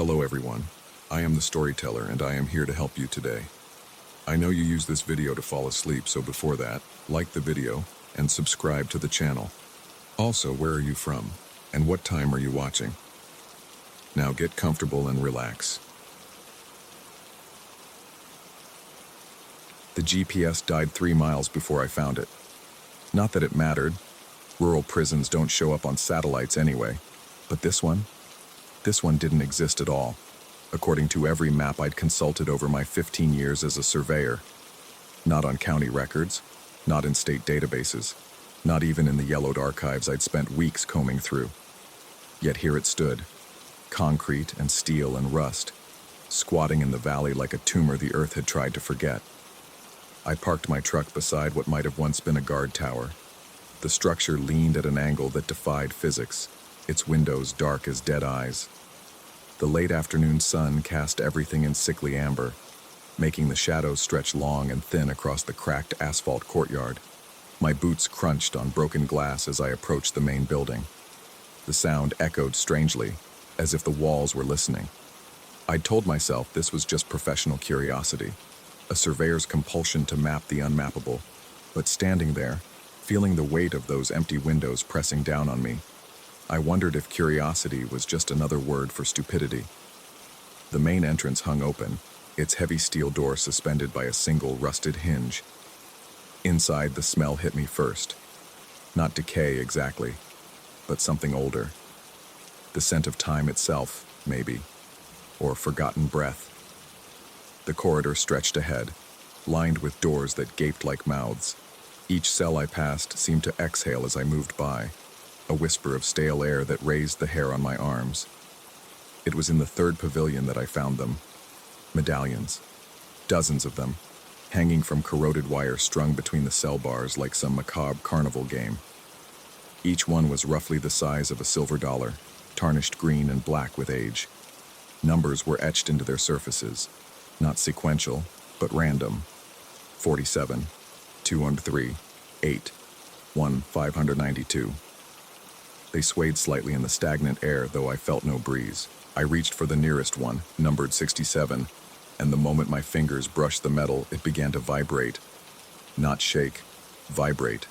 Hello everyone, I am the storyteller and I am here to help you today. I know you use this video to fall asleep, so before that, like the video and subscribe to the channel. Also, where are you from and what time are you watching? Now get comfortable and relax. The GPS died 3 miles before I found it. Not that it mattered. Rural prisons don't show up on satellites anyway. But this one didn't exist at all, according to every map I'd consulted over my 15 years as a surveyor. Not on county records, not in state databases, not even in the yellowed archives I'd spent weeks combing through. Yet here it stood, concrete and steel and rust, squatting in the valley like a tumor the earth had tried to forget. I parked my truck beside what might have once been a guard tower. The structure leaned at an angle that defied physics, its windows dark as dead eyes. The late afternoon sun cast everything in sickly amber, making the shadows stretch long and thin across the cracked asphalt courtyard. My boots crunched on broken glass as I approached the main building. The sound echoed strangely, as if the walls were listening. I'd told myself this was just professional curiosity, a surveyor's compulsion to map the unmappable. But standing there, feeling the weight of those empty windows pressing down on me, I wondered if curiosity was just another word for stupidity. The main entrance hung open, its heavy steel door suspended by a single rusted hinge. Inside, the smell hit me first. Not decay exactly, but something older. The scent of time itself, maybe, or forgotten breath. The corridor stretched ahead, lined with doors that gaped like mouths. Each cell I passed seemed to exhale as I moved by, a whisper of stale air that raised the hair on my arms. It was in the third pavilion that I found them. Medallions. Dozens of them, hanging from corroded wire strung between the cell bars like some macabre carnival game. Each one was roughly the size of a silver dollar, tarnished green and black with age. Numbers were etched into their surfaces, not sequential, but random. 47, 203, 8, 1, 592. They swayed slightly in the stagnant air, though I felt no breeze. I reached for the nearest one, numbered 67, and the moment my fingers brushed the metal, it began to vibrate. Not shake, vibrate,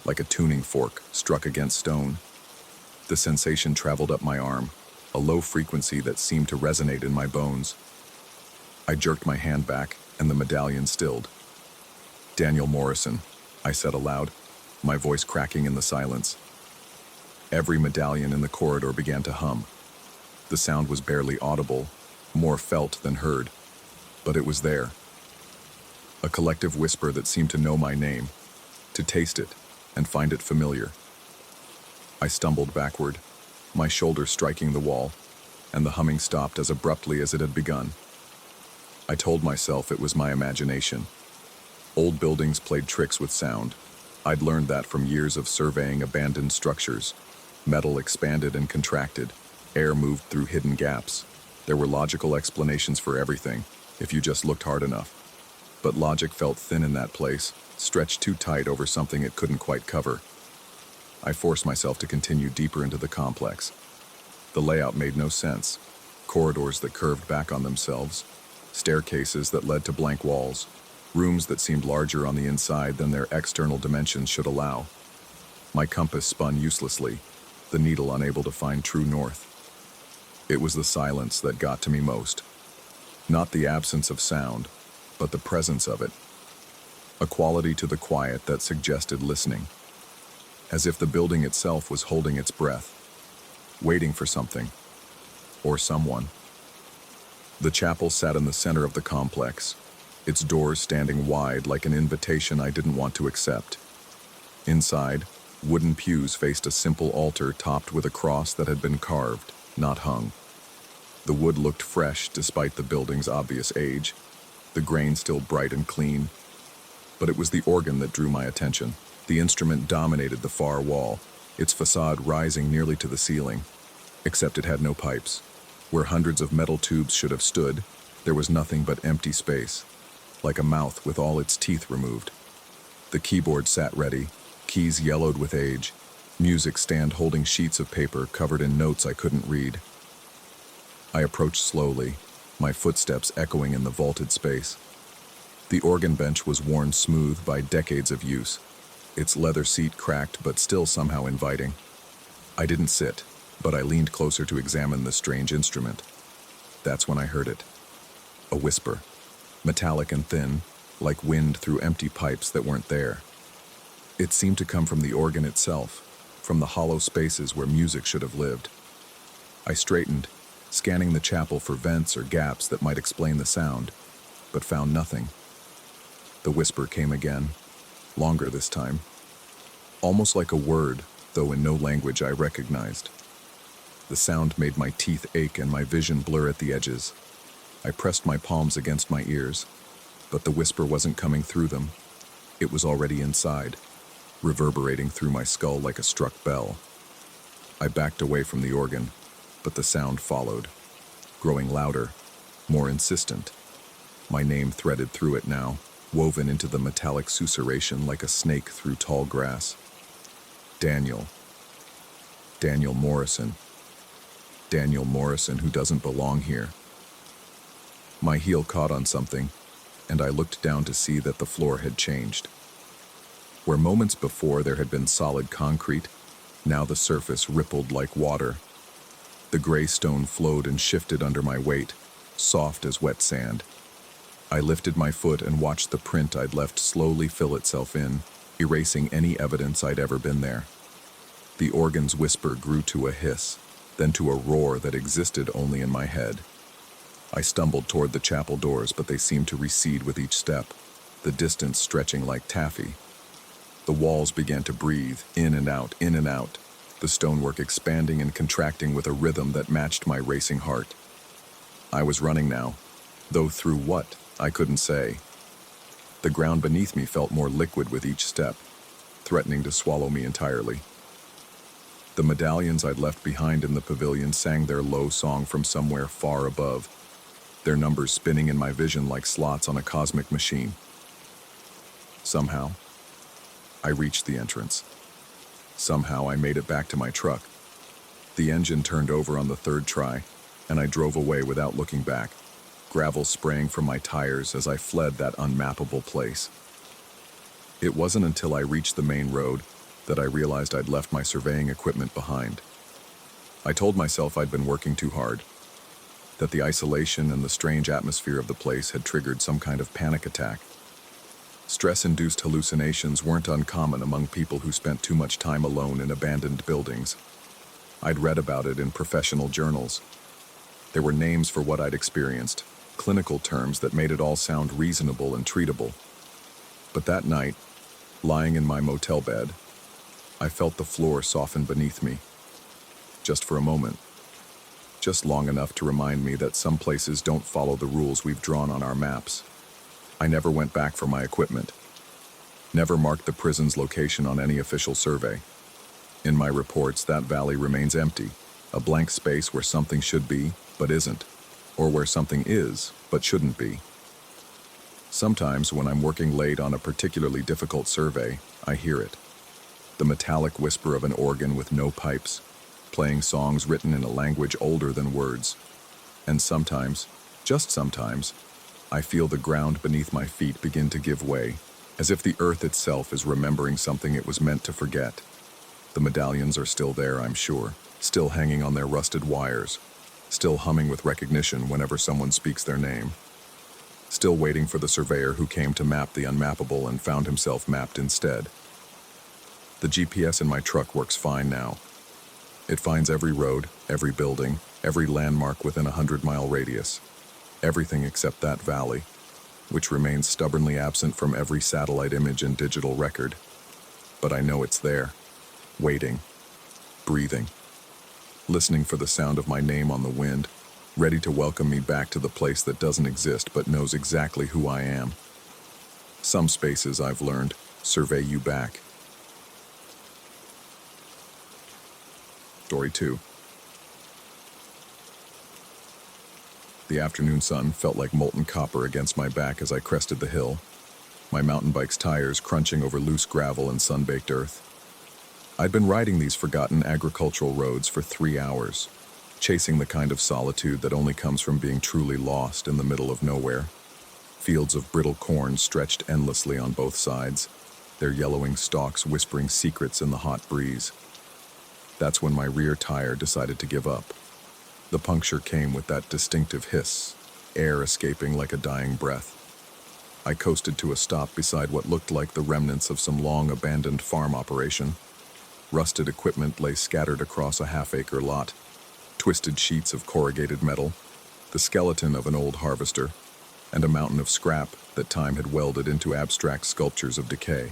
like a tuning fork struck against stone. The sensation traveled up my arm, a low frequency that seemed to resonate in my bones. I jerked my hand back, and the medallion stilled. "Daniel Morrison," I said aloud, my voice cracking in the silence. Every medallion in the corridor began to hum. The sound was barely audible, more felt than heard, but it was there. A collective whisper that seemed to know my name, to taste it and find it familiar. I stumbled backward, my shoulder striking the wall, and the humming stopped as abruptly as it had begun. I told myself it was my imagination. Old buildings played tricks with sound. I'd learned that from years of surveying abandoned structures. Metal expanded and contracted. Air moved through hidden gaps. There were logical explanations for everything, if you just looked hard enough. But logic felt thin in that place, stretched too tight over something it couldn't quite cover. I forced myself to continue deeper into the complex. The layout made no sense. Corridors that curved back on themselves, staircases that led to blank walls, rooms that seemed larger on the inside than their external dimensions should allow. My compass spun uselessly, the needle unable to find true north. It was the silence that got to me most. Not the absence of sound, but the presence of it. A quality to the quiet that suggested listening, as if the building itself was holding its breath, waiting for something, or someone. The chapel sat in the center of the complex, its doors standing wide like an invitation I didn't want to accept. Inside, wooden pews faced a simple altar topped with a cross that had been carved, not hung. The wood looked fresh despite the building's obvious age, the grain still bright and clean. But it was the organ that drew my attention. The instrument dominated the far wall, its facade rising nearly to the ceiling, except it had no pipes. Where hundreds of metal tubes should have stood, there was nothing but empty space, like a mouth with all its teeth removed. The keyboard sat ready, keys yellowed with age, music stand holding sheets of paper covered in notes I couldn't read. I approached slowly, my footsteps echoing in the vaulted space. The organ bench was worn smooth by decades of use, its leather seat cracked but still somehow inviting. I didn't sit, but I leaned closer to examine the strange instrument. That's when I heard it. A whisper, metallic and thin, like wind through empty pipes that weren't there. It seemed to come from the organ itself, from the hollow spaces where music should have lived. I straightened, scanning the chapel for vents or gaps that might explain the sound, but found nothing. The whisper came again, longer this time, almost like a word, though in no language I recognized. The sound made my teeth ache and my vision blur at the edges. I pressed my palms against my ears, but the whisper wasn't coming through them. It was already inside, reverberating through my skull like a struck bell. I backed away from the organ, but the sound followed, growing louder, more insistent. My name threaded through it now, woven into the metallic susurration like a snake through tall grass. Daniel. Daniel Morrison. Daniel Morrison, who doesn't belong here. My heel caught on something, and I looked down to see that the floor had changed. Where moments before there had been solid concrete, now the surface rippled like water. The gray stone flowed and shifted under my weight, soft as wet sand. I lifted my foot and watched the print I'd left slowly fill itself in, erasing any evidence I'd ever been there. The organ's whisper grew to a hiss, then to a roar that existed only in my head. I stumbled toward the chapel doors, but they seemed to recede with each step, the distance stretching like taffy. The walls began to breathe, in and out, the stonework expanding and contracting with a rhythm that matched my racing heart. I was running now, though through what, I couldn't say. The ground beneath me felt more liquid with each step, threatening to swallow me entirely. The medallions I'd left behind in the pavilion sang their low song from somewhere far above, their numbers spinning in my vision like slots on a cosmic machine. Somehow, I reached the entrance. Somehow I made it back to my truck. The engine turned over on the third try, and I drove away without looking back, gravel spraying from my tires as I fled that unmappable place. It wasn't until I reached the main road that I realized I'd left my surveying equipment behind. I told myself I'd been working too hard, that the isolation and the strange atmosphere of the place had triggered some kind of panic attack. Stress-induced hallucinations weren't uncommon among people who spent too much time alone in abandoned buildings. I'd read about it in professional journals. There were names for what I'd experienced, clinical terms that made it all sound reasonable and treatable. But that night, lying in my motel bed, I felt the floor soften beneath me. Just for a moment. Just long enough to remind me that some places don't follow the rules we've drawn on our maps. I never went back for my equipment. Never marked the prison's location on any official survey. In my reports, that valley remains empty, a blank space where something should be, but isn't, or where something is, but shouldn't be. Sometimes, when I'm working late on a particularly difficult survey, I hear it. The metallic whisper of an organ with no pipes, playing songs written in a language older than words. And sometimes, just sometimes, I feel the ground beneath my feet begin to give way, as if the earth itself is remembering something it was meant to forget. The medallions are still there, I'm sure, still hanging on their rusted wires, still humming with recognition whenever someone speaks their name, still waiting for the surveyor who came to map the unmappable and found himself mapped instead. The GPS in my truck works fine now. It finds every road, every building, every landmark within a 100-mile radius. Everything except that valley, which remains stubbornly absent from every satellite image and digital record. But I know it's there, waiting, breathing, listening for the sound of my name on the wind, ready to welcome me back to the place that doesn't exist but knows exactly who I am. Some spaces, I've learned, survey you back. Story 2. The afternoon sun felt like molten copper against my back as I crested the hill, my mountain bike's tires crunching over loose gravel and sun-baked earth. I'd been riding these forgotten agricultural roads for 3 hours, chasing the kind of solitude that only comes from being truly lost in the middle of nowhere. Fields of brittle corn stretched endlessly on both sides, their yellowing stalks whispering secrets in the hot breeze. That's when my rear tire decided to give up. The puncture came with that distinctive hiss, air escaping like a dying breath. I coasted to a stop beside what looked like the remnants of some long-abandoned farm operation. Rusted equipment lay scattered across a half-acre lot, twisted sheets of corrugated metal, the skeleton of an old harvester, and a mountain of scrap that time had welded into abstract sculptures of decay.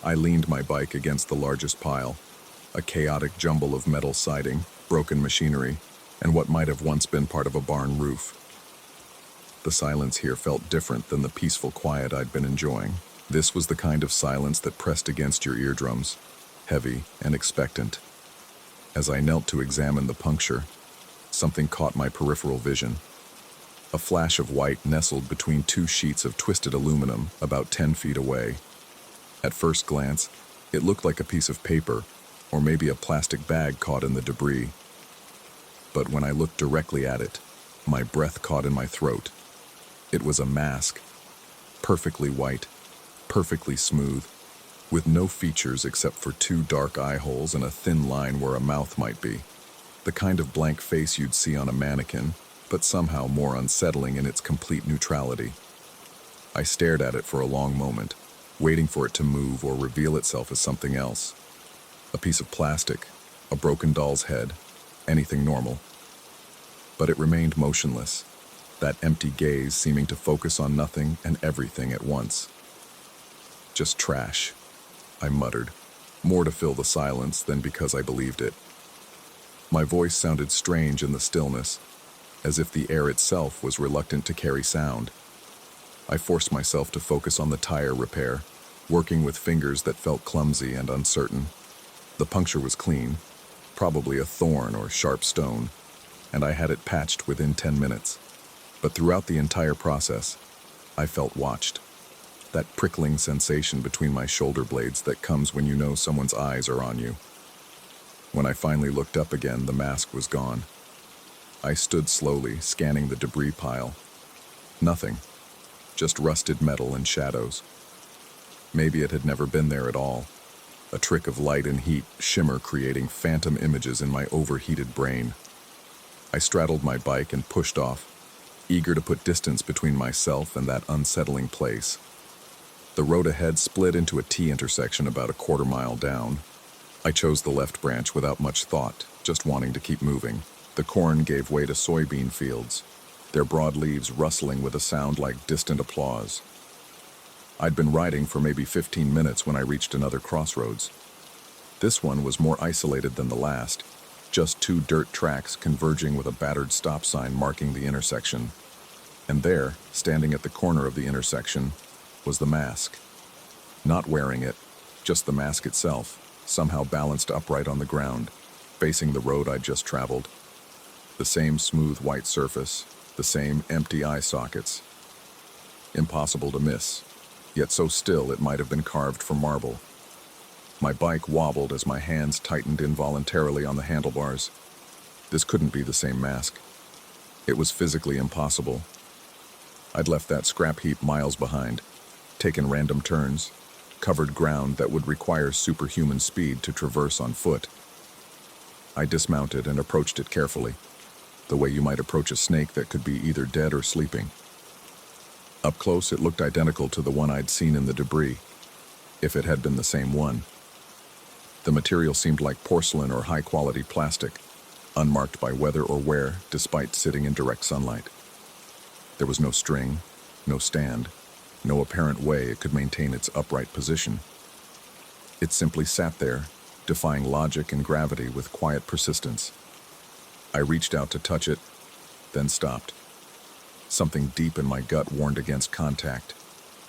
I leaned my bike against the largest pile, a chaotic jumble of metal siding, broken machinery, and what might have once been part of a barn roof. The silence here felt different than the peaceful quiet I'd been enjoying. This was the kind of silence that pressed against your eardrums, heavy and expectant. As I knelt to examine the puncture, something caught my peripheral vision. A flash of white nestled between two sheets of twisted aluminum about 10 feet away. At first glance, it looked like a piece of paper, or maybe a plastic bag caught in the debris. But when I looked directly at it, my breath caught in my throat. It was a mask, perfectly white, perfectly smooth, with no features except for two dark eye holes and a thin line where a mouth might be. The kind of blank face you'd see on a mannequin, but somehow more unsettling in its complete neutrality. I stared at it for a long moment, waiting for it to move or reveal itself as something else. A piece of plastic, a broken doll's head, anything normal. But it remained motionless, that empty gaze seeming to focus on nothing and everything at once. Just trash, I muttered, more to fill the silence than because I believed it. My voice sounded strange in the stillness, as if the air itself was reluctant to carry sound. I forced myself to focus on the tire repair, working with fingers that felt clumsy and uncertain. The puncture was clean, probably a thorn or sharp stone, and I had it patched within 10 minutes. But throughout the entire process, I felt watched. That prickling sensation between my shoulder blades that comes when you know someone's eyes are on you. When I finally looked up again, the mask was gone. I stood slowly, scanning the debris pile. Nothing, just rusted metal and shadows. Maybe it had never been there at all. A trick of light and heat shimmer creating phantom images in my overheated brain. I straddled my bike and pushed off, eager to put distance between myself and that unsettling place. The road ahead split into a T intersection about a quarter-mile down. I chose the left branch without much thought, just wanting to keep moving. The corn gave way to soybean fields, their broad leaves rustling with a sound like distant applause. I'd been riding for maybe 15 minutes when I reached another crossroads. This one was more isolated than the last, just two dirt tracks converging with a battered stop sign marking the intersection. And there, standing at the corner of the intersection, was the mask. Not wearing it, just the mask itself, somehow balanced upright on the ground, facing the road I'd just traveled. The same smooth white surface, the same empty eye sockets. Impossible to miss, yet so still it might have been carved from marble. My bike wobbled as my hands tightened involuntarily on the handlebars. This couldn't be the same mask. It was physically impossible. I'd left that scrap heap miles behind, taken random turns, covered ground that would require superhuman speed to traverse on foot. I dismounted and approached it carefully, the way you might approach a snake that could be either dead or sleeping. Up close, it looked identical to the one I'd seen in the debris, if it had been the same one. The material seemed like porcelain or high-quality plastic, unmarked by weather or wear despite sitting in direct sunlight. There was no string, no stand, no apparent way it could maintain its upright position. It simply sat there, defying logic and gravity with quiet persistence. I reached out to touch it, then stopped. Something deep in my gut warned against contact,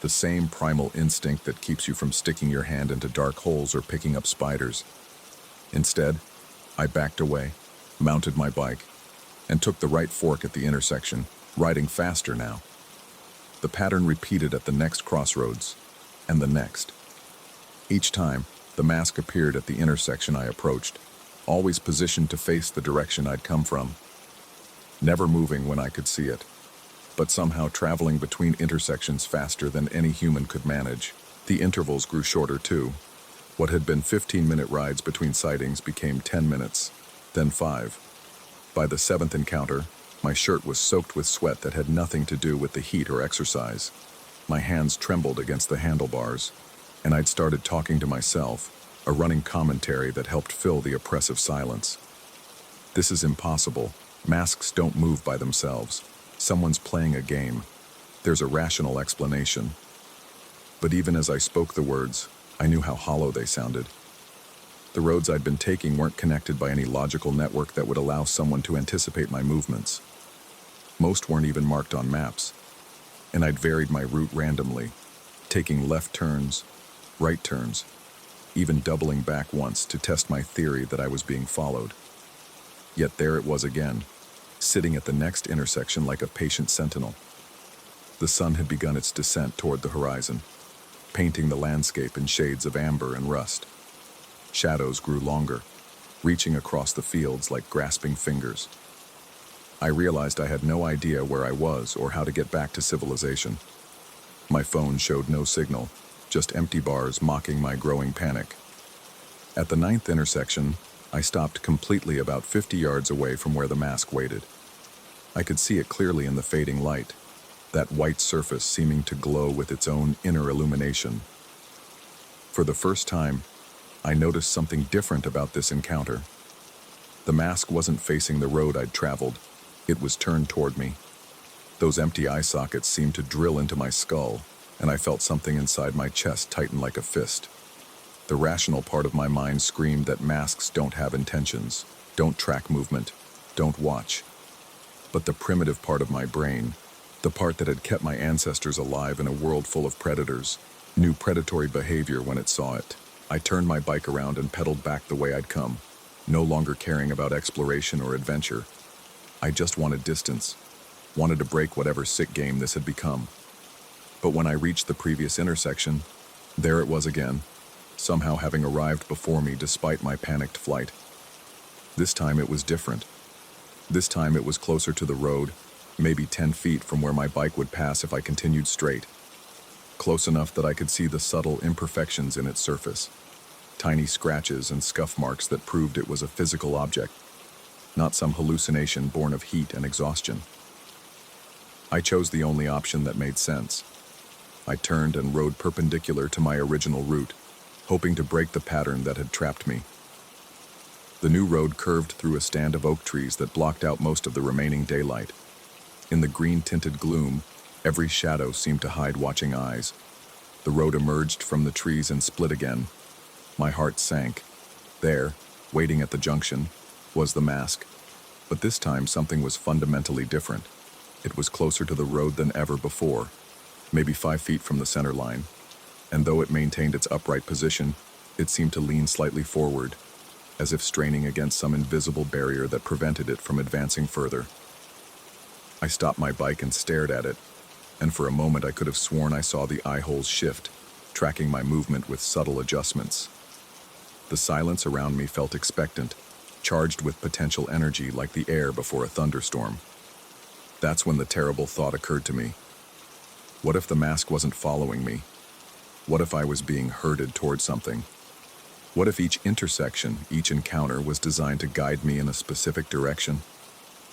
the same primal instinct that keeps you from sticking your hand into dark holes or picking up spiders. Instead, I backed away, mounted my bike, and took the right fork at the intersection, riding faster now. The pattern repeated at the next crossroads, and the next. Each time, the mask appeared at the intersection I approached, always positioned to face the direction I'd come from, never moving when I could see it, but somehow traveling between intersections faster than any human could manage. The intervals grew shorter too. What had been 15-minute rides between sightings became 10 minutes, then 5. By the 7th encounter, my shirt was soaked with sweat that had nothing to do with the heat or exercise. My hands trembled against the handlebars, and I'd started talking to myself, a running commentary that helped fill the oppressive silence. This is impossible. Masks don't move by themselves. Someone's playing a game. There's a rational explanation. But even as I spoke the words, I knew how hollow they sounded. The roads I'd been taking weren't connected by any logical network that would allow someone to anticipate my movements. Most weren't even marked on maps, and I'd varied my route randomly, taking left turns, right turns, even doubling back once to test my theory that I was being followed. Yet there it was again, sitting at the next intersection like a patient sentinel. The sun had begun its descent toward the horizon, painting the landscape in shades of amber and rust. Shadows grew longer, reaching across the fields like grasping fingers. I realized I had no idea where I was or how to get back to civilization. My phone showed no signal, just empty bars mocking my growing panic. At the 9th intersection, I stopped completely about 50 yards away from where the mask waited. I could see it clearly in the fading light, that white surface seeming to glow with its own inner illumination. For the first time, I noticed something different about this encounter. The mask wasn't facing the road I'd traveled. It was turned toward me. Those empty eye sockets seemed to drill into my skull, and I felt something inside my chest tighten like a fist. The rational part of my mind screamed that masks don't have intentions, don't track movement, don't watch. But the primitive part of my brain, the part that had kept my ancestors alive in a world full of predators, knew predatory behavior when it saw it. I turned my bike around and pedaled back the way I'd come, no longer caring about exploration or adventure. I just wanted distance, wanted to break whatever sick game this had become. But when I reached the previous intersection, there it was again, somehow having arrived before me despite my panicked flight. This time it was different. This time it was closer to the road, maybe 10 feet from where my bike would pass if I continued straight. Close enough that I could see the subtle imperfections in its surface, tiny scratches and scuff marks that proved it was a physical object, not some hallucination born of heat and exhaustion. I chose the only option that made sense. I turned and rode perpendicular to my original route, hoping to break the pattern that had trapped me. The new road curved through a stand of oak trees that blocked out most of the remaining daylight. In the green-tinted gloom, every shadow seemed to hide watching eyes. The road emerged from the trees and split again. My heart sank. There, waiting at the junction, was the mask. But this time something was fundamentally different. It was closer to the road than ever before, maybe 5 feet from the center line. And though it maintained its upright position, it seemed to lean slightly forward, as if straining against some invisible barrier that prevented it from advancing further. I stopped my bike and stared at it, and for a moment I could have sworn I saw the eye holes shift, tracking my movement with subtle adjustments. The silence around me felt expectant, charged with potential energy like the air before a thunderstorm. That's when the terrible thought occurred to me. What if the mask wasn't following me? What if I was being herded toward something? What if each intersection, each encounter was designed to guide me in a specific direction?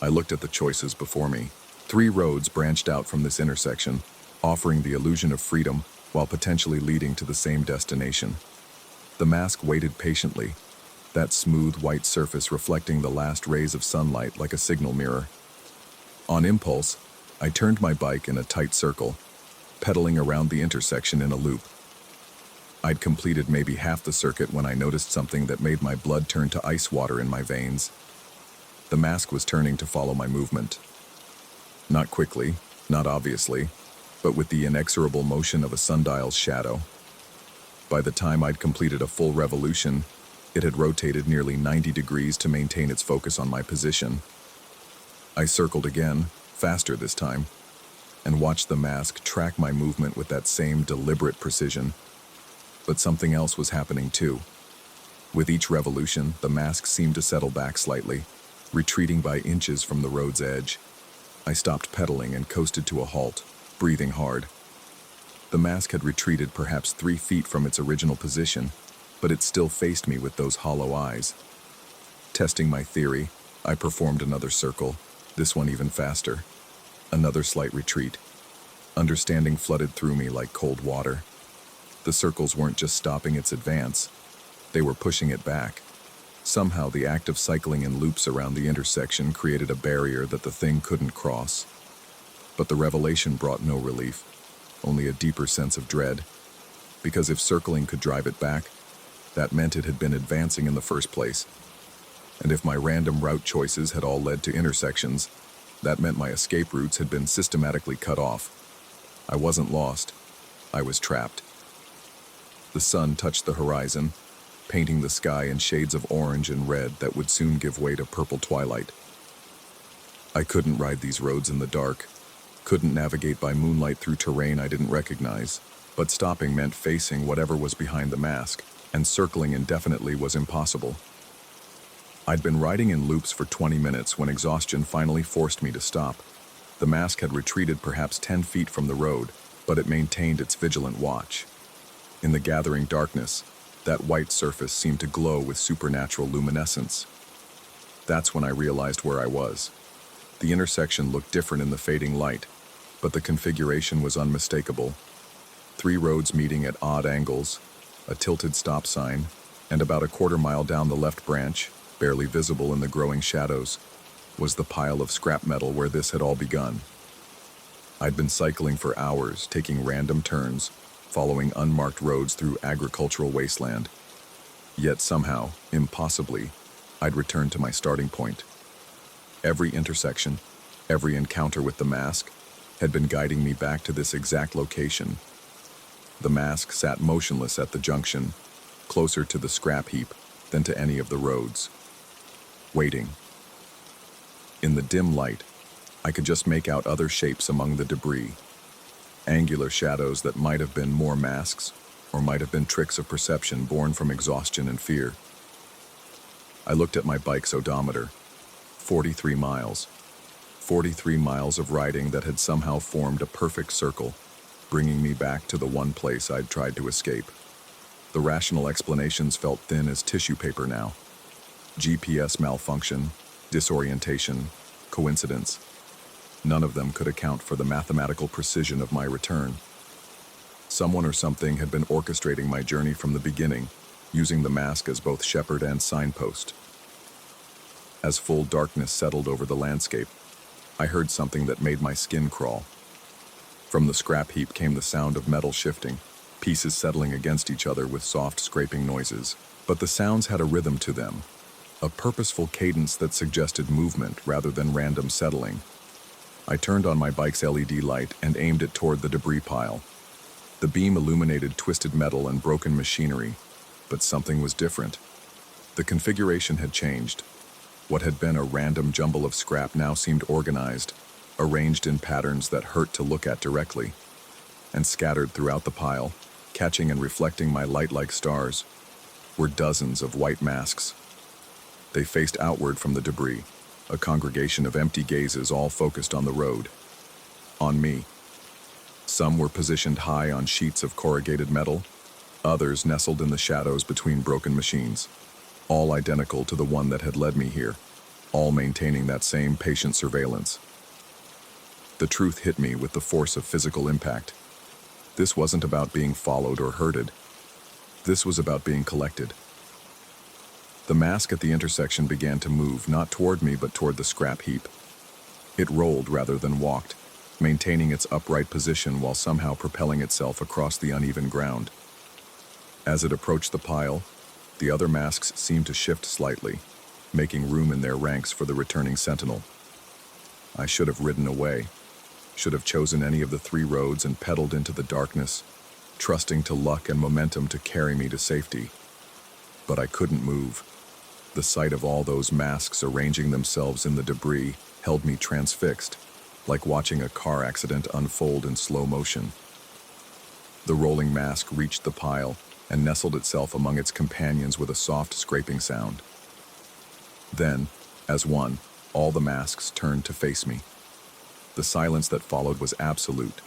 I looked at the choices before me. 3 roads branched out from this intersection, offering the illusion of freedom while potentially leading to the same destination. The mask waited patiently, that smooth white surface reflecting the last rays of sunlight like a signal mirror. On impulse, I turned my bike in a tight circle, pedaling around the intersection in a loop. I'd completed maybe half the circuit when I noticed something that made my blood turn to ice water in my veins. The mask was turning to follow my movement. Not quickly, not obviously, but with the inexorable motion of a sundial's shadow. By the time I'd completed a full revolution, it had rotated nearly 90 degrees to maintain its focus on my position. I circled again, faster this time, and watched the mask track my movement with that same deliberate precision. But something else was happening too. With each revolution, the mask seemed to settle back slightly, retreating by inches from the road's edge. I stopped pedaling and coasted to a halt, breathing hard. The mask had retreated perhaps 3 feet from its original position, but it still faced me with those hollow eyes. Testing my theory, I performed another circle, this one even faster. Another slight retreat. Understanding flooded through me like cold water. The circles weren't just stopping its advance, they were pushing it back. Somehow the act of cycling in loops around the intersection created a barrier that the thing couldn't cross. But the revelation brought no relief, only a deeper sense of dread. Because if circling could drive it back, that meant it had been advancing in the first place. And if my random route choices had all led to intersections, that meant my escape routes had been systematically cut off. I wasn't lost, I was trapped. The sun touched the horizon, painting the sky in shades of orange and red that would soon give way to purple twilight. I couldn't ride these roads in the dark, couldn't navigate by moonlight through terrain I didn't recognize, but stopping meant facing whatever was behind the mask, and circling indefinitely was impossible. I'd been riding in loops for 20 minutes when exhaustion finally forced me to stop. The mask had retreated perhaps 10 feet from the road, but it maintained its vigilant watch. In the gathering darkness, that white surface seemed to glow with supernatural luminescence. That's when I realized where I was. The intersection looked different in the fading light, but the configuration was unmistakable. 3 roads meeting at odd angles, a tilted stop sign, and about a quarter mile down the left branch, barely visible in the growing shadows, was the pile of scrap metal where this had all begun. I'd been cycling for hours, taking random turns, following unmarked roads through agricultural wasteland. Yet somehow, impossibly, I'd returned to my starting point. Every intersection, every encounter with the mask, had been guiding me back to this exact location. The mask sat motionless at the junction, closer to the scrap heap than to any of the roads. Waiting. In the dim light, I could just make out other shapes among the debris. Angular shadows that might have been more masks, or might have been tricks of perception born from exhaustion and fear. I looked at my bike's odometer. 43 miles. 43 miles of riding that had somehow formed a perfect circle, bringing me back to the one place I'd tried to escape. The rational explanations felt thin as tissue paper now. GPS malfunction, disorientation, coincidence. None of them could account for the mathematical precision of my return. Someone or something had been orchestrating my journey from the beginning, using the mask as both shepherd and signpost. As full darkness settled over the landscape, I heard something that made my skin crawl. From the scrap heap came the sound of metal shifting, pieces settling against each other with soft scraping noises. But the sounds had a rhythm to them, a purposeful cadence that suggested movement rather than random settling. I turned on my bike's LED light and aimed it toward the debris pile. The beam illuminated twisted metal and broken machinery, but something was different. The configuration had changed. What had been a random jumble of scrap now seemed organized, arranged in patterns that hurt to look at directly. And scattered throughout the pile, catching and reflecting my light like stars, were dozens of white masks. They faced outward from the debris, a congregation of empty gazes all focused on the road. On me. Some were positioned high on sheets of corrugated metal, others nestled in the shadows between broken machines, all identical to the one that had led me here, all maintaining that same patient surveillance. The truth hit me with the force of physical impact. This wasn't about being followed or herded. This was about being collected. The mask at the intersection began to move, not toward me but toward the scrap heap. It rolled rather than walked, maintaining its upright position while somehow propelling itself across the uneven ground. As it approached the pile, the other masks seemed to shift slightly, making room in their ranks for the returning sentinel. I should have ridden away, should have chosen any of the 3 roads and pedaled into the darkness, trusting to luck and momentum to carry me to safety. But I couldn't move. The sight of all those masks arranging themselves in the debris held me transfixed, like watching a car accident unfold in slow motion. The rolling mask reached the pile, and nestled itself among its companions with a soft scraping sound. Then, as one, all the masks turned to face me. The silence that followed was absolute.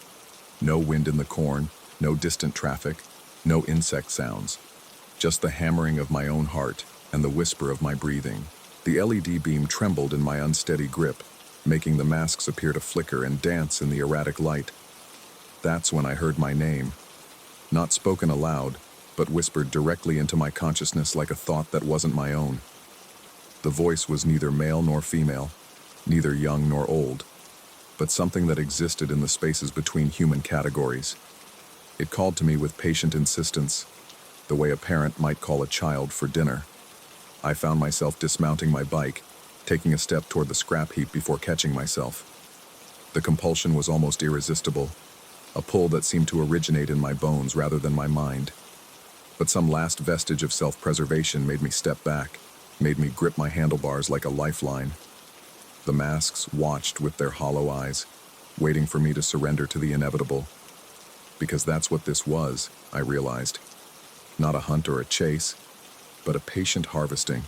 No wind in the corn, no distant traffic, no insect sounds. Just the hammering of my own heart and the whisper of my breathing. The LED beam trembled in my unsteady grip, making the masks appear to flicker and dance in the erratic light. That's when I heard my name. Not spoken aloud, but whispered directly into my consciousness like a thought that wasn't my own. The voice was neither male nor female, neither young nor old, but something that existed in the spaces between human categories. It called to me with patient insistence, the way a parent might call a child for dinner. I found myself dismounting my bike, taking a step toward the scrap heap before catching myself. The compulsion was almost irresistible, a pull that seemed to originate in my bones rather than my mind. But some last vestige of self-preservation made me step back, made me grip my handlebars like a lifeline. The masks watched with their hollow eyes, waiting for me to surrender to the inevitable. Because that's what this was, I realized. Not a hunt or a chase, but a patient harvesting.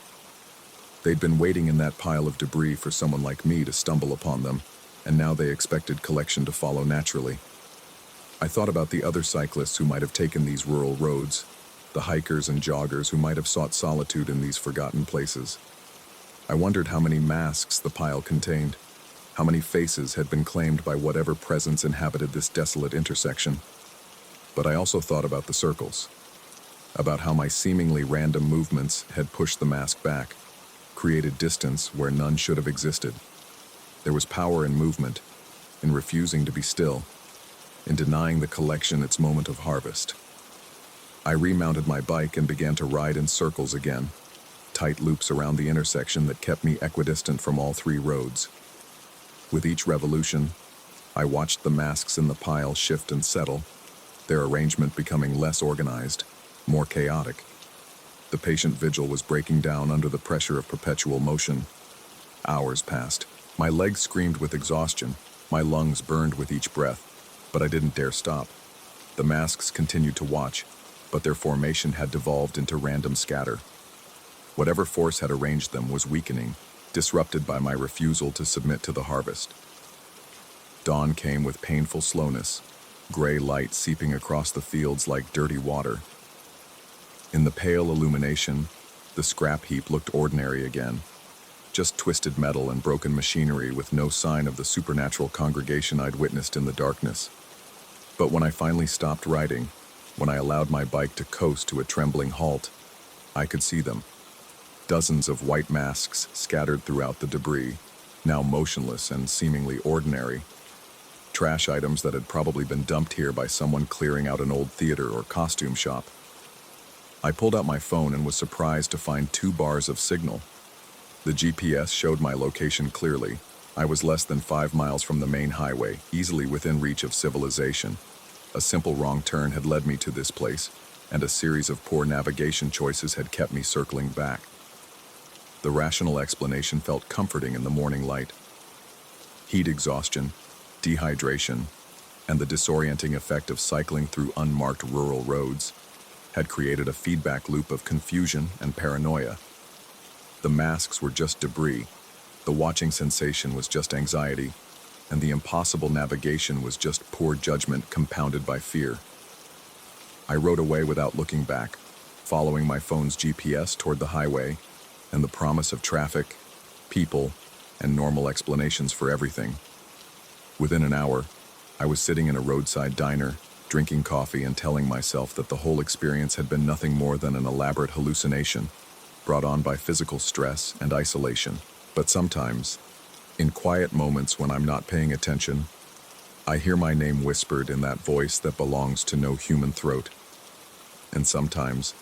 They'd been waiting in that pile of debris for someone like me to stumble upon them, and now they expected collection to follow naturally. I thought about the other cyclists who might have taken these rural roads, the hikers and joggers who might have sought solitude in these forgotten places. I wondered how many masks the pile contained, how many faces had been claimed by whatever presence inhabited this desolate intersection. But I also thought about the circles, about how my seemingly random movements had pushed the mask back, created distance where none should have existed. There was power in movement, in refusing to be still, in denying the collection its moment of harvest. I remounted my bike and began to ride in circles again, tight loops around the intersection that kept me equidistant from all three roads. With each revolution, I watched the masks in the pile shift and settle, their arrangement becoming less organized, more chaotic. The patient vigil was breaking down under the pressure of perpetual motion. Hours passed. My legs screamed with exhaustion, my lungs burned with each breath, but I didn't dare stop. The masks continued to watch, but their formation had devolved into random scatter. Whatever force had arranged them was weakening, disrupted by my refusal to submit to the harvest. Dawn came with painful slowness, gray light seeping across the fields like dirty water. In the pale illumination, the scrap heap looked ordinary again, just twisted metal and broken machinery with no sign of the supernatural congregation I'd witnessed in the darkness. But when I finally stopped riding, when I allowed my bike to coast to a trembling halt, I could see them. Dozens of white masks scattered throughout the debris, now motionless and seemingly ordinary. Trash items that had probably been dumped here by someone clearing out an old theater or costume shop. I pulled out my phone and was surprised to find 2 bars of signal. The GPS showed my location clearly. I was less than 5 miles from the main highway, easily within reach of civilization. A simple wrong turn had led me to this place, and a series of poor navigation choices had kept me circling back. The rational explanation felt comforting in the morning light. Heat exhaustion, dehydration, and the disorienting effect of cycling through unmarked rural roads had created a feedback loop of confusion and paranoia. The masks were just debris, the watching sensation was just anxiety, and the impossible navigation was just poor judgment compounded by fear. I rode away without looking back, following my phone's GPS toward the highway and the promise of traffic, people, and normal explanations for everything. Within an hour, I was sitting in a roadside diner, drinking coffee and telling myself that the whole experience had been nothing more than an elaborate hallucination, brought on by physical stress and isolation. But sometimes, in quiet moments when I'm not paying attention, I hear my name whispered in that voice that belongs to no human throat. And sometimes,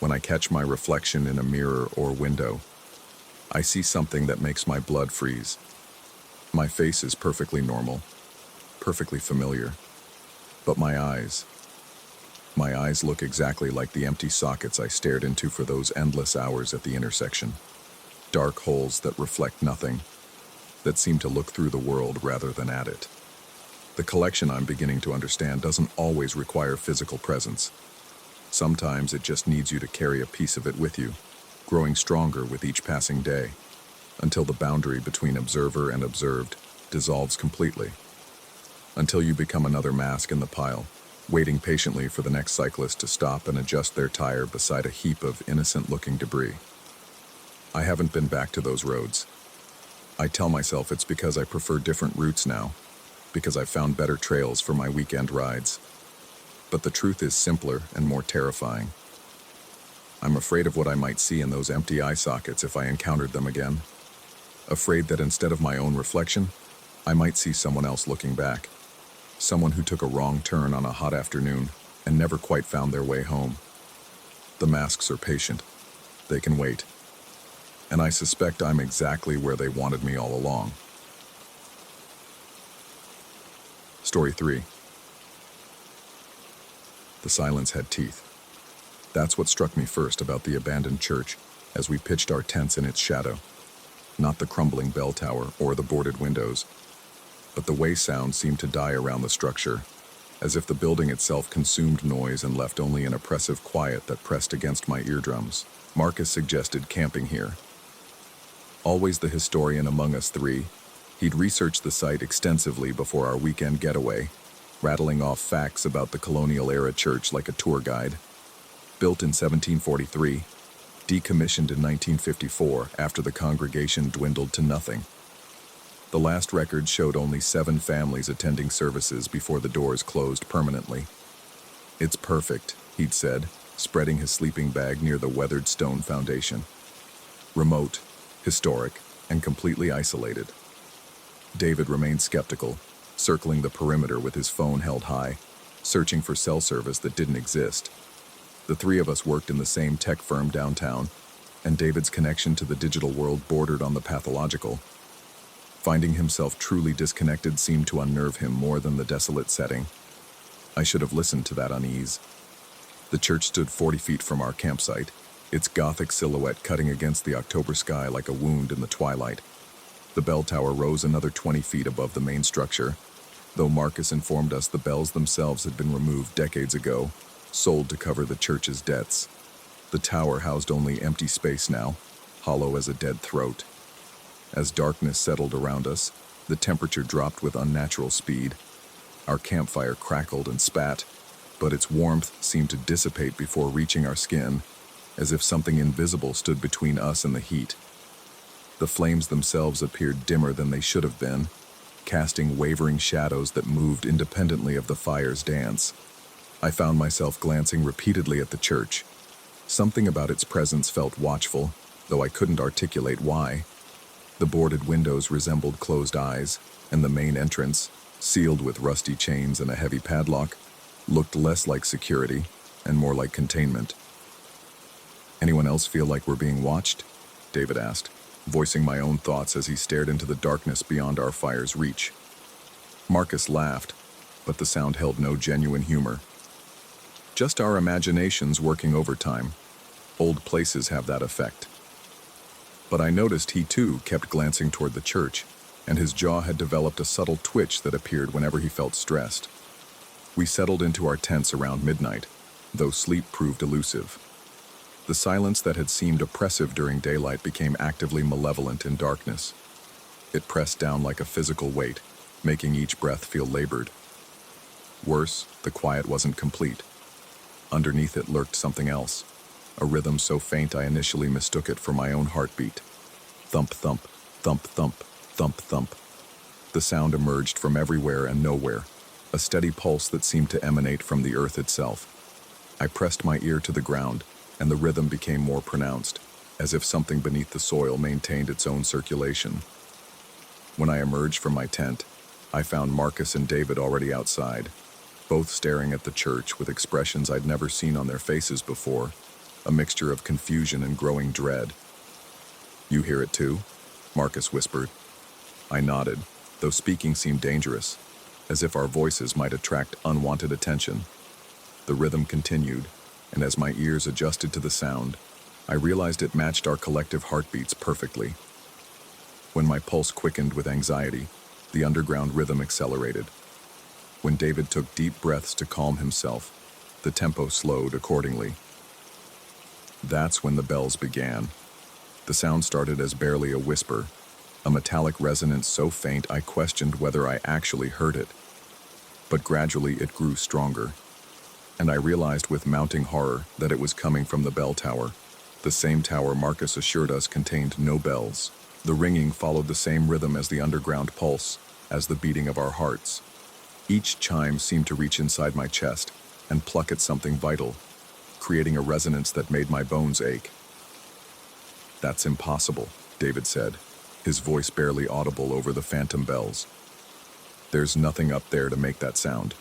when I catch my reflection in a mirror or window, I see something that makes my blood freeze. My face is perfectly normal, perfectly familiar, but my eyes look exactly like the empty sockets I stared into for those endless hours at the intersection. Dark holes that reflect nothing, that seem to look through the world rather than at it. The collection I'm beginning to understand doesn't always require physical presence. Sometimes it just needs you to carry a piece of it with you, growing stronger with each passing day, until the boundary between observer and observed dissolves completely, until you become another mask in the pile, waiting patiently for the next cyclist to stop and adjust their tire beside a heap of innocent-looking debris. I haven't been back to those roads. I tell myself it's because I prefer different routes now, because I've found better trails for my weekend rides. But the truth is simpler and more terrifying. I'm afraid of what I might see in those empty eye sockets if I encountered them again. Afraid that instead of my own reflection, I might see someone else looking back. Someone who took a wrong turn on a hot afternoon and never quite found their way home. The masks are patient. They can wait. And I suspect I'm exactly where they wanted me all along. Story 3. The silence had teeth. That's what struck me first about the abandoned church as we pitched our tents in its shadow. Not the crumbling bell tower or the boarded windows, but the way sound seemed to die around the structure, as if the building itself consumed noise and left only an oppressive quiet that pressed against my eardrums. Marcus suggested camping here. Always the historian among us three, he'd researched the site extensively before our weekend getaway, rattling off facts about the colonial-era church like a tour guide. Built in 1743, decommissioned in 1954 after the congregation dwindled to nothing. The last record showed only 7 families attending services before the doors closed permanently. "It's perfect," he'd said, spreading his sleeping bag near the weathered stone foundation. Remote, historic, and completely isolated. David remained skeptical, circling the perimeter with his phone held high, searching for cell service that didn't exist. The 3 of us worked in the same tech firm downtown, and David's connection to the digital world bordered on the pathological. Finding himself truly disconnected seemed to unnerve him more than the desolate setting. I should have listened to that unease. The church stood 40 feet from our campsite, its Gothic silhouette cutting against the October sky like a wound in the twilight. The bell tower rose another 20 feet above the main structure, though Marcus informed us the bells themselves had been removed decades ago, sold to cover the church's debts. The tower housed only empty space now, hollow as a dead throat. As darkness settled around us, the temperature dropped with unnatural speed. Our campfire crackled and spat, but its warmth seemed to dissipate before reaching our skin, as if something invisible stood between us and the heat. The flames themselves appeared dimmer than they should have been, casting wavering shadows that moved independently of the fire's dance. I found myself glancing repeatedly at the church. Something about its presence felt watchful, though I couldn't articulate why. The boarded windows resembled closed eyes, and the main entrance, sealed with rusty chains and a heavy padlock, looked less like security and more like containment. "Anyone else feel like we're being watched?" David asked, voicing my own thoughts as he stared into the darkness beyond our fire's reach. Marcus laughed, but the sound held no genuine humor. "Just our imaginations working overtime. Old places have that effect." But I noticed he too kept glancing toward the church, and his jaw had developed a subtle twitch that appeared whenever he felt stressed. We settled into our tents around midnight, though sleep proved elusive. The silence that had seemed oppressive during daylight became actively malevolent in darkness. It pressed down like a physical weight, making each breath feel labored. Worse, the quiet wasn't complete. Underneath it lurked something else, a rhythm so faint I initially mistook it for my own heartbeat. Thump, thump, thump, thump, thump, thump. The sound emerged from everywhere and nowhere, a steady pulse that seemed to emanate from the earth itself. I pressed my ear to the ground, and the rhythm became more pronounced, as if something beneath the soil maintained its own circulation. When I emerged from my tent, I found Marcus and David already outside, both staring at the church with expressions I'd never seen on their faces before, a mixture of confusion and growing dread. "You hear it too?" Marcus whispered. I nodded, though speaking seemed dangerous, as if our voices might attract unwanted attention. The rhythm continued, and as my ears adjusted to the sound, I realized it matched our collective heartbeats perfectly. When my pulse quickened with anxiety, the underground rhythm accelerated. When David took deep breaths to calm himself, The tempo slowed accordingly. That's when the bells began. The sound started as barely a whisper, a metallic resonance so faint I questioned whether I actually heard it. But gradually it grew stronger, and I realized with mounting horror that it was coming from the bell tower, the same tower Marcus assured us contained no bells. The ringing followed the same rhythm as the underground pulse, as the beating of our hearts. Each chime seemed to reach inside my chest and pluck at something vital, creating a resonance that made my bones ache. "That's impossible," David said, his voice barely audible over the phantom bells. "There's nothing up there to make that sound."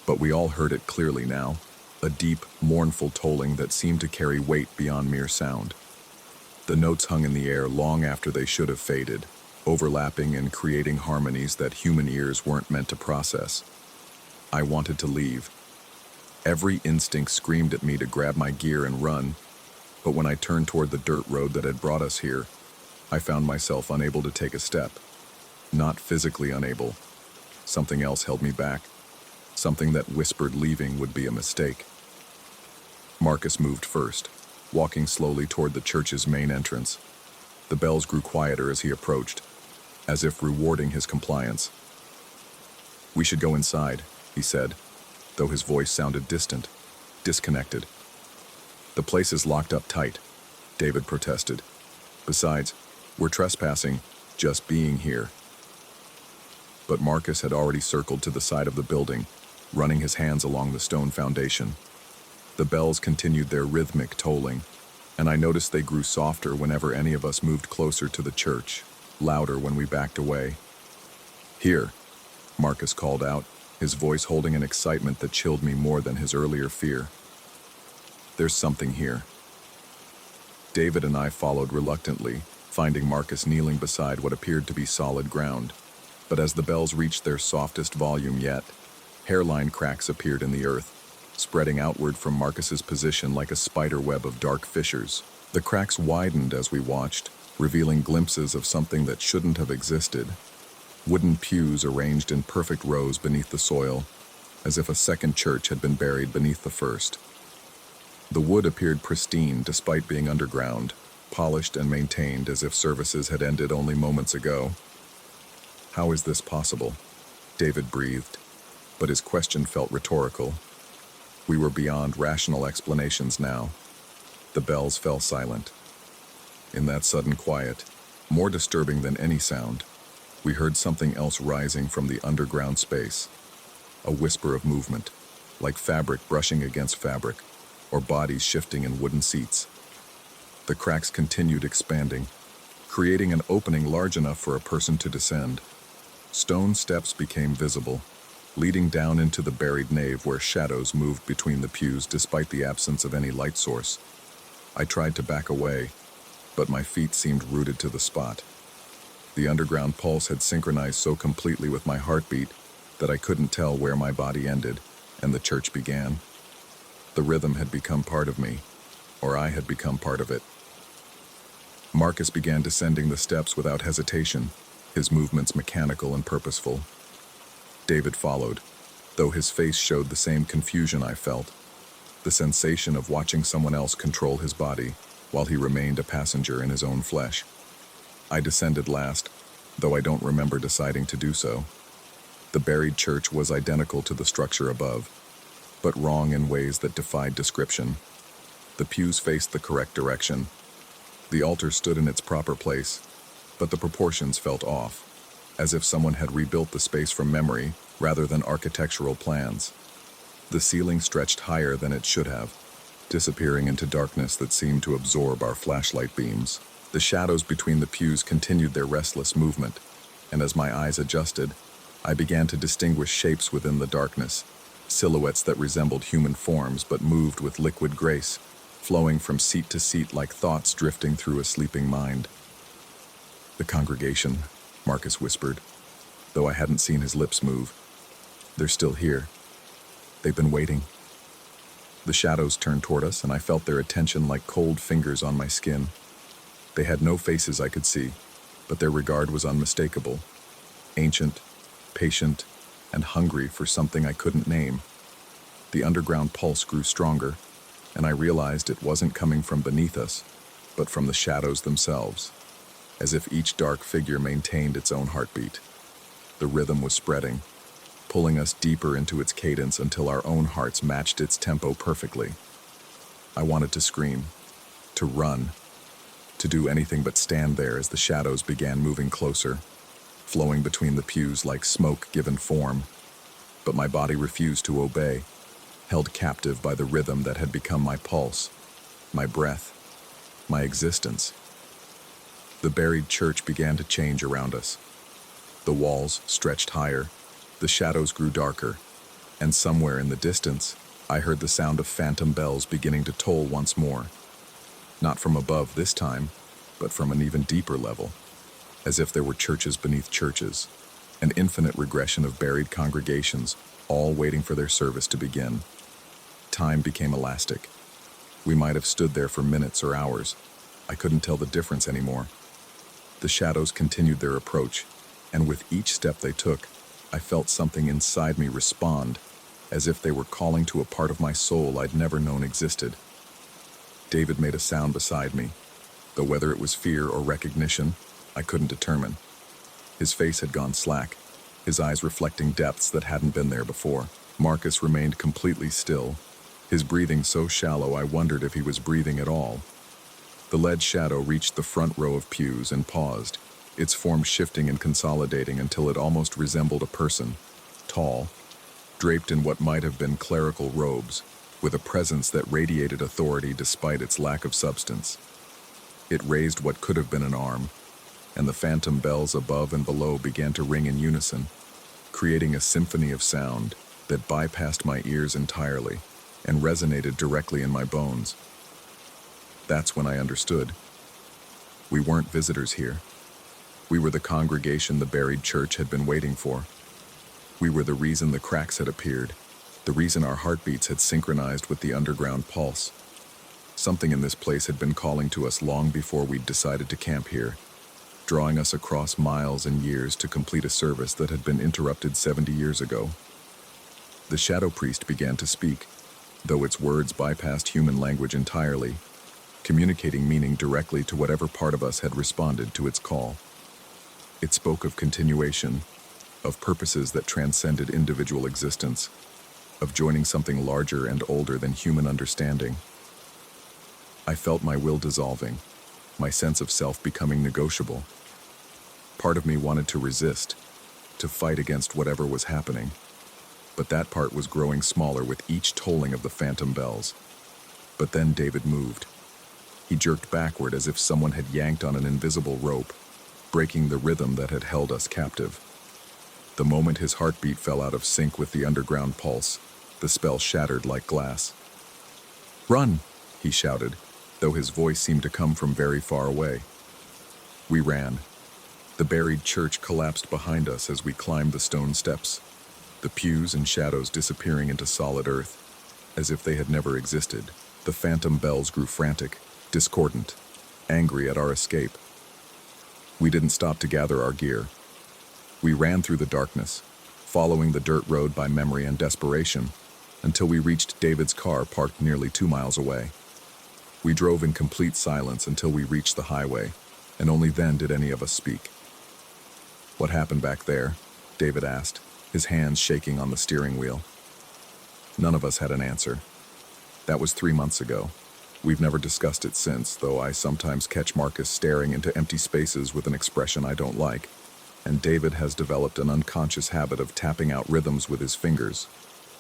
But we all heard it clearly now, a deep, mournful tolling that seemed to carry weight beyond mere sound. The notes hung in the air long after they should have faded, overlapping and creating harmonies that human ears weren't meant to process. I wanted to leave. Every instinct screamed at me to grab my gear and run, but when I turned toward the dirt road that had brought us here, I found myself unable to take a step. Not physically unable. Something else held me back, something that whispered leaving would be a mistake. Marcus moved first, walking slowly toward the church's main entrance. The bells grew quieter as he approached, as if rewarding his compliance. "We should go inside," he said, though his voice sounded distant, disconnected. "The place is locked up tight," David protested. "Besides, we're trespassing, just being here." But Marcus had already circled to the side of the building, running his hands along the stone foundation. The bells continued their rhythmic tolling, and I noticed they grew softer whenever any of us moved closer to the church, louder when we backed away. "Here," Marcus called out, his voice holding an excitement that chilled me more than his earlier fear. "There's something here." David and I followed reluctantly, finding Marcus kneeling beside what appeared to be solid ground. But as the bells reached their softest volume yet, hairline cracks appeared in the earth, spreading outward from Marcus's position like a spider web of dark fissures. The cracks widened as we watched, revealing glimpses of something that shouldn't have existed. Wooden pews arranged in perfect rows beneath the soil, as if a second church had been buried beneath the first. The wood appeared pristine despite being underground, polished and maintained as if services had ended only moments ago. "How is this possible?" David breathed, but his question felt rhetorical. We were beyond rational explanations now. The bells fell silent. In that sudden quiet, more disturbing than any sound, we heard something else rising from the underground space. A whisper of movement, like fabric brushing against fabric, or bodies shifting in wooden seats. The cracks continued expanding, creating an opening large enough for a person to descend. Stone steps became visible, leading down into the buried nave where shadows moved between the pews despite the absence of any light source. I tried to back away, but my feet seemed rooted to the spot. The underground pulse had synchronized so completely with my heartbeat that I couldn't tell where my body ended and the church began. The rhythm had become part of me, or I had become part of it. Marcus began descending the steps without hesitation, his movements mechanical and purposeful. David followed, though his face showed the same confusion I felt, the sensation of watching someone else control his body while he remained a passenger in his own flesh. I descended last, though I don't remember deciding to do so. The buried church was identical to the structure above, but wrong in ways that defied description. The pews faced the correct direction. The altar stood in its proper place, but the proportions felt off, as if someone had rebuilt the space from memory rather than architectural plans. The ceiling stretched higher than it should have, disappearing into darkness that seemed to absorb our flashlight beams. The shadows between the pews continued their restless movement, and as my eyes adjusted, I began to distinguish shapes within the darkness, silhouettes that resembled human forms but moved with liquid grace, flowing from seat to seat like thoughts drifting through a sleeping mind. "The congregation," Marcus whispered, though I hadn't seen his lips move. "They're still here. They've been waiting." The shadows turned toward us, and I felt their attention like cold fingers on my skin. They had no faces I could see, but their regard was unmistakable, ancient, patient, and hungry for something I couldn't name. The underground pulse grew stronger, and I realized it wasn't coming from beneath us, but from the shadows themselves, as if each dark figure maintained its own heartbeat. The rhythm was spreading, pulling us deeper into its cadence until our own hearts matched its tempo perfectly. I wanted to scream, to run, to do anything but stand there as the shadows began moving closer, flowing between the pews like smoke given form. But my body refused to obey, held captive by the rhythm that had become my pulse, my breath, my existence. The buried church began to change around us. The walls stretched higher, the shadows grew darker, and somewhere in the distance, I heard the sound of phantom bells beginning to toll once more. Not from above this time, but from an even deeper level, as if there were churches beneath churches, an infinite regression of buried congregations, all waiting for their service to begin. Time became elastic. We might have stood there for minutes or hours. I couldn't tell the difference anymore. The shadows continued their approach, and with each step they took, I felt something inside me respond, as if they were calling to a part of my soul I'd never known existed. David made a sound beside me, though whether it was fear or recognition, I couldn't determine. His face had gone slack, his eyes reflecting depths that hadn't been there before. Marcus remained completely still, his breathing so shallow I wondered if he was breathing at all. The lead shadow reached the front row of pews and paused, its form shifting and consolidating until it almost resembled a person, tall, draped in what might have been clerical robes, with a presence that radiated authority despite its lack of substance. It raised what could have been an arm, and the phantom bells above and below began to ring in unison, creating a symphony of sound that bypassed my ears entirely and resonated directly in my bones. That's when I understood. We weren't visitors here. We were the congregation the buried church had been waiting for. We were the reason the cracks had appeared, the reason our heartbeats had synchronized with the underground pulse. Something in this place had been calling to us long before we'd decided to camp here, drawing us across miles and years to complete a service that had been interrupted 70 years ago. The shadow priest began to speak, though its words bypassed human language entirely, communicating meaning directly to whatever part of us had responded to its call. It spoke of continuation, of purposes that transcended individual existence, of joining something larger and older than human understanding. I felt my will dissolving, my sense of self becoming negotiable. Part of me wanted to resist, to fight against whatever was happening, but that part was growing smaller with each tolling of the phantom bells. But then David moved. He jerked backward as if someone had yanked on an invisible rope, breaking the rhythm that had held us captive. The moment his heartbeat fell out of sync with the underground pulse, the spell shattered like glass. "Run!" he shouted, though his voice seemed to come from very far away. We ran. The buried church collapsed behind us as we climbed the stone steps, the pews and shadows disappearing into solid earth, as if they had never existed. The phantom bells grew frantic, discordant, angry at our escape. We didn't stop to gather our gear. We ran through the darkness, following the dirt road by memory and desperation, until we reached David's car parked nearly 2 miles away. We drove in complete silence until we reached the highway, and only then did any of us speak. "What happened back there?" David asked, his hands shaking on the steering wheel. None of us had an answer. That was 3 months ago. We've never discussed it since, though I sometimes catch Marcus staring into empty spaces with an expression I don't like, and David has developed an unconscious habit of tapping out rhythms with his fingers,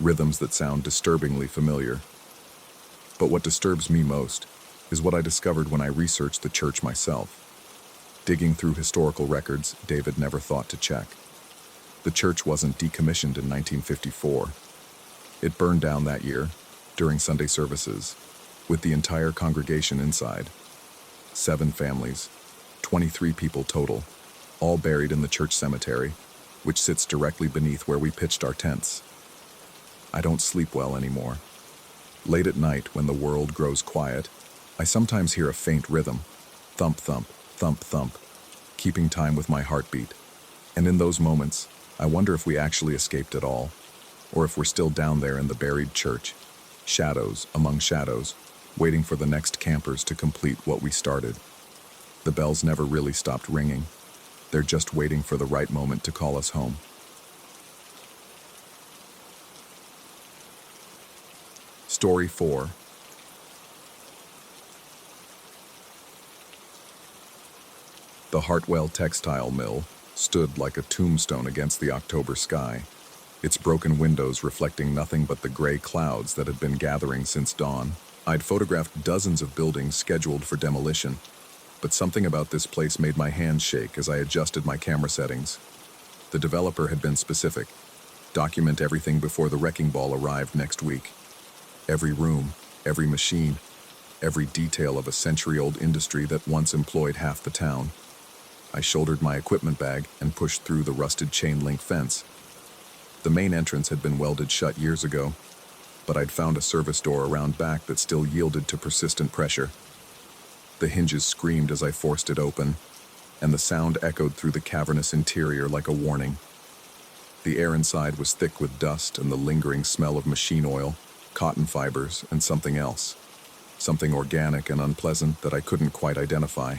rhythms that sound disturbingly familiar. But what disturbs me most is what I discovered when I researched the church myself. Digging through historical records David never thought to check. The church wasn't decommissioned in 1954. It burned down that year, during Sunday services, with the entire congregation inside. 7 families, 23 people total, all buried in the church cemetery, which sits directly beneath where we pitched our tents. I don't sleep well anymore. Late at night, when the world grows quiet, I sometimes hear a faint rhythm, thump, thump, thump, thump, keeping time with my heartbeat. And in those moments, I wonder if we actually escaped at all, or if we're still down there in the buried church, shadows among shadows, waiting for the next campers to complete what we started. The bells never really stopped ringing. They're just waiting for the right moment to call us home. Story 4. The Hartwell textile mill stood like a tombstone against the October sky, its broken windows reflecting nothing but the gray clouds that had been gathering since dawn. I'd photographed dozens of buildings scheduled for demolition, but something about this place made my hands shake as I adjusted my camera settings. The developer had been specific. Document everything before the wrecking ball arrived next week. Every room, every machine, every detail of a century-old industry that once employed half the town. I shouldered my equipment bag and pushed through the rusted chain-link fence. The main entrance had been welded shut years ago, but I'd found a service door around back that still yielded to persistent pressure. The hinges screamed as I forced it open, and the sound echoed through the cavernous interior like a warning. The air inside was thick with dust and the lingering smell of machine oil, cotton fibers, and something else. Something organic and unpleasant that I couldn't quite identify.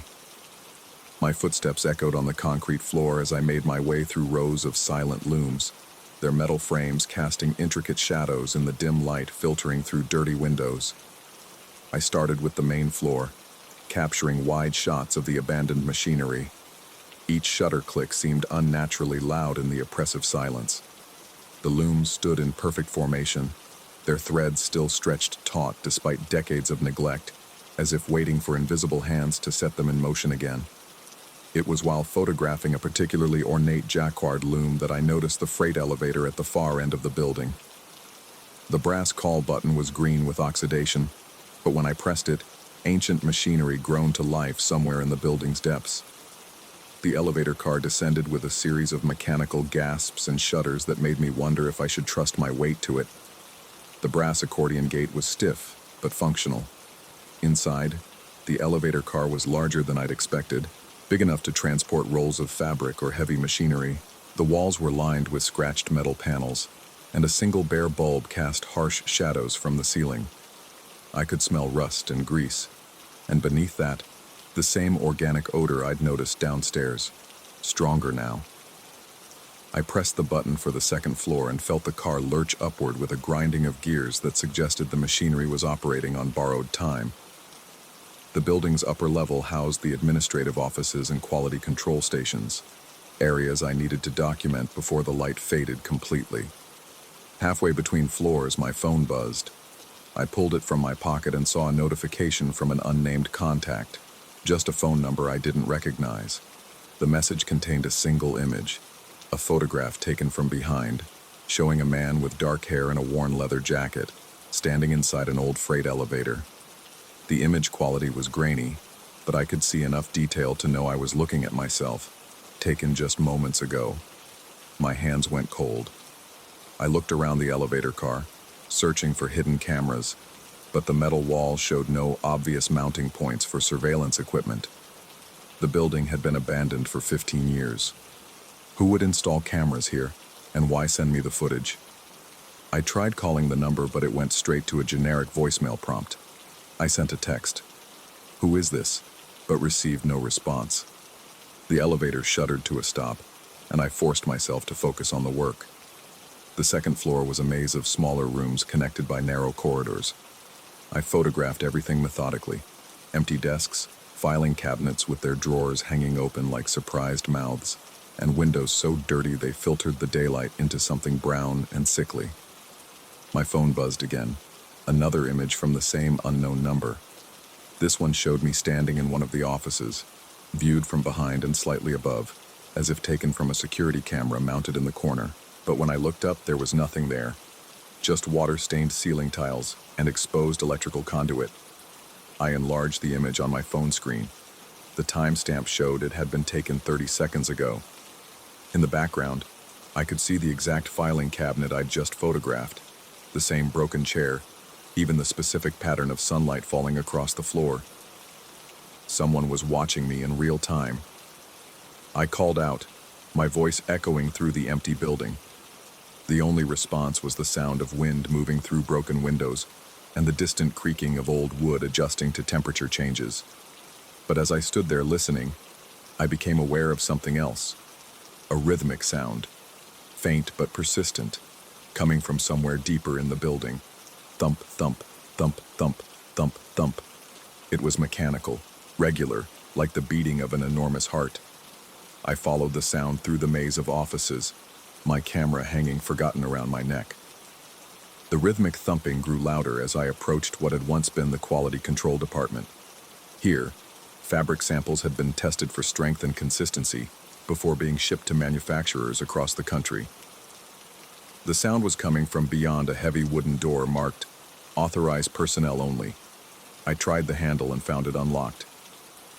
My footsteps echoed on the concrete floor as I made my way through rows of silent looms, their metal frames casting intricate shadows in the dim light filtering through dirty windows. I started with the main floor, capturing wide shots of the abandoned machinery. Each shutter click seemed unnaturally loud in the oppressive silence. The looms stood in perfect formation, their threads still stretched taut despite decades of neglect, as if waiting for invisible hands to set them in motion again. It was while photographing a particularly ornate jacquard loom that I noticed the freight elevator at the far end of the building. The brass call button was green with oxidation, but when I pressed it, ancient machinery groaned to life somewhere in the building's depths. The elevator car descended with a series of mechanical gasps and shudders that made me wonder if I should trust my weight to it. The brass accordion gate was stiff, but functional. Inside, the elevator car was larger than I'd expected, big enough to transport rolls of fabric or heavy machinery. The walls were lined with scratched metal panels, and a single bare bulb cast harsh shadows from the ceiling. I could smell rust and grease, and beneath that, the same organic odor I'd noticed downstairs, stronger now. I pressed the button for the second floor and felt the car lurch upward with a grinding of gears that suggested the machinery was operating on borrowed time. The building's upper level housed the administrative offices and quality control stations, areas I needed to document before the light faded completely. Halfway between floors, my phone buzzed. I pulled it from my pocket and saw a notification from an unnamed contact, just a phone number I didn't recognize. The message contained a single image, a photograph taken from behind, showing a man with dark hair and a worn leather jacket, standing inside an old freight elevator. The image quality was grainy, but I could see enough detail to know I was looking at myself, taken just moments ago. My hands went cold. I looked around the elevator car, searching for hidden cameras, but the metal wall showed no obvious mounting points for surveillance equipment. The building had been abandoned for 15 years. Who would install cameras here, and why send me the footage? I tried calling the number, but it went straight to a generic voicemail prompt. I sent a text. "Who is this?" but received no response. The elevator shuddered to a stop, and I forced myself to focus on the work. The second floor was a maze of smaller rooms connected by narrow corridors. I photographed everything methodically. Empty desks, filing cabinets with their drawers hanging open like surprised mouths, and windows so dirty they filtered the daylight into something brown and sickly. My phone buzzed again. Another image from the same unknown number. This one showed me standing in one of the offices, viewed from behind and slightly above, as if taken from a security camera mounted in the corner. But when I looked up, there was nothing there. Just water-stained ceiling tiles and exposed electrical conduit. I enlarged the image on my phone screen. The timestamp showed it had been taken 30 seconds ago. In the background, I could see the exact filing cabinet I'd just photographed, the same broken chair, even the specific pattern of sunlight falling across the floor. Someone was watching me in real time. I called out, my voice echoing through the empty building. The only response was the sound of wind moving through broken windows and the distant creaking of old wood adjusting to temperature changes. But as I stood there listening, I became aware of something else. A rhythmic sound, faint but persistent, coming from somewhere deeper in the building. Thump, thump, thump, thump, thump, thump. It was mechanical, regular, like the beating of an enormous heart. I followed the sound through the maze of offices, my camera hanging forgotten around my neck. The rhythmic thumping grew louder as I approached what had once been the quality control department. Here, fabric samples had been tested for strength and consistency before being shipped to manufacturers across the country. The sound was coming from beyond a heavy wooden door marked "Authorized Personnel Only." I tried the handle and found it unlocked.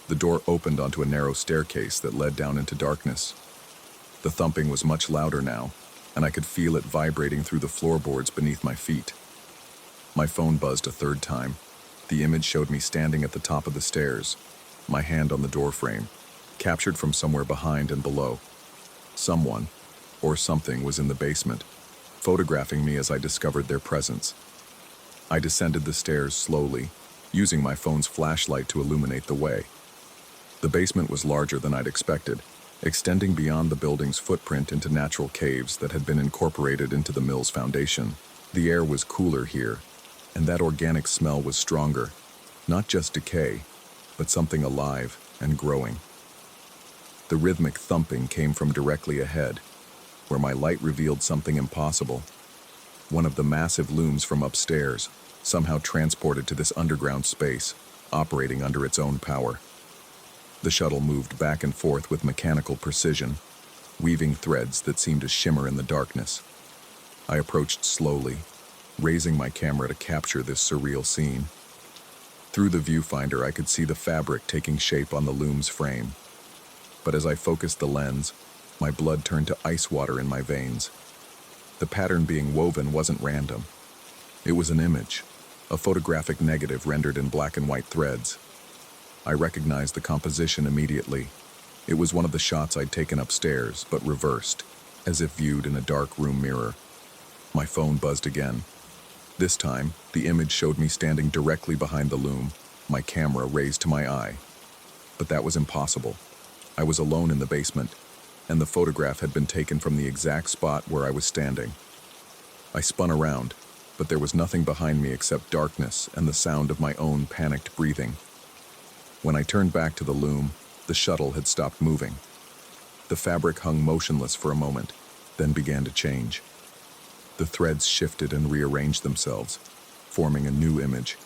The door opened onto a narrow staircase that led down into darkness. The thumping was much louder now, and I could feel it vibrating through the floorboards beneath my feet. My phone buzzed a third time. The image showed me standing at the top of the stairs, my hand on the doorframe, captured from somewhere behind and below. Someone, or something, was in the basement, photographing me as I discovered their presence. I descended the stairs slowly, using my phone's flashlight to illuminate the way. The basement was larger than I'd expected, extending beyond the building's footprint into natural caves that had been incorporated into the mill's foundation. The air was cooler here, and that organic smell was stronger, not just decay, but something alive and growing. The rhythmic thumping came from directly ahead, where my light revealed something impossible. One of the massive looms from upstairs, somehow transported to this underground space, operating under its own power. The shuttle moved back and forth with mechanical precision, weaving threads that seemed to shimmer in the darkness. I approached slowly, raising my camera to capture this surreal scene. Through the viewfinder, I could see the fabric taking shape on the loom's frame. But as I focused the lens, my blood turned to ice water in my veins. The pattern being woven wasn't random. It was an image, a photographic negative rendered in black and white threads. I recognized the composition immediately. It was one of the shots I'd taken upstairs, but reversed, as if viewed in a dark room mirror. My phone buzzed again. This time, the image showed me standing directly behind the loom, my camera raised to my eye. But that was impossible. I was alone in the basement, and the photograph had been taken from the exact spot where I was standing. I spun around, but there was nothing behind me except darkness and the sound of my own panicked breathing. When I turned back to the loom, the shuttle had stopped moving. The fabric hung motionless for a moment, then began to change. The threads shifted and rearranged themselves, forming a new image.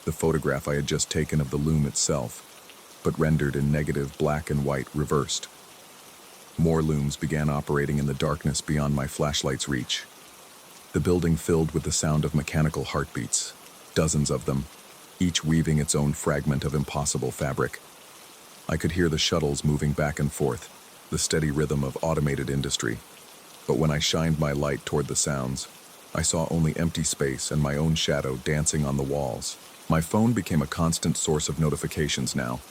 The photograph I had just taken of the loom itself, but rendered in negative black and white reversed. More looms began operating in the darkness beyond my flashlight's reach. The building filled with the sound of mechanical heartbeats, dozens of them, each weaving its own fragment of impossible fabric. I could hear the shuttles moving back and forth, the steady rhythm of automated industry. But when I shined my light toward the sounds, I saw only empty space and my own shadow dancing on the walls. My phone became a constant source of notifications now.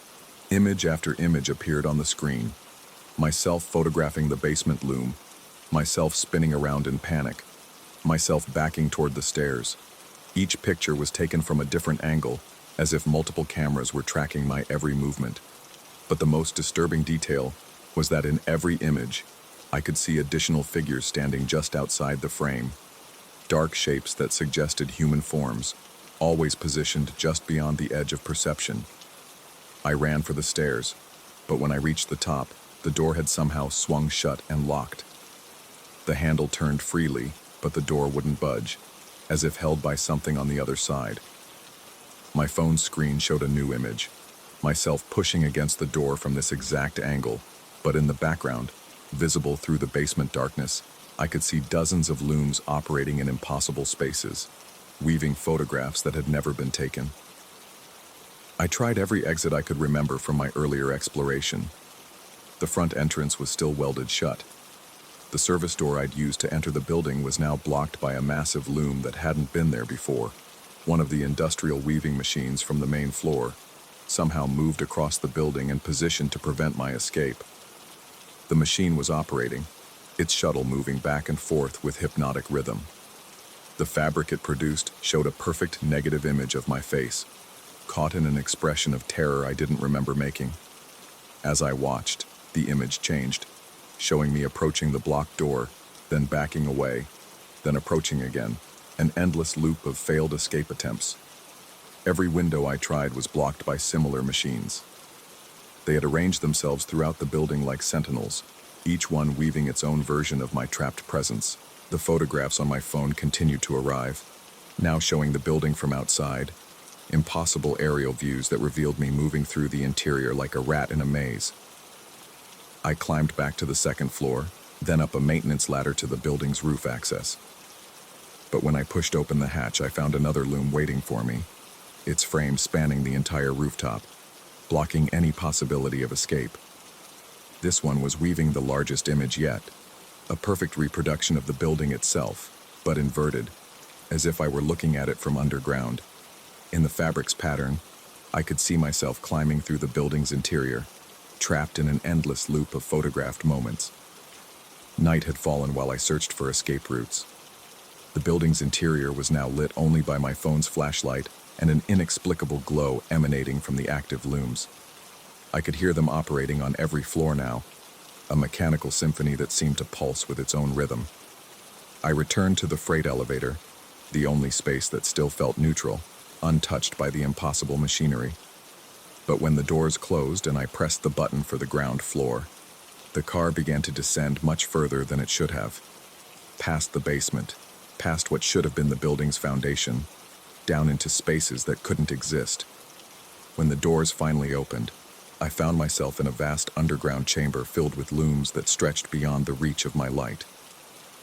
Image after image appeared on the screen. Myself photographing the basement loom, myself spinning around in panic, myself backing toward the stairs. Each picture was taken from a different angle, as if multiple cameras were tracking my every movement. But the most disturbing detail was that in every image, I could see additional figures standing just outside the frame. Dark shapes that suggested human forms, always positioned just beyond the edge of perception. I ran for the stairs, but when I reached the top, the door had somehow swung shut and locked. The handle turned freely, but the door wouldn't budge, as if held by something on the other side. My phone screen showed a new image, myself pushing against the door from this exact angle, but in the background, visible through the basement darkness, I could see dozens of looms operating in impossible spaces, weaving photographs that had never been taken. I tried every exit I could remember from my earlier exploration. The front entrance was still welded shut. The service door I'd used to enter the building was now blocked by a massive loom that hadn't been there before. One of the industrial weaving machines from the main floor somehow moved across the building and positioned to prevent my escape. The machine was operating, its shuttle moving back and forth with hypnotic rhythm. The fabric it produced showed a perfect negative image of my face, caught in an expression of terror I didn't remember making. As I watched, the image changed, showing me approaching the blocked door, then backing away, then approaching again, an endless loop of failed escape attempts. Every window I tried was blocked by similar machines. They had arranged themselves throughout the building like sentinels, each one weaving its own version of my trapped presence. The photographs on my phone continued to arrive, now showing the building from outside, impossible aerial views that revealed me moving through the interior like a rat in a maze. I climbed back to the second floor, then up a maintenance ladder to the building's roof access. But when I pushed open the hatch, I found another loom waiting for me, its frame spanning the entire rooftop, blocking any possibility of escape. This one was weaving the largest image yet, a perfect reproduction of the building itself, but inverted, as if I were looking at it from underground. In the fabric's pattern, I could see myself climbing through the building's interior, trapped in an endless loop of photographed moments. Night had fallen while I searched for escape routes. The building's interior was now lit only by my phone's flashlight and an inexplicable glow emanating from the active looms. I could hear them operating on every floor now, a mechanical symphony that seemed to pulse with its own rhythm. I returned to the freight elevator, the only space that still felt neutral, untouched by the impossible machinery. But when the doors closed and I pressed the button for the ground floor, the car began to descend much further than it should have. Past the basement, past what should have been the building's foundation, down into spaces that couldn't exist. When the doors finally opened, I found myself in a vast underground chamber filled with looms that stretched beyond the reach of my light.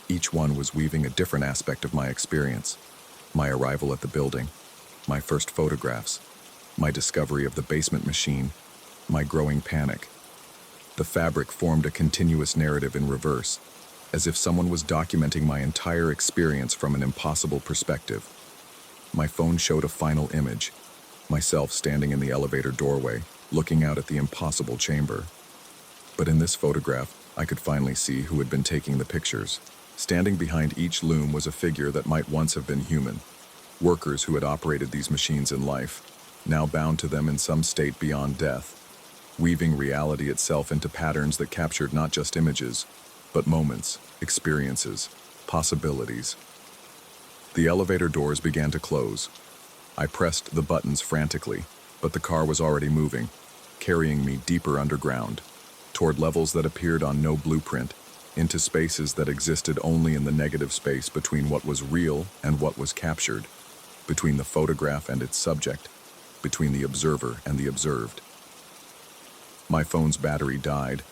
Each one was weaving a different aspect of my experience: my arrival at the building, my first photographs, my discovery of the basement machine, my growing panic. The fabric formed a continuous narrative in reverse, as if someone was documenting my entire experience from an impossible perspective. My phone showed a final image, myself standing in the elevator doorway, looking out at the impossible chamber. But in this photograph, I could finally see who had been taking the pictures. Standing behind each loom was a figure that might once have been human. Workers who had operated these machines in life, now bound to them in some state beyond death, weaving reality itself into patterns that captured not just images, but moments, experiences, possibilities. The elevator doors began to close. I pressed the buttons frantically, but the car was already moving, carrying me deeper underground, toward levels that appeared on no blueprint, into spaces that existed only in the negative space between what was real and what was captured, between the photograph and its subject, between the observer and the observed. My phone's battery died,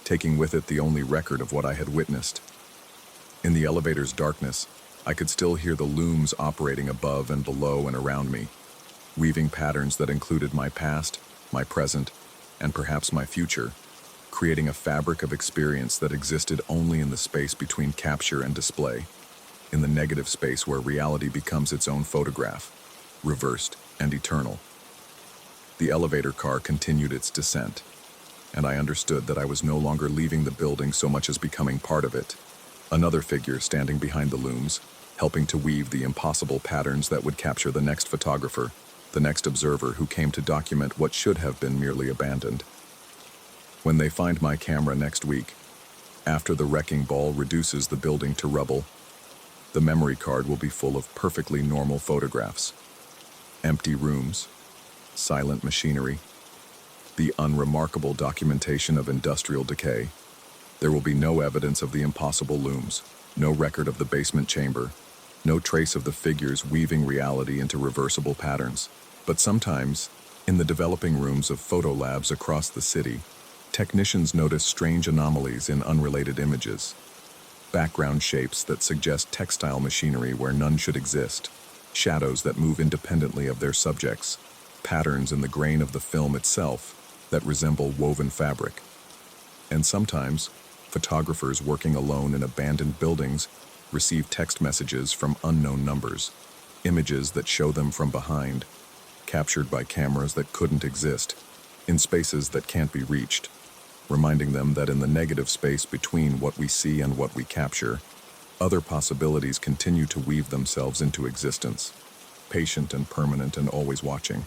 taking with it the only record of what I had witnessed. In the elevator's darkness, I could still hear the looms operating above and below and around me, weaving patterns that included my past, my present, and perhaps my future, creating a fabric of experience that existed only in the space between capture and display, in the negative space where reality becomes its own photograph, reversed and eternal. The elevator car continued its descent, and I understood that I was no longer leaving the building so much as becoming part of it. Another figure standing behind the looms, helping to weave the impossible patterns that would capture the next photographer, the next observer who came to document what should have been merely abandoned. When they find my camera next week, after the wrecking ball reduces the building to rubble, the memory card will be full of perfectly normal photographs. Empty rooms, silent machinery, the unremarkable documentation of industrial decay. There will be no evidence of the impossible looms, no record of the basement chamber, no trace of the figures weaving reality into reversible patterns. But sometimes, in the developing rooms of photo labs across the city, technicians notice strange anomalies in unrelated images, background shapes that suggest textile machinery where none should exist, shadows that move independently of their subjects, patterns in the grain of the film itself that resemble woven fabric. And sometimes, photographers working alone in abandoned buildings receive text messages from unknown numbers, images that show them from behind, captured by cameras that couldn't exist, in spaces that can't be reached. reminding them that in the negative space between what we see and what we capture, other possibilities continue to weave themselves into existence, patient and permanent and always watching.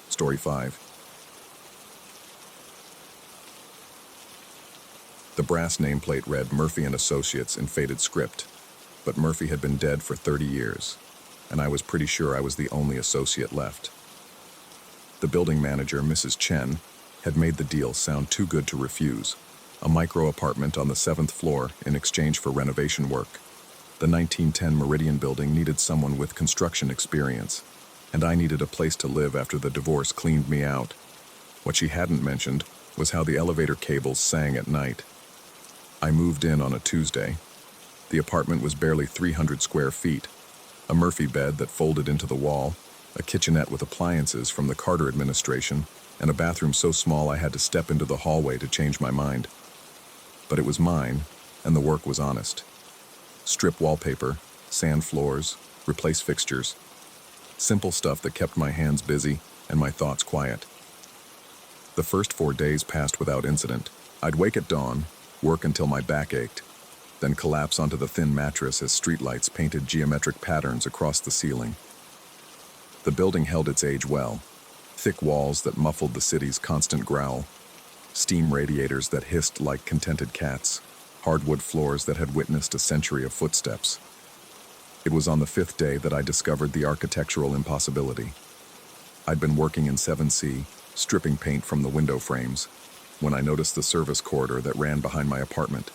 Story 5. The brass nameplate read Murphy & Associates in faded script, but Murphy had been dead for 30 years, and I was pretty sure I was the only associate left. The building manager, Mrs. Chen, had made the deal sound too good to refuse. A micro apartment on the 7th floor in exchange for renovation work. The 1910 Meridian building needed someone with construction experience, and I needed a place to live after the divorce cleaned me out. What she hadn't mentioned was how the elevator cables sang at night. I moved in on a Tuesday. The apartment was barely 300 square feet. A Murphy bed that folded into the wall, a kitchenette with appliances from the Carter administration, and a bathroom so small I had to step into the hallway to change my mind. But it was mine, and the work was honest. Strip wallpaper, sand floors, replace fixtures. Simple stuff that kept my hands busy and my thoughts quiet. The first 4 days passed without incident. I'd wake at dawn, work until my back ached, then collapse onto the thin mattress as streetlights painted geometric patterns across the ceiling. The building held its age well. Thick walls that muffled the city's constant growl. Steam radiators that hissed like contented cats. Hardwood floors that had witnessed a century of footsteps. It was on the 5th day that I discovered the architectural impossibility. I'd been working in 7C, stripping paint from the window frames, when I noticed the service corridor that ran behind my apartment.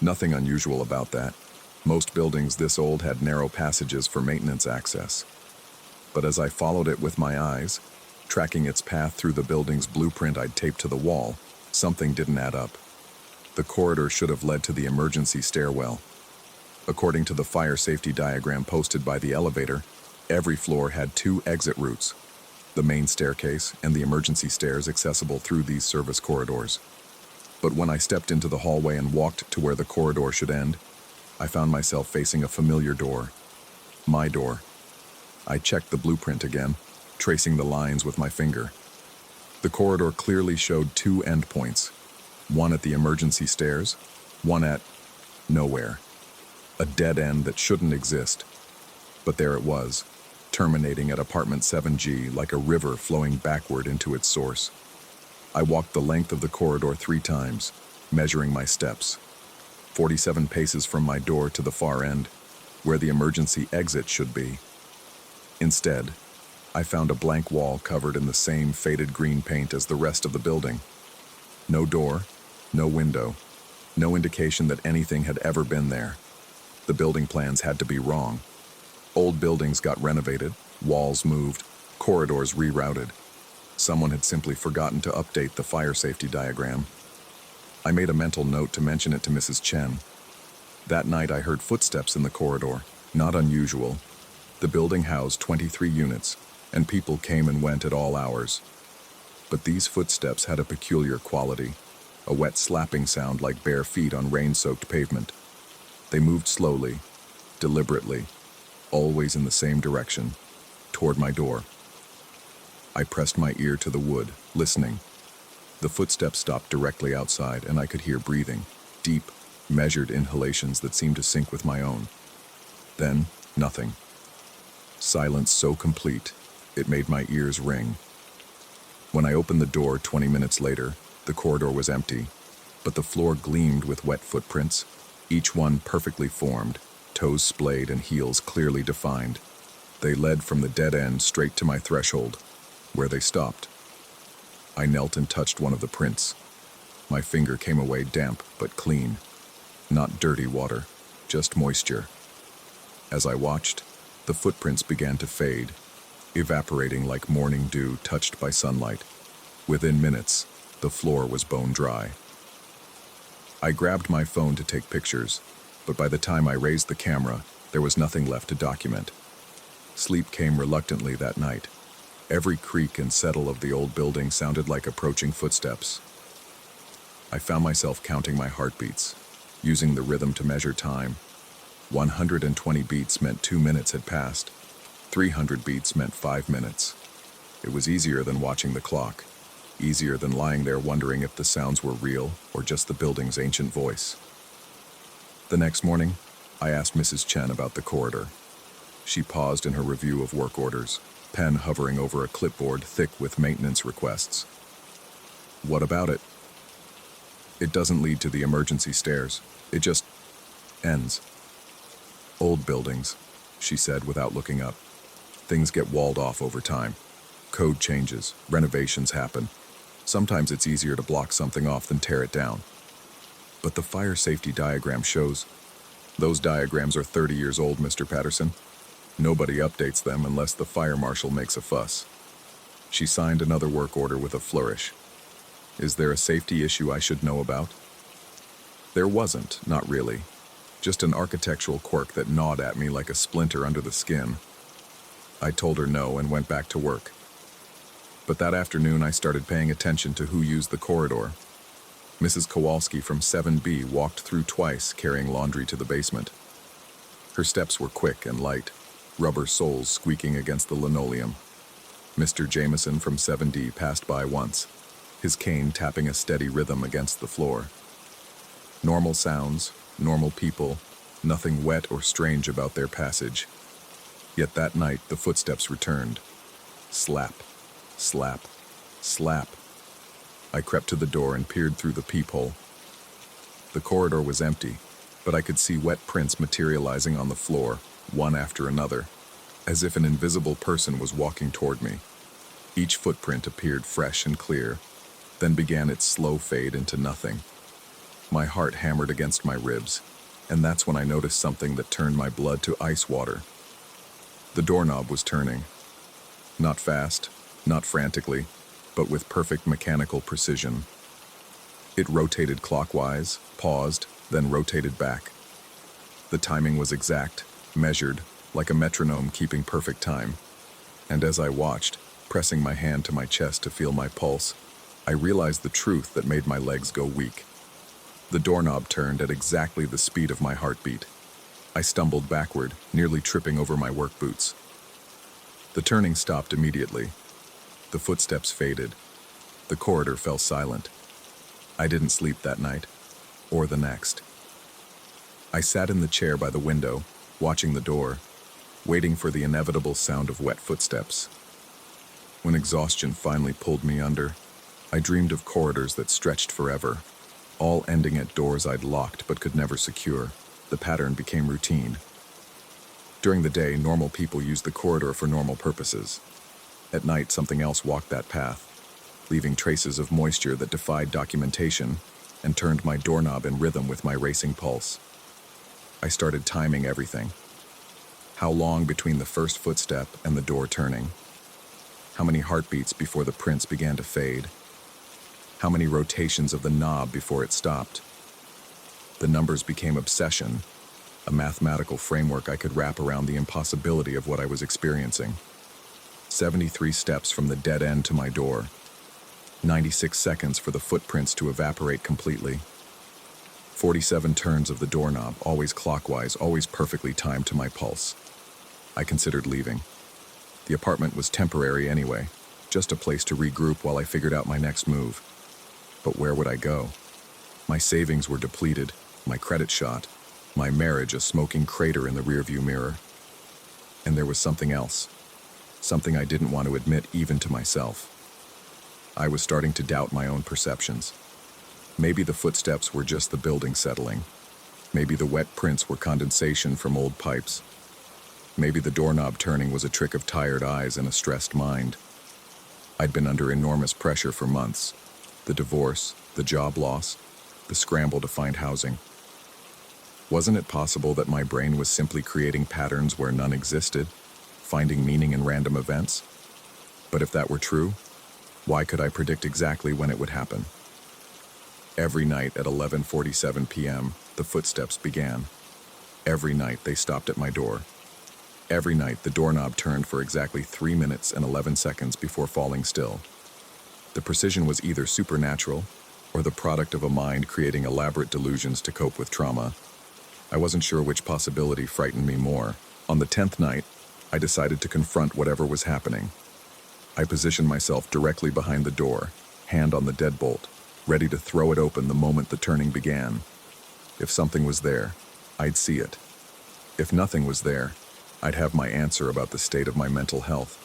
Nothing unusual about that. Most buildings this old had narrow passages for maintenance access. But as I followed it with my eyes, tracking its path through the building's blueprint I'd taped to the wall, something didn't add up. The corridor should have led to the emergency stairwell. According to the fire safety diagram posted by the elevator, every floor had 2 exit routes, the main staircase and the emergency stairs accessible through these service corridors. But when I stepped into the hallway and walked to where the corridor should end, I found myself facing a familiar door. My door. I checked the blueprint again, tracing the lines with my finger. The corridor clearly showed 2 endpoints, one at the emergency stairs, one at nowhere. A dead end that shouldn't exist. But there it was, terminating at apartment 7G like a river flowing backward into its source. I walked the length of the corridor 3 times, measuring my steps. 47 paces from my door to the far end, where the emergency exit should be. Instead, I found a blank wall covered in the same faded green paint as the rest of the building. No door, no window, no indication that anything had ever been there. The building plans had to be wrong. Old buildings got renovated, walls moved, corridors rerouted. Someone had simply forgotten to update the fire safety diagram. I made a mental note to mention it to Mrs. Chen. That night I heard footsteps in the corridor, not unusual. The building housed 23 units, and people came and went at all hours. But these footsteps had a peculiar quality, a wet slapping sound like bare feet on rain-soaked pavement. They moved slowly, deliberately, always in the same direction, toward my door. I pressed my ear to the wood, listening. The footsteps stopped directly outside, and I could hear breathing, deep, measured inhalations that seemed to sync with my own. Then, nothing. Silence so complete, it made my ears ring. When I opened the door 20 minutes later, the corridor was empty, but the floor gleamed with wet footprints, each one perfectly formed, toes splayed and heels clearly defined. They led from the dead end straight to my threshold, where they stopped. I knelt and touched one of the prints. My finger came away damp but clean. Not dirty water, just moisture. As I watched, the footprints began to fade, evaporating like morning dew touched by sunlight. Within minutes, the floor was bone dry. I grabbed my phone to take pictures, but by the time I raised the camera, there was nothing left to document. Sleep came reluctantly that night. Every creak and settle of the old building sounded like approaching footsteps. I found myself counting my heartbeats, using the rhythm to measure time. 120 beats meant 2 minutes had passed. 300 beats meant 5 minutes. It was easier than watching the clock, easier than lying there wondering if the sounds were real or just the building's ancient voice. The next morning, I asked Mrs. Chen about the corridor. She paused in her review of work orders, pen hovering over a clipboard thick with maintenance requests. What about it? It doesn't lead to the emergency stairs. It just ends. Old buildings, she said without looking up. Things get walled off over time. Code changes, renovations happen. Sometimes it's easier to block something off than tear it down. But the fire safety diagram shows. Those diagrams are 30 years old, Mr. Patterson. Nobody updates them unless the fire marshal makes a fuss. She signed another work order with a flourish. Is there a safety issue I should know about? There wasn't, not really. Just an architectural quirk that gnawed at me like a splinter under the skin. I told her no and went back to work. But that afternoon I started paying attention to who used the corridor. Mrs. Kowalski from 7B walked through twice carrying laundry to the basement. Her steps were quick and light, rubber soles squeaking against the linoleum. Mr. Jameson from 7D passed by once, his cane tapping a steady rhythm against the floor. Normal sounds, normal people, nothing wet or strange about their passage. Yet that night the footsteps returned. Slap, slap, slap. I crept to the door and peered through the peephole. The corridor was empty, but I could see wet prints materializing on the floor, one after another, as if an invisible person was walking toward me. Each footprint appeared fresh and clear, then began its slow fade into nothing. My heart hammered against my ribs, and that's when I noticed something that turned my blood to ice water. The doorknob was turning. Not fast, not frantically, but with perfect mechanical precision. It rotated clockwise, paused, then rotated back. The timing was exact, measured, like a metronome keeping perfect time. And as I watched, pressing my hand to my chest to feel my pulse, I realized the truth that made my legs go weak. The doorknob turned at exactly the speed of my heartbeat. I stumbled backward, nearly tripping over my work boots. The turning stopped immediately. The footsteps faded. The corridor fell silent. I didn't sleep that night, or the next. I sat in the chair by the window, watching the door, waiting for the inevitable sound of wet footsteps. When exhaustion finally pulled me under, I dreamed of corridors that stretched forever, all ending at doors I'd locked but could never secure. The pattern became routine. During the day, normal people used the corridor for normal purposes. At night, something else walked that path, leaving traces of moisture that defied documentation and turned my doorknob in rhythm with my racing pulse. I started timing everything. How long between the first footstep and the door turning? How many heartbeats before the prints began to fade? How many rotations of the knob before it stopped? The numbers became obsession, a mathematical framework I could wrap around the impossibility of what I was experiencing. 73 steps from the dead end to my door. 96 seconds for the footprints to evaporate completely. 47 turns of the doorknob, always clockwise, always perfectly timed to my pulse. I considered leaving. The apartment was temporary anyway, just a place to regroup while I figured out my next move. But where would I go? My savings were depleted, my credit shot, my marriage a smoking crater in the rearview mirror. And there was something else. Something I didn't want to admit even to myself. I was starting to doubt my own perceptions. Maybe the footsteps were just the building settling. Maybe the wet prints were condensation from old pipes. Maybe the doorknob turning was a trick of tired eyes and a stressed mind. I'd been under enormous pressure for months. The divorce, the job loss, the scramble to find housing. Wasn't it possible that my brain was simply creating patterns where none existed? Finding meaning in random events? But if that were true, why could I predict exactly when it would happen? Every night at 11:47 p.m., the footsteps began. Every night they stopped at my door. Every night the doorknob turned for exactly 3 minutes and 11 seconds before falling still. The precision was either supernatural or the product of a mind creating elaborate delusions to cope with trauma. I wasn't sure which possibility frightened me more. On the 10th night, I decided to confront whatever was happening. I positioned myself directly behind the door, hand on the deadbolt, ready to throw it open the moment the turning began. If something was there, I'd see it. If nothing was there, I'd have my answer about the state of my mental health.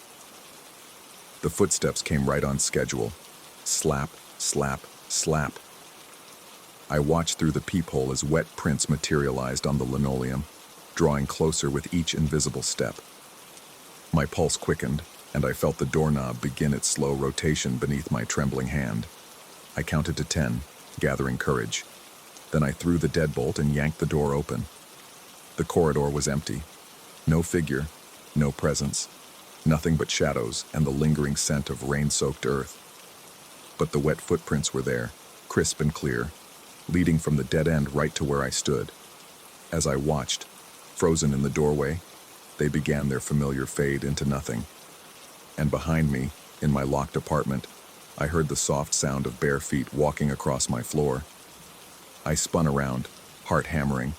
The footsteps came right on schedule. Slap, slap, slap. I watched through the peephole as wet prints materialized on the linoleum, drawing closer with each invisible step. My pulse quickened, and I felt the doorknob begin its slow rotation beneath my trembling hand. I counted to 10, gathering courage. Then I threw the deadbolt and yanked the door open. The corridor was empty. No figure, no presence, nothing but shadows and the lingering scent of rain-soaked earth. But the wet footprints were there, crisp and clear, leading from the dead end right to where I stood. As I watched, frozen in the doorway, they began their familiar fade into nothing. And behind me, in my locked apartment, I heard the soft sound of bare feet walking across my floor. I spun around, heart hammering,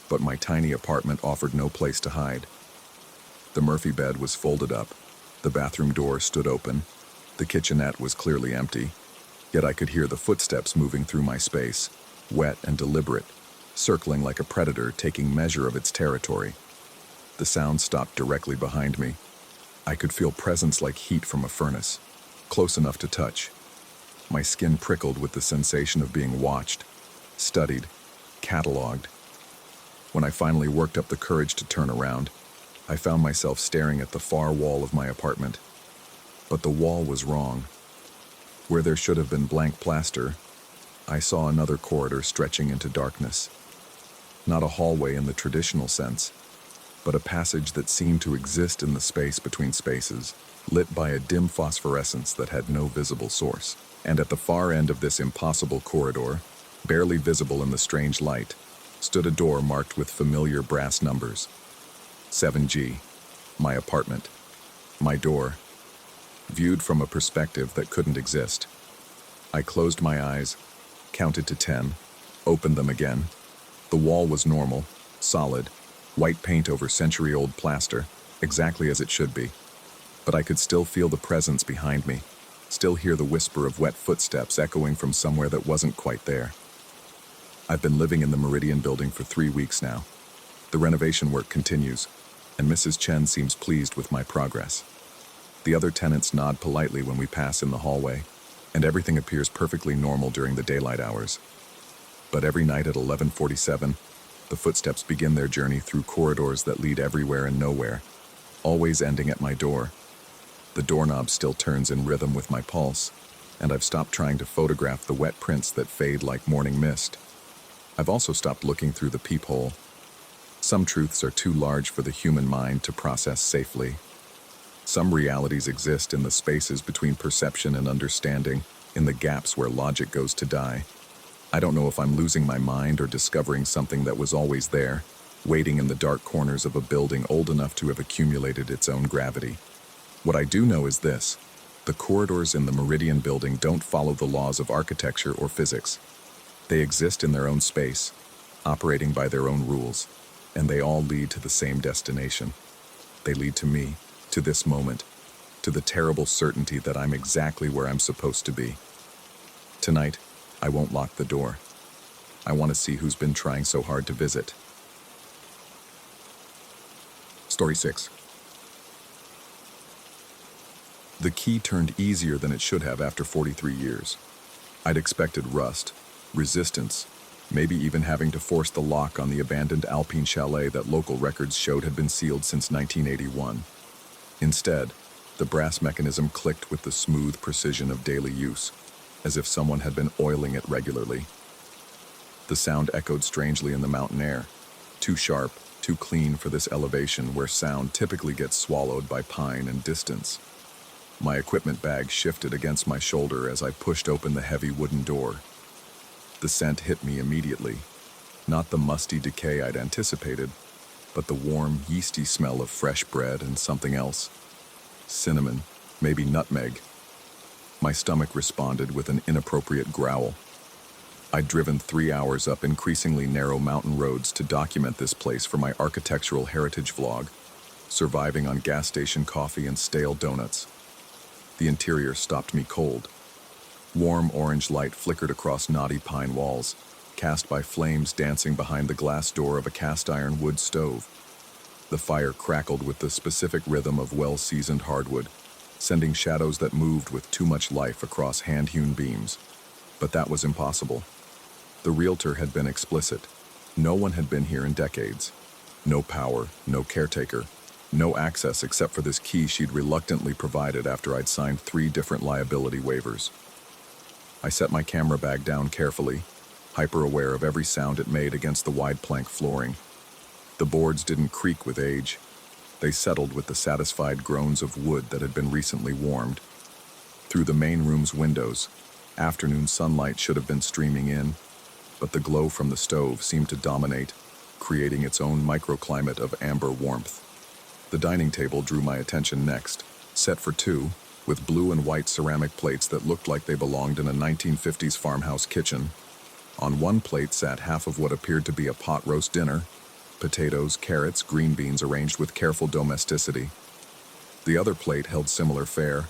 but my tiny apartment offered no place to hide. The Murphy bed was folded up, the bathroom door stood open, the kitchenette was clearly empty, yet I could hear the footsteps moving through my space, wet and deliberate, circling like a predator taking measure of its territory. The sound stopped directly behind me. I could feel presence like heat from a furnace, close enough to touch. My skin prickled with the sensation of being watched, studied, cataloged. When I finally worked up the courage to turn around, I found myself staring at the far wall of my apartment. But the wall was wrong. Where there should have been blank plaster, I saw another corridor stretching into darkness. Not a hallway in the traditional sense, but a passage that seemed to exist in the space between spaces, lit by a dim phosphorescence that had no visible source. And at the far end of this impossible corridor, barely visible in the strange light, stood a door marked with familiar brass numbers. 7G, my apartment, my door, viewed from a perspective that couldn't exist. I closed my eyes, counted to 10, opened them again. The wall was normal, solid, white paint over century-old plaster, exactly as it should be. But I could still feel the presence behind me, still hear the whisper of wet footsteps echoing from somewhere that wasn't quite there. I've been living in the Meridian building for 3 weeks now. The renovation work continues, and Mrs. Chen seems pleased with my progress. The other tenants nod politely when we pass in the hallway, and everything appears perfectly normal during the daylight hours. But every night at 11:47, the footsteps begin their journey through corridors that lead everywhere and nowhere, always ending at my door. The doorknob still turns in rhythm with my pulse, and I've stopped trying to photograph the wet prints that fade like morning mist. I've also stopped looking through the peephole. Some truths are too large for the human mind to process safely. Some realities exist in the spaces between perception and understanding, in the gaps where logic goes to die. I don't know if I'm losing my mind or discovering something that was always there, waiting in the dark corners of a building old enough to have accumulated its own gravity. What I do know is this: the corridors in the Meridian building don't follow the laws of architecture or physics. They exist in their own space, operating by their own rules, and they all lead to the same destination. They lead to me, to this moment, to the terrible certainty that I'm exactly where I'm supposed to be. Tonight, I won't lock the door. I want to see who's been trying so hard to visit. Story 6. The key turned easier than it should have after 43 years. I'd expected rust, resistance, maybe even having to force the lock on the abandoned Alpine chalet that local records showed had been sealed since 1981. Instead, the brass mechanism clicked with the smooth precision of daily use, as if someone had been oiling it regularly. The sound echoed strangely in the mountain air, too sharp, too clean for this elevation where sound typically gets swallowed by pine and distance. My equipment bag shifted against my shoulder as I pushed open the heavy wooden door. The scent hit me immediately, not the musty decay I'd anticipated, but the warm, yeasty smell of fresh bread and something else. Cinnamon, maybe nutmeg. My stomach responded with an inappropriate growl. I'd driven 3 hours up increasingly narrow mountain roads to document this place for my architectural heritage vlog, surviving on gas station coffee and stale donuts. The interior stopped me cold. Warm orange light flickered across knotty pine walls, cast by flames dancing behind the glass door of a cast-iron wood stove. The fire crackled with the specific rhythm of well-seasoned hardwood, sending shadows that moved with too much life across hand-hewn beams. But that was impossible. The realtor had been explicit. No one had been here in decades. No power, no caretaker, no access except for this key she'd reluctantly provided after I'd signed 3 different liability waivers. I set my camera bag down carefully, hyper-aware of every sound it made against the wide plank flooring. The boards didn't creak with age. They settled with the satisfied groans of wood that had been recently warmed. Through the main room's windows, afternoon sunlight should have been streaming in, but the glow from the stove seemed to dominate, creating its own microclimate of amber warmth. The dining table drew my attention next, set for 2, with blue and white ceramic plates that looked like they belonged in a 1950s farmhouse kitchen. On one plate sat half of what appeared to be a pot roast dinner, potatoes, carrots, green beans arranged with careful domesticity. The other plate held similar fare,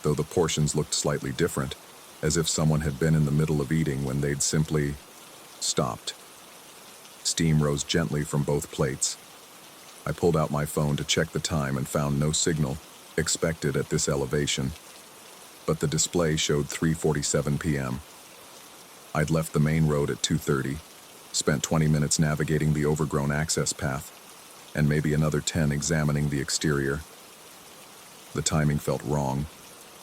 though the portions looked slightly different, as if someone had been in the middle of eating when they'd simply stopped. Steam rose gently from both plates. I pulled out my phone to check the time and found no signal expected at this elevation, but the display showed 3:47 p.m. I'd left the main road at 2:30, spent 20 minutes navigating the overgrown access path, and maybe another 10 examining the exterior. The timing felt wrong,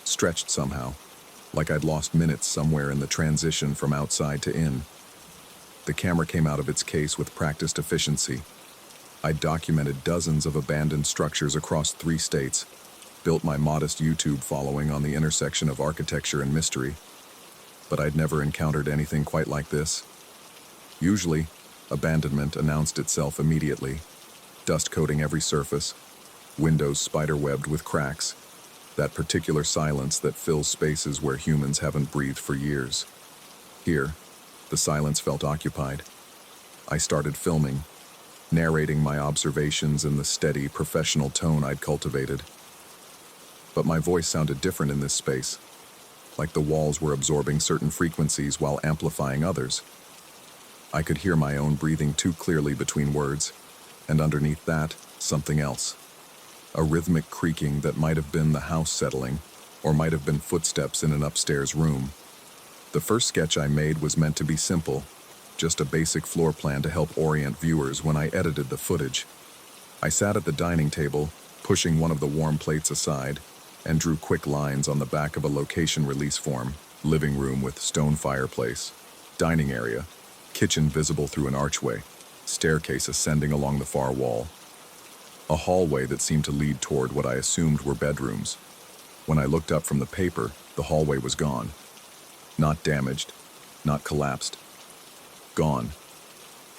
stretched somehow, like I'd lost minutes somewhere in the transition from outside to in. The camera came out of its case with practiced efficiency. I'd documented dozens of abandoned structures across 3 states, built my modest YouTube following on the intersection of architecture and mystery, but I'd never encountered anything quite like this. Usually, abandonment announced itself immediately, dust coating every surface, windows spider-webbed with cracks, that particular silence that fills spaces where humans haven't breathed for years. Here, the silence felt occupied. I started filming, narrating my observations in the steady, professional tone I'd cultivated. But my voice sounded different in this space, like the walls were absorbing certain frequencies while amplifying others. I could hear my own breathing too clearly between words, and underneath that, something else. A rhythmic creaking that might have been the house settling, or might have been footsteps in an upstairs room. The first sketch I made was meant to be simple, just a basic floor plan to help orient viewers when I edited the footage. I sat at the dining table, pushing one of the warm plates aside, and drew quick lines on the back of a location release form: living room with stone fireplace, dining area, kitchen visible through an archway, staircase ascending along the far wall. A hallway that seemed to lead toward what I assumed were bedrooms. When I looked up from the paper, the hallway was gone. Not damaged, not collapsed. Gone.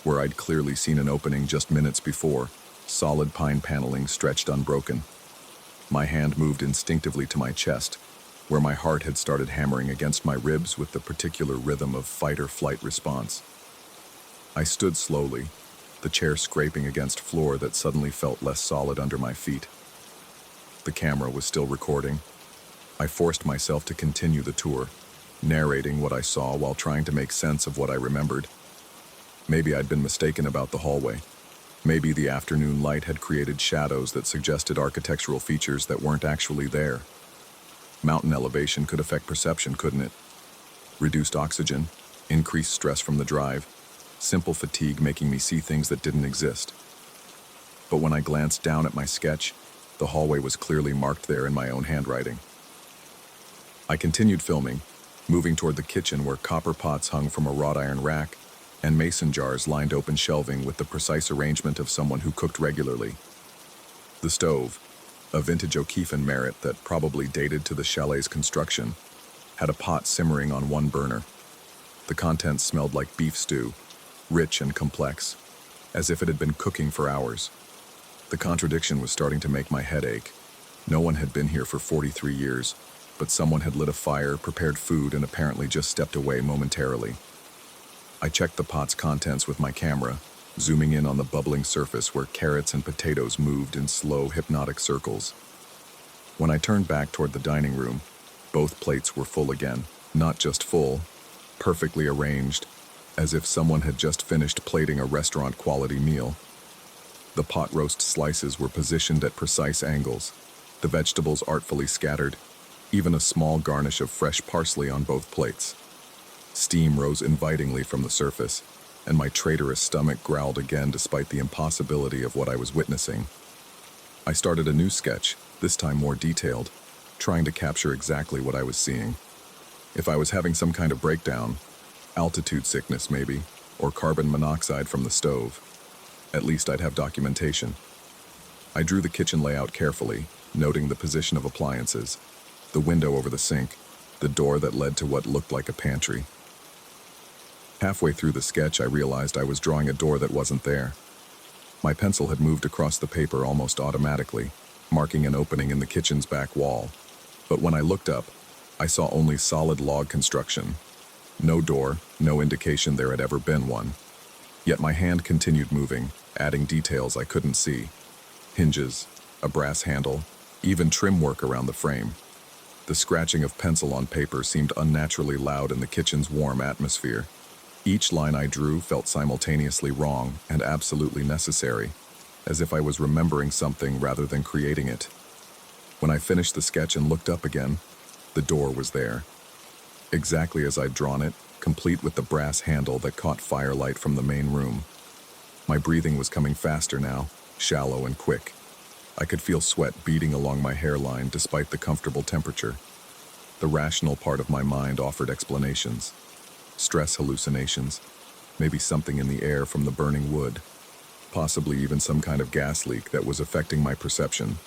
Where I'd clearly seen an opening just minutes before, solid pine paneling stretched unbroken. My hand moved instinctively to my chest, where my heart had started hammering against my ribs with the particular rhythm of fight-or-flight response. I stood slowly, the chair scraping against floor that suddenly felt less solid under my feet. The camera was still recording. I forced myself to continue the tour, narrating what I saw while trying to make sense of what I remembered. Maybe I'd been mistaken about the hallway. Maybe the afternoon light had created shadows that suggested architectural features that weren't actually there. Mountain elevation could affect perception, couldn't it? Reduced oxygen, increased stress from the drive, simple fatigue making me see things that didn't exist. But when I glanced down at my sketch, the hallway was clearly marked there in my own handwriting. I continued filming, moving toward the kitchen where copper pots hung from a wrought iron rack, and mason jars lined open shelving with the precise arrangement of someone who cooked regularly. The stove, a vintage O'Keefe Merit that probably dated to the chalet's construction, had a pot simmering on one burner. The contents smelled like beef stew, rich and complex, as if it had been cooking for hours. The contradiction was starting to make my head ache. No one had been here for 43 years, but someone had lit a fire, prepared food, and apparently just stepped away momentarily. I checked the pot's contents with my camera, zooming in on the bubbling surface where carrots and potatoes moved in slow, hypnotic circles. When I turned back toward the dining room, both plates were full again. Not just full, perfectly arranged, as if someone had just finished plating a restaurant-quality meal. The pot roast slices were positioned at precise angles, the vegetables artfully scattered, even a small garnish of fresh parsley on both plates. Steam rose invitingly from the surface, and my traitorous stomach growled again despite the impossibility of what I was witnessing. I started a new sketch, this time more detailed, trying to capture exactly what I was seeing. If I was having some kind of breakdown, altitude sickness maybe, or carbon monoxide from the stove, at least I'd have documentation. I drew the kitchen layout carefully, noting the position of appliances, the window over the sink, the door that led to what looked like a pantry. Halfway through the sketch, I realized I was drawing a door that wasn't there. My pencil had moved across the paper almost automatically, marking an opening in the kitchen's back wall. But when I looked up, I saw only solid log construction. No door, no indication there had ever been one. Yet my hand continued moving, adding details I couldn't see. Hinges, a brass handle, even trim work around the frame. The scratching of pencil on paper seemed unnaturally loud in the kitchen's warm atmosphere. Each line I drew felt simultaneously wrong and absolutely necessary, as if I was remembering something rather than creating it. When I finished the sketch and looked up again, the door was there. Exactly as I'd drawn it, complete with the brass handle that caught firelight from the main room. My breathing was coming faster now, shallow and quick. I could feel sweat beading along my hairline despite the comfortable temperature. The rational part of my mind offered explanations. Stress hallucinations, maybe something in the air from the burning wood, possibly even some kind of gas leak that was affecting my perception.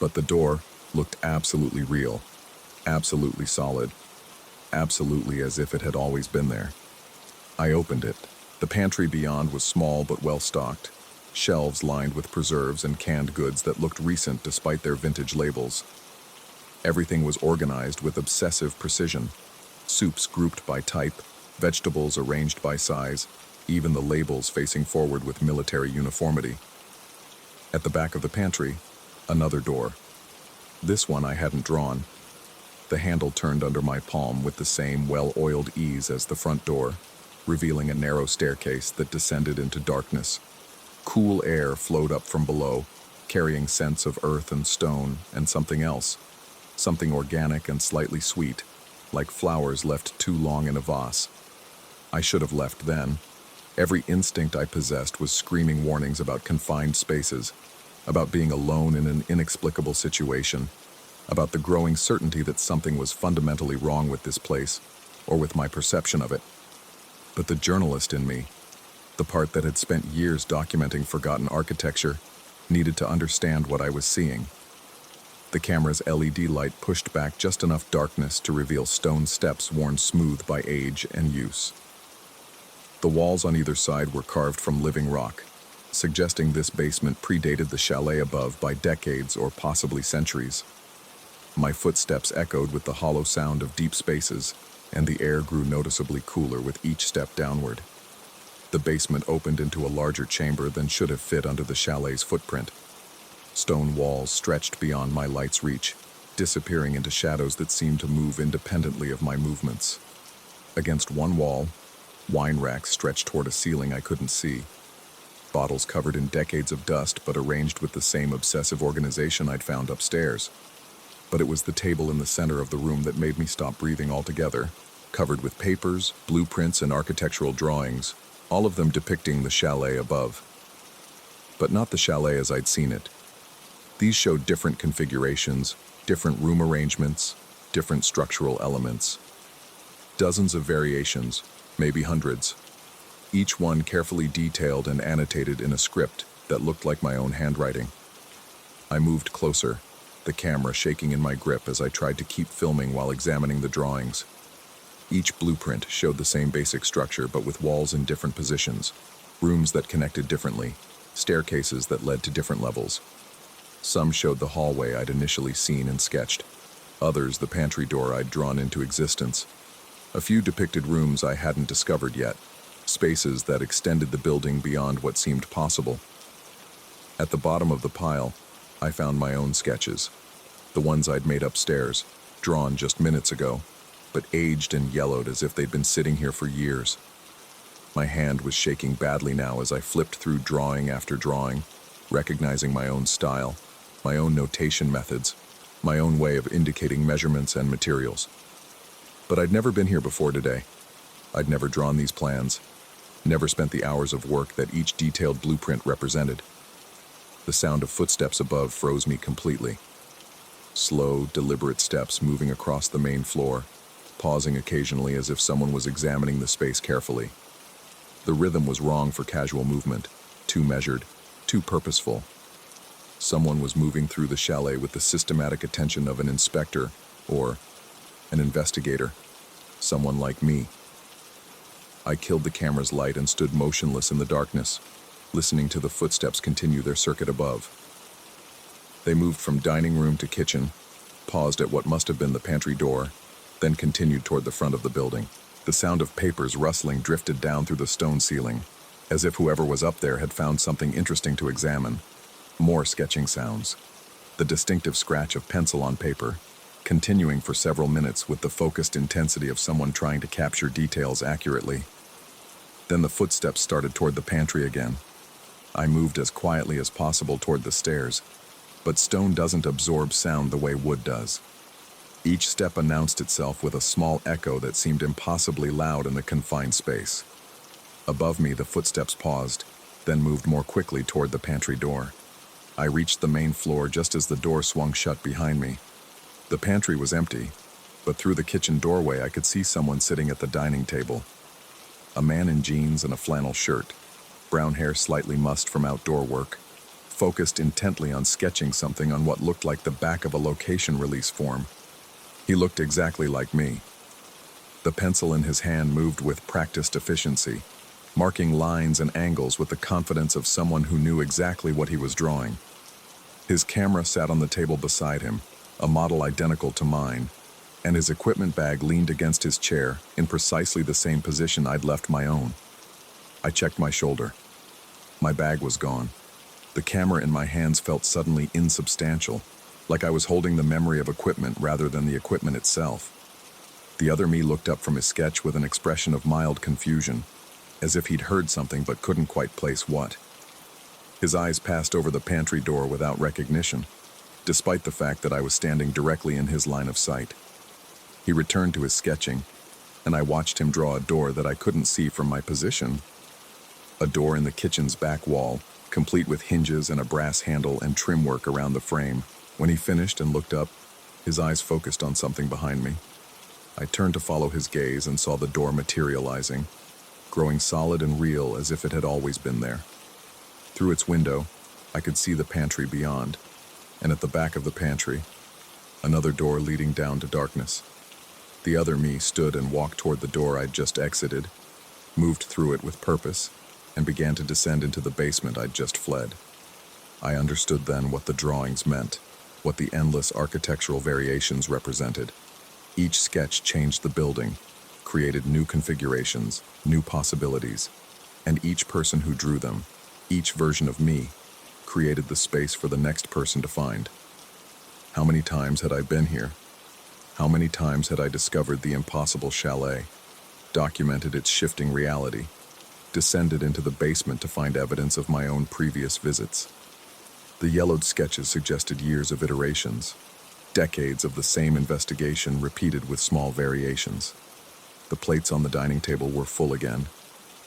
But the door looked absolutely real, absolutely solid, absolutely as if it had always been there. I opened it. The pantry beyond was small but well-stocked, shelves lined with preserves and canned goods that looked recent despite their vintage labels. Everything was organized with obsessive precision. Soups grouped by type, vegetables arranged by size, even the labels facing forward with military uniformity. At the back of the pantry, another door. This one I hadn't drawn. The handle turned under my palm with the same well-oiled ease as the front door, revealing a narrow staircase that descended into darkness. Cool air flowed up from below, carrying scents of earth and stone and something else, something organic and slightly sweet, like flowers left too long in a vase. I should have left then. Every instinct I possessed was screaming warnings about confined spaces, about being alone in an inexplicable situation, about the growing certainty that something was fundamentally wrong with this place, or with my perception of it. But the journalist in me, the part that had spent years documenting forgotten architecture, needed to understand what I was seeing. The camera's LED light pushed back just enough darkness to reveal stone steps worn smooth by age and use. The walls on either side were carved from living rock, suggesting this basement predated the chalet above by decades or possibly centuries. My footsteps echoed with the hollow sound of deep spaces, and the air grew noticeably cooler with each step downward. The basement opened into a larger chamber than should have fit under the chalet's footprint. Stone walls stretched beyond my light's reach, disappearing into shadows that seemed to move independently of my movements. Against one wall, wine racks stretched toward a ceiling I couldn't see. Bottles covered in decades of dust but arranged with the same obsessive organization I'd found upstairs. But it was the table in the center of the room that made me stop breathing altogether, covered with papers, blueprints, and architectural drawings, all of them depicting the chalet above. But not the chalet as I'd seen it. These showed different configurations, different room arrangements, different structural elements. Dozens of variations, maybe hundreds. Each one carefully detailed and annotated in a script that looked like my own handwriting. I moved closer, the camera shaking in my grip as I tried to keep filming while examining the drawings. Each blueprint showed the same basic structure but with walls in different positions, rooms that connected differently, staircases that led to different levels. Some showed the hallway I'd initially seen and sketched, others the pantry door I'd drawn into existence. A few depicted rooms I hadn't discovered yet, spaces that extended the building beyond what seemed possible. At the bottom of the pile, I found my own sketches. The ones I'd made upstairs, drawn just minutes ago, but aged and yellowed as if they'd been sitting here for years. My hand was shaking badly now as I flipped through drawing after drawing, recognizing my own style, my own notation methods, my own way of indicating measurements and materials. But I'd never been here before today. I'd never drawn these plans, never spent the hours of work that each detailed blueprint represented. The sound of footsteps above froze me completely. Slow, deliberate steps moving across the main floor, pausing occasionally as if someone was examining the space carefully. The rhythm was wrong for casual movement, too measured, too purposeful. Someone was moving through the chalet with the systematic attention of an inspector or an investigator, someone like me. I killed the camera's light and stood motionless in the darkness, listening to the footsteps continue their circuit above. They moved from dining room to kitchen, paused at what must have been the pantry door, then continued toward the front of the building. The sound of papers rustling drifted down through the stone ceiling, as if whoever was up there had found something interesting to examine. More sketching sounds. The distinctive scratch of pencil on paper, continuing for several minutes with the focused intensity of someone trying to capture details accurately. Then the footsteps started toward the pantry again. I moved as quietly as possible toward the stairs, but stone doesn't absorb sound the way wood does. Each step announced itself with a small echo that seemed impossibly loud in the confined space. Above me, the footsteps paused, then moved more quickly toward the pantry door. I reached the main floor just as the door swung shut behind me. The pantry was empty, but through the kitchen doorway I could see someone sitting at the dining table. A man in jeans and a flannel shirt, brown hair slightly mussed from outdoor work, focused intently on sketching something on what looked like the back of a location release form. He looked exactly like me. The pencil in his hand moved with practiced efficiency, marking lines and angles with the confidence of someone who knew exactly what he was drawing. His camera sat on the table beside him, a model identical to mine, and his equipment bag leaned against his chair in precisely the same position I'd left my own. I checked my shoulder. My bag was gone. The camera in my hands felt suddenly insubstantial, like I was holding the memory of equipment rather than the equipment itself. The other me looked up from his sketch with an expression of mild confusion, as if he'd heard something but couldn't quite place what. His eyes passed over the pantry door without recognition, despite the fact that I was standing directly in his line of sight. He returned to his sketching, and I watched him draw a door that I couldn't see from my position. A door in the kitchen's back wall, complete with hinges and a brass handle and trim work around the frame. When he finished and looked up, his eyes focused on something behind me. I turned to follow his gaze and saw the door materializing, growing solid and real as if it had always been there. Through its window, I could see the pantry beyond, and at the back of the pantry, another door leading down to darkness. The other me stood and walked toward the door I'd just exited, moved through it with purpose, and began to descend into the basement I'd just fled. I understood then what the drawings meant, what the endless architectural variations represented. Each sketch changed the building, created new configurations, new possibilities, and each person who drew them, each version of me, created the space for the next person to find. How many times had I been here? How many times had I discovered the impossible chalet, documented its shifting reality, descended into the basement to find evidence of my own previous visits? The yellowed sketches suggested years of iterations, decades of the same investigation repeated with small variations. The plates on the dining table were full again,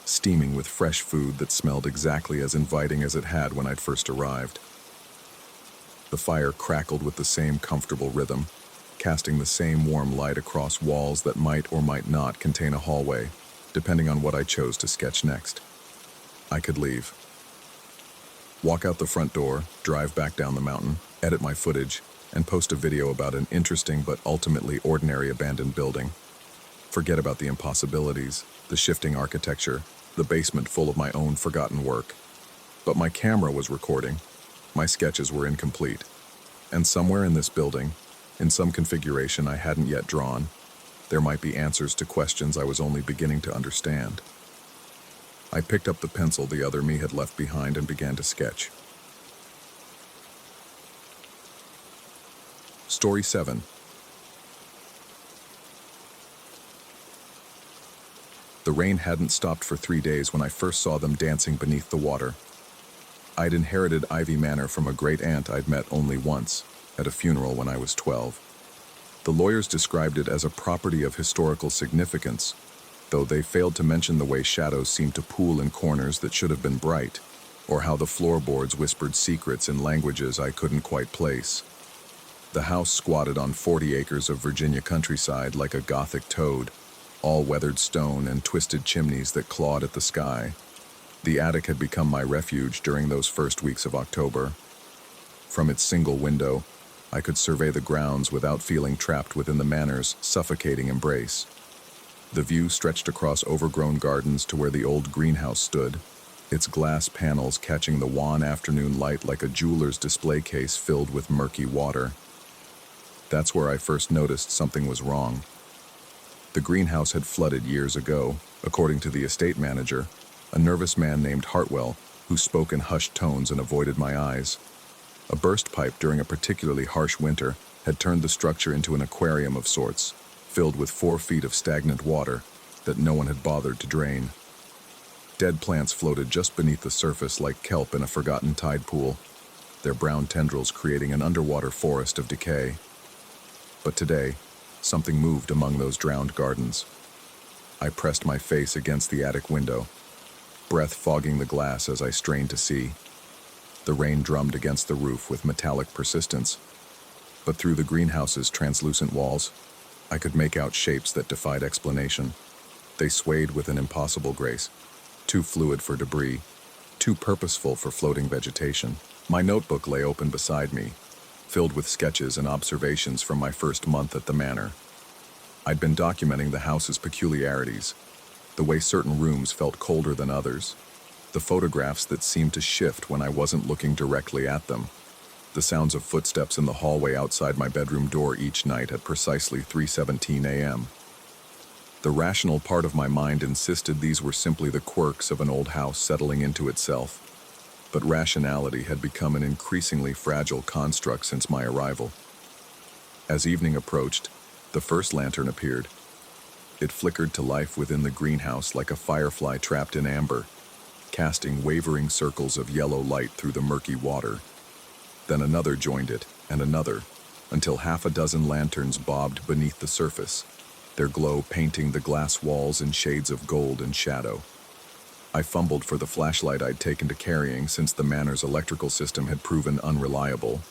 steaming with fresh food that smelled exactly as inviting as it had when I'd first arrived. The fire crackled with the same comfortable rhythm, casting the same warm light across walls that might or might not contain a hallway, depending on what I chose to sketch next. I could leave. Walk out the front door, drive back down the mountain, edit my footage, and post a video about an interesting but ultimately ordinary abandoned building. Forget about the impossibilities, the shifting architecture, the basement full of my own forgotten work. But my camera was recording. My sketches were incomplete. And somewhere in this building, in some configuration I hadn't yet drawn, there might be answers to questions I was only beginning to understand. I picked up the pencil the other me had left behind and began to sketch. Story 7. The rain hadn't stopped for 3 days when I first saw them dancing beneath the water. I'd inherited Ivy Manor from a great-aunt I'd met only once, at a funeral when I was 12. The lawyers described it as a property of historical significance, though they failed to mention the way shadows seemed to pool in corners that should have been bright, or how the floorboards whispered secrets in languages I couldn't quite place. The house squatted on 40 acres of Virginia countryside like a Gothic toad, all weathered stone and twisted chimneys that clawed at the sky. The attic had become my refuge during those first weeks of October. From its single window, I could survey the grounds without feeling trapped within the manor's suffocating embrace. The view stretched across overgrown gardens to where the old greenhouse stood, its glass panels catching the wan afternoon light like a jeweler's display case filled with murky water. That's where I first noticed something was wrong. The greenhouse had flooded years ago, according to the estate manager, a nervous man named Hartwell, who spoke in hushed tones and avoided my eyes. A burst pipe during a particularly harsh winter had turned the structure into an aquarium of sorts, filled with 4 feet of stagnant water that no one had bothered to drain. Dead plants floated just beneath the surface like kelp in a forgotten tide pool, their brown tendrils creating an underwater forest of decay. But today, something moved among those drowned gardens. I pressed my face against the attic window, breath fogging the glass as I strained to see. The rain drummed against the roof with metallic persistence, but through the greenhouse's translucent walls, I could make out shapes that defied explanation. They swayed with an impossible grace, too fluid for debris, too purposeful for floating vegetation. My notebook lay open beside me, filled with sketches and observations from my first month at the manor. I'd been documenting the house's peculiarities, the way certain rooms felt colder than others, the photographs that seemed to shift when I wasn't looking directly at them, the sounds of footsteps in the hallway outside my bedroom door each night at precisely 3:17 a.m. The rational part of my mind insisted these were simply the quirks of an old house settling into itself, but rationality had become an increasingly fragile construct since my arrival. As evening approached, the first lantern appeared. It flickered to life within the greenhouse like a firefly trapped in amber, casting wavering circles of yellow light through the murky water. Then another joined it, and another, until 6 lanterns bobbed beneath the surface, their glow painting the glass walls in shades of gold and shadow. I fumbled for the flashlight I'd taken to carrying since the manor's electrical system had proven unreliable.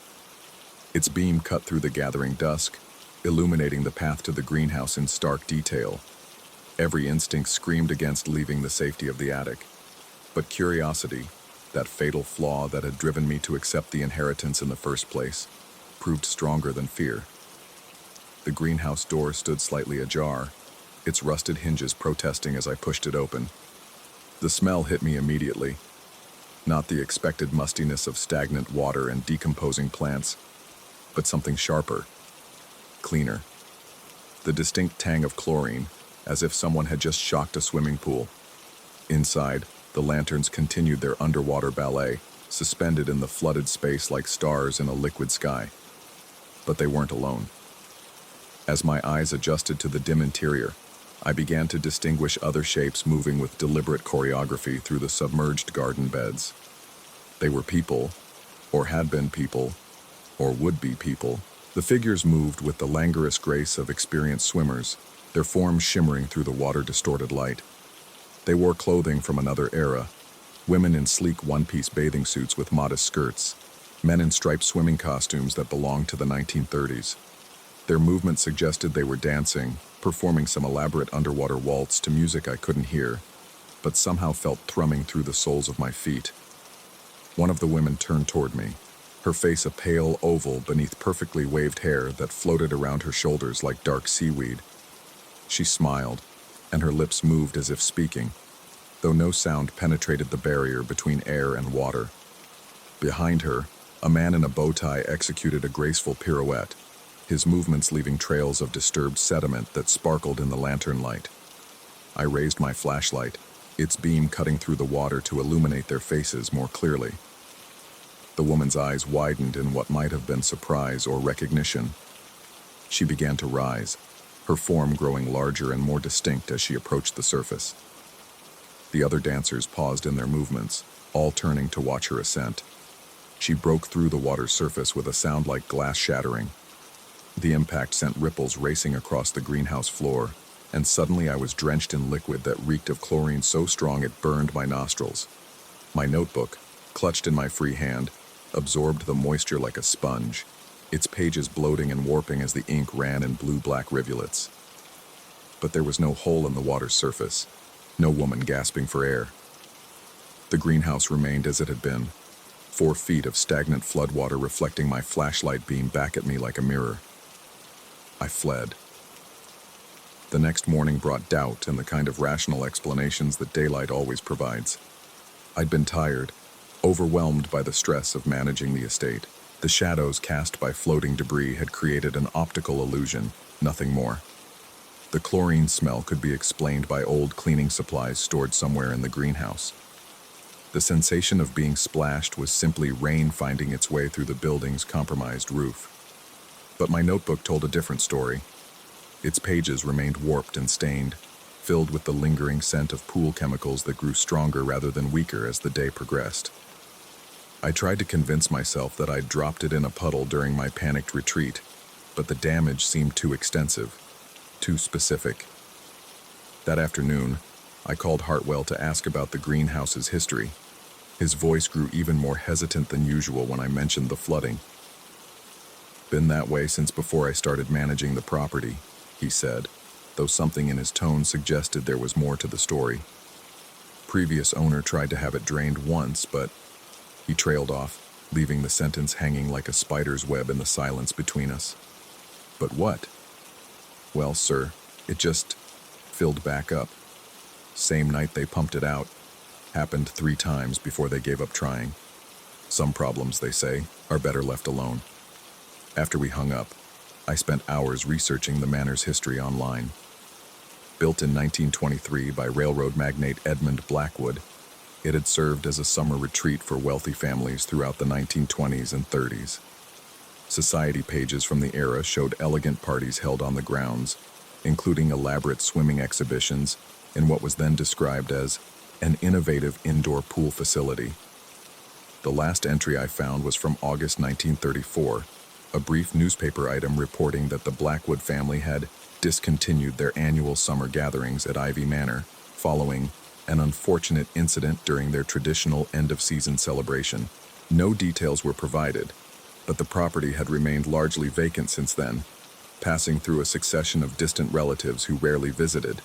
Its beam cut through the gathering dusk, illuminating the path to the greenhouse in stark detail. Every instinct screamed against leaving the safety of the attic. But curiosity, that fatal flaw that had driven me to accept the inheritance in the first place, proved stronger than fear. The greenhouse door stood slightly ajar, its rusted hinges protesting as I pushed it open. The smell hit me immediately. Not the expected mustiness of stagnant water and decomposing plants, but something sharper, cleaner. The distinct tang of chlorine, as if someone had just shocked a swimming pool. Inside, the lanterns continued their underwater ballet, suspended in the flooded space like stars in a liquid sky. But they weren't alone. As my eyes adjusted to the dim interior, I began to distinguish other shapes moving with deliberate choreography through the submerged garden beds. They were people, or had been people, or would be people. The figures moved with the languorous grace of experienced swimmers, their forms shimmering through the water-distorted light. They wore clothing from another era, women in sleek one-piece bathing suits with modest skirts, men in striped swimming costumes that belonged to the 1930s. Their movement suggested they were dancing, performing some elaborate underwater waltz to music I couldn't hear, but somehow felt thrumming through the soles of my feet. One of the women turned toward me, her face a pale oval beneath perfectly waved hair that floated around her shoulders like dark seaweed. She smiled, and her lips moved as if speaking, though no sound penetrated the barrier between air and water. Behind her, a man in a bow tie executed a graceful pirouette, his movements leaving trails of disturbed sediment that sparkled in the lantern light. I raised my flashlight, its beam cutting through the water to illuminate their faces more clearly. The woman's eyes widened in what might have been surprise or recognition, She began to rise, her form growing larger and more distinct as she approached the surface. The other dancers paused in their movements, all turning to watch her ascent. She broke through the water's surface with a sound like glass shattering. The impact sent ripples racing across the greenhouse floor, and suddenly I was drenched in liquid that reeked of chlorine so strong it burned my nostrils. My notebook, clutched in my free hand, absorbed the moisture like a sponge, its pages bloating and warping as the ink ran in blue-black rivulets. But there was no hole in the water's surface, no woman gasping for air. The greenhouse remained as it had been, 4 feet of stagnant floodwater reflecting my flashlight beam back at me like a mirror. I fled. The next morning brought doubt and the kind of rational explanations that daylight always provides. I'd been tired, overwhelmed by the stress of managing the estate. The shadows cast by floating debris had created an optical illusion, nothing more. The chlorine smell could be explained by old cleaning supplies stored somewhere in the greenhouse. The sensation of being splashed was simply rain finding its way through the building's compromised roof. But my notebook told a different story. Its pages remained warped and stained, filled with the lingering scent of pool chemicals that grew stronger rather than weaker as the day progressed. I tried to convince myself that I'd dropped it in a puddle during my panicked retreat, but the damage seemed too extensive, too specific. That afternoon, I called Hartwell to ask about the greenhouse's history. His voice grew even more hesitant than usual when I mentioned the flooding. "Been that way since before I started managing the property," he said, though something in his tone suggested there was more to the story. "Previous owner tried to have it drained once, but..." He trailed off, leaving the sentence hanging like a spider's web in the silence between us. "But what?" "Well, sir, it just filled back up. Same night they pumped it out. Happened 3 times before they gave up trying. Some problems, they say, are better left alone." After we hung up, I spent hours researching the manor's history online. Built in 1923 by railroad magnate Edmund Blackwood, it had served as a summer retreat for wealthy families throughout the 1920s and 30s. Society pages from the era showed elegant parties held on the grounds, including elaborate swimming exhibitions in what was then described as an innovative indoor pool facility. The last entry I found was from August 1934, a brief newspaper item reporting that the Blackwood family had discontinued their annual summer gatherings at Ivy Manor following an unfortunate incident during their traditional end-of-season celebration. No details were provided, but the property had remained largely vacant since then, passing through a succession of distant relatives who rarely visited.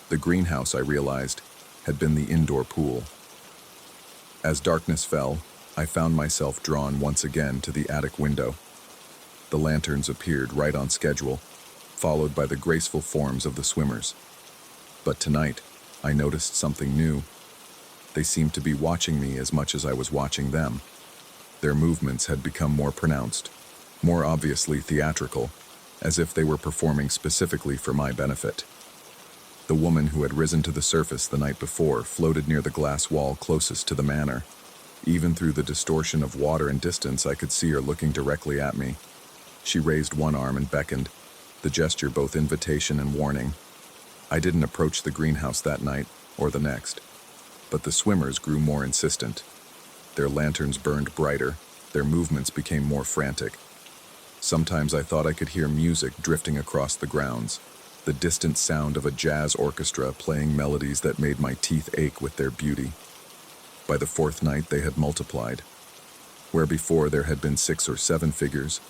The greenhouse, I realized, had been the indoor pool. As darkness fell, I found myself drawn once again to the attic window. The lanterns appeared right on schedule, followed by the graceful forms of the swimmers. But tonight, I noticed something new. They seemed to be watching me as much as I was watching them. Their movements had become more pronounced, more obviously theatrical, as if they were performing specifically for my benefit. The woman who had risen to the surface the night before floated near the glass wall closest to the manor. Even through the distortion of water and distance, I could see her looking directly at me. She raised one arm and beckoned, the gesture both invitation and warning. I didn't approach the greenhouse that night, or the next, but the swimmers grew more insistent. Their lanterns burned brighter, their movements became more frantic. Sometimes I thought I could hear music drifting across the grounds, the distant sound of a jazz orchestra playing melodies that made my teeth ache with their beauty. By the 4th night, they had multiplied. Where before there had been 6 or 7 figures,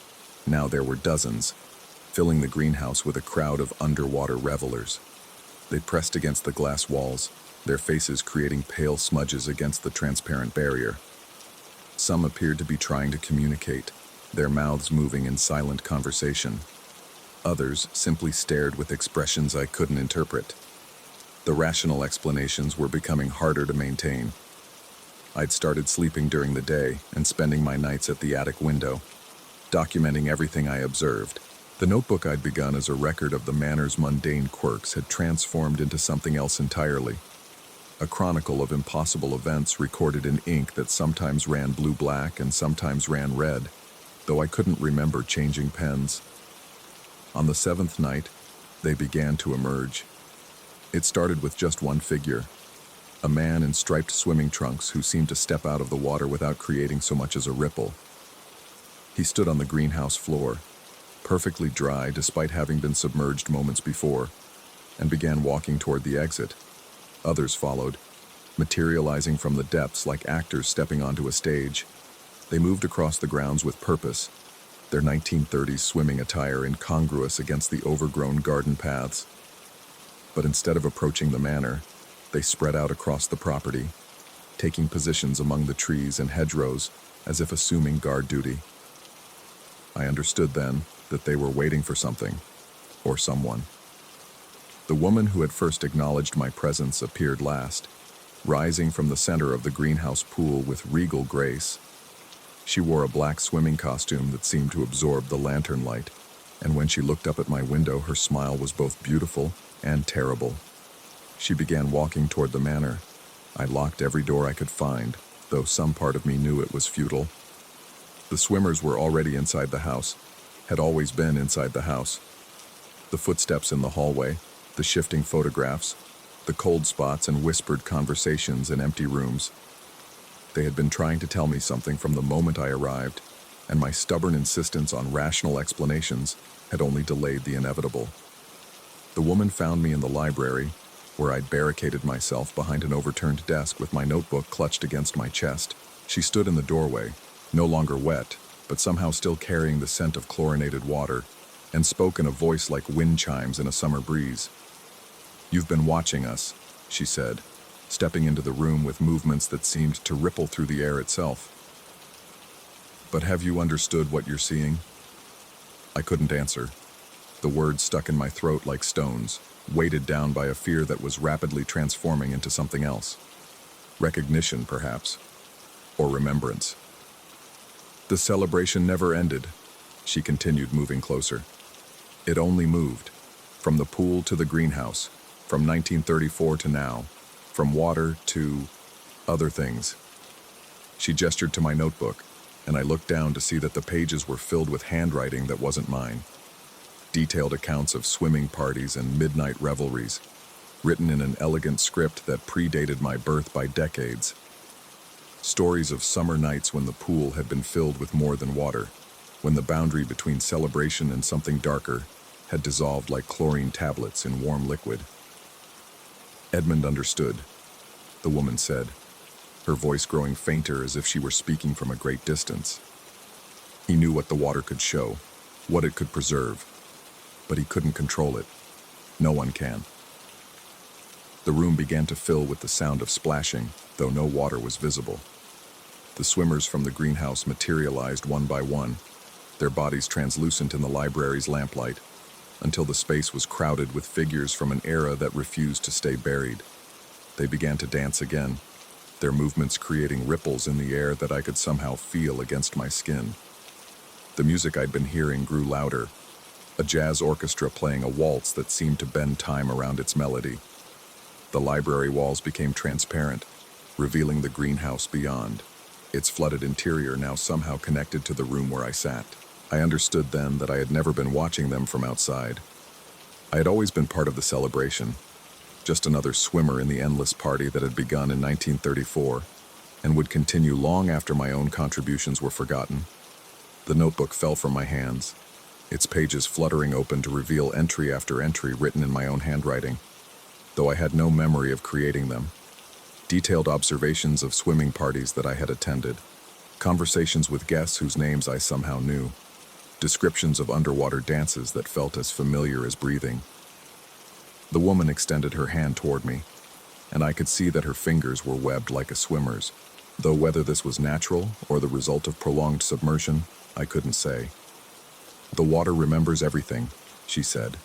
now there were dozens, filling the greenhouse with a crowd of underwater revelers. They pressed against the glass walls, their faces creating pale smudges against the transparent barrier. Some appeared to be trying to communicate, their mouths moving in silent conversation. Others simply stared with expressions I couldn't interpret. The rational explanations were becoming harder to maintain. I'd started sleeping during the day and spending my nights at the attic window, documenting everything I observed. The notebook I'd begun as a record of the manor's mundane quirks had transformed into something else entirely. A chronicle of impossible events recorded in ink that sometimes ran blue-black and sometimes ran red, though I couldn't remember changing pens. On the seventh night, they began to emerge. It started with just one figure, a man in striped swimming trunks who seemed to step out of the water without creating so much as a ripple. He stood on the greenhouse floor, perfectly dry despite having been submerged moments before, and began walking toward the exit. Others followed, materializing from the depths like actors stepping onto a stage. They moved across the grounds with purpose, their 1930s swimming attire incongruous against the overgrown garden paths. But instead of approaching the manor, they spread out across the property, taking positions among the trees and hedgerows as if assuming guard duty. I understood then that they were waiting for something, or someone. The woman who had first acknowledged my presence appeared last, rising from the center of the greenhouse pool with regal grace. She wore a black swimming costume that seemed to absorb the lantern light, and when she looked up at my window, her smile was both beautiful and terrible. She began walking toward the manor. I locked every door I could find, though some part of me knew it was futile. The swimmers were already inside the house, had always been inside the house. The footsteps in the hallway, the shifting photographs, the cold spots and whispered conversations in empty rooms. They had been trying to tell me something from the moment I arrived, and my stubborn insistence on rational explanations had only delayed the inevitable. The woman found me in the library, where I'd barricaded myself behind an overturned desk with my notebook clutched against my chest. She stood in the doorway, no longer wet, but somehow still carrying the scent of chlorinated water, and spoke in a voice like wind chimes in a summer breeze. "You've been watching us," she said, stepping into the room with movements that seemed to ripple through the air itself. "But have you understood what you're seeing?" I couldn't answer. The words stuck in my throat like stones, weighted down by a fear that was rapidly transforming into something else. Recognition, perhaps, or remembrance. "The celebration never ended," she continued, moving closer. "It only moved, from the pool to the greenhouse, from 1934 to now, from water to other things." She gestured to my notebook, and I looked down to see that the pages were filled with handwriting that wasn't mine. Detailed accounts of swimming parties and midnight revelries, written in an elegant script that predated my birth by decades. Stories of summer nights when the pool had been filled with more than water, when the boundary between celebration and something darker had dissolved like chlorine tablets in warm liquid. "Edmund understood," the woman said, her voice growing fainter as if she were speaking from a great distance. "He knew what the water could show, what it could preserve, but he couldn't control it. No one can." The room began to fill with the sound of splashing, though no water was visible. The swimmers from the greenhouse materialized one by one, their bodies translucent in the library's lamplight, until the space was crowded with figures from an era that refused to stay buried. They began to dance again, their movements creating ripples in the air that I could somehow feel against my skin. The music I'd been hearing grew louder, a jazz orchestra playing a waltz that seemed to bend time around its melody. The library walls became transparent, revealing the greenhouse beyond, its flooded interior now somehow connected to the room where I sat. I understood then that I had never been watching them from outside. I had always been part of the celebration, just another swimmer in the endless party that had begun in 1934 and would continue long after my own contributions were forgotten. The notebook fell from my hands, its pages fluttering open to reveal entry after entry written in my own handwriting, though I had no memory of creating them. Detailed observations of swimming parties that I had attended, conversations with guests whose names I somehow knew, descriptions of underwater dances that felt as familiar as breathing. The woman extended her hand toward me, and I could see that her fingers were webbed like a swimmer's, though whether this was natural or the result of prolonged submersion, I couldn't say. "The water remembers everything," she said,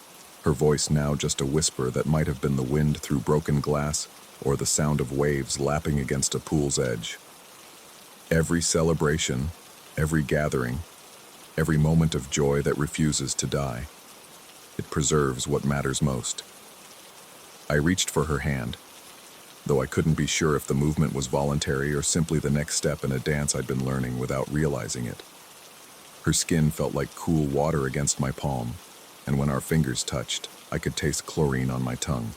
her voice now just a whisper that might have been the wind through broken glass or the sound of waves lapping against a pool's edge. "Every celebration, every gathering, every moment of joy that refuses to die. It preserves what matters most." I reached for her hand, though I couldn't be sure if the movement was voluntary or simply the next step in a dance I'd been learning without realizing it. Her skin felt like cool water against my palm, and when our fingers touched, I could taste chlorine on my tongue.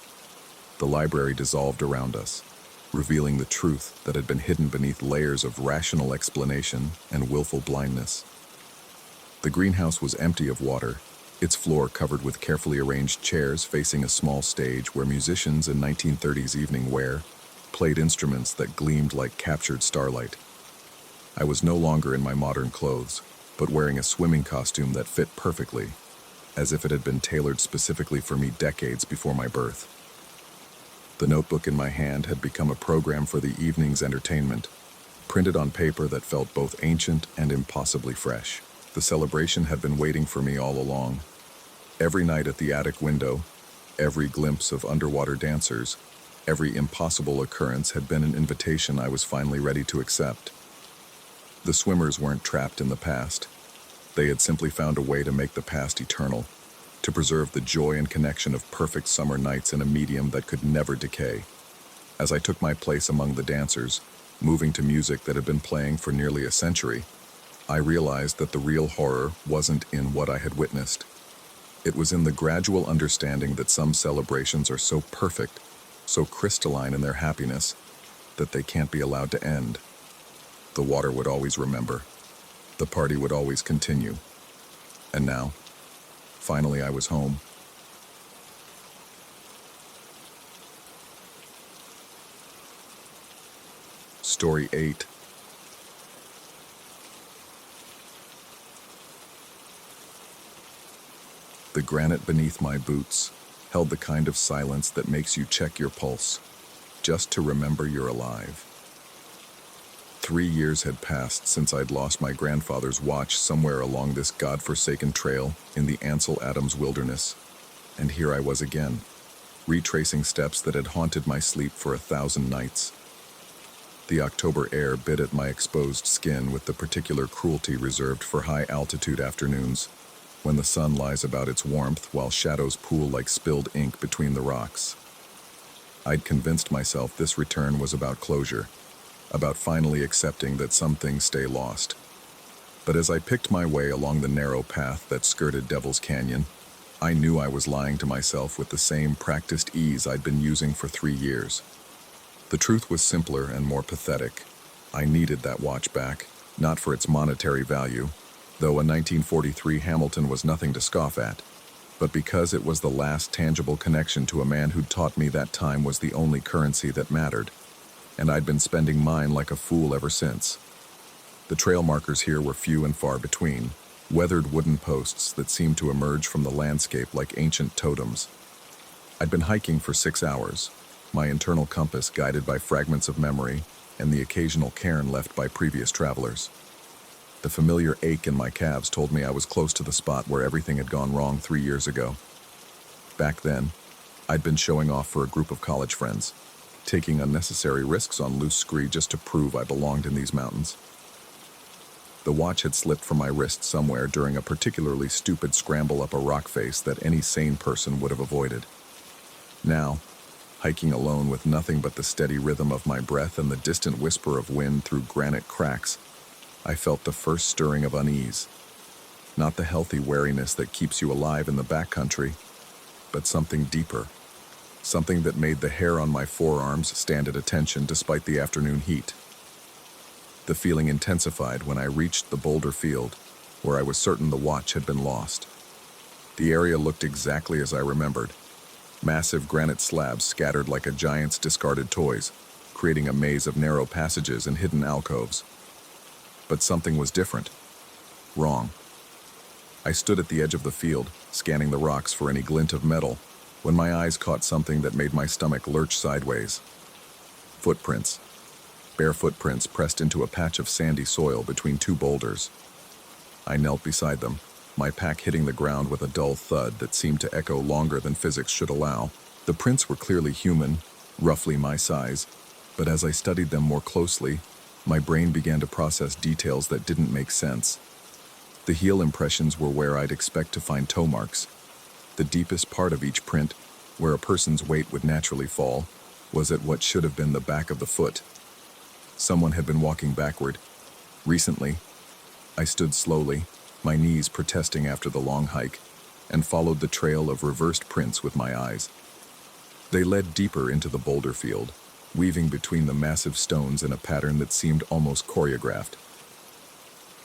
The library dissolved around us, revealing the truth that had been hidden beneath layers of rational explanation and willful blindness. The greenhouse was empty of water, its floor covered with carefully arranged chairs facing a small stage where musicians in 1930s evening wear played instruments that gleamed like captured starlight. I was no longer in my modern clothes, but wearing a swimming costume that fit perfectly, as if it had been tailored specifically for me decades before my birth. The notebook in my hand had become a program for the evening's entertainment, printed on paper that felt both ancient and impossibly fresh. The celebration had been waiting for me all along. Every night at the attic window, every glimpse of underwater dancers, every impossible occurrence had been an invitation I was finally ready to accept. The swimmers weren't trapped in the past. They had simply found a way to make the past eternal, to preserve the joy and connection of perfect summer nights in a medium that could never decay. As I took my place among the dancers, moving to music that had been playing for nearly a century, I realized that the real horror wasn't in what I had witnessed. It was in the gradual understanding that some celebrations are so perfect, so crystalline in their happiness, that they can't be allowed to end. The water would always remember. The party would always continue. And now, finally I was home. Story 8. The granite beneath my boots held the kind of silence that makes you check your pulse, just to remember you're alive. 3 years had passed since I'd lost my grandfather's watch somewhere along this godforsaken trail in the Ansel Adams wilderness, and here I was again, retracing steps that had haunted my sleep for 1,000 nights. The October air bit at my exposed skin with the particular cruelty reserved for high-altitude afternoons, when the sun lies about its warmth while shadows pool like spilled ink between the rocks. I'd convinced myself this return was about closure, about finally accepting that some things stay lost. But as I picked my way along the narrow path that skirted Devil's Canyon, I knew I was lying to myself with the same practiced ease I'd been using for 3 years. The truth was simpler and more pathetic. I needed that watch back, not for its monetary value, though a 1943 Hamilton was nothing to scoff at, but because it was the last tangible connection to a man who'd taught me that time was the only currency that mattered, and I'd been spending mine like a fool ever since. The trail markers here were few and far between, weathered wooden posts that seemed to emerge from the landscape like ancient totems. I'd been hiking for 6 hours, my internal compass guided by fragments of memory and the occasional cairn left by previous travelers. The familiar ache in my calves told me I was close to the spot where everything had gone wrong 3 years ago. Back then, I'd been showing off for a group of college friends, taking unnecessary risks on loose scree just to prove I belonged in these mountains. The watch had slipped from my wrist somewhere during a particularly stupid scramble up a rock face that any sane person would have avoided. Now, hiking alone with nothing but the steady rhythm of my breath and the distant whisper of wind through granite cracks, I felt the first stirring of unease. Not the healthy wariness that keeps you alive in the backcountry, but something deeper. Something that made the hair on my forearms stand at attention despite the afternoon heat. The feeling intensified when I reached the boulder field, where I was certain the watch had been lost. The area looked exactly as I remembered. Massive granite slabs scattered like a giant's discarded toys, creating a maze of narrow passages and hidden alcoves. But something was different. Wrong. I stood at the edge of the field, scanning the rocks for any glint of metal, when my eyes caught something that made my stomach lurch sideways. Footprints. Bare footprints pressed into a patch of sandy soil between 2 boulders. I knelt beside them, my pack hitting the ground with a dull thud that seemed to echo longer than physics should allow. The prints were clearly human, roughly my size, but as I studied them more closely, my brain began to process details that didn't make sense. The heel impressions were where I'd expect to find toe marks. The deepest part of each print, where a person's weight would naturally fall, was at what should have been the back of the foot. Someone had been walking backward. Recently. I stood slowly, my knees protesting after the long hike, and followed the trail of reversed prints with my eyes. They led deeper into the boulder field, weaving between the massive stones in a pattern that seemed almost choreographed.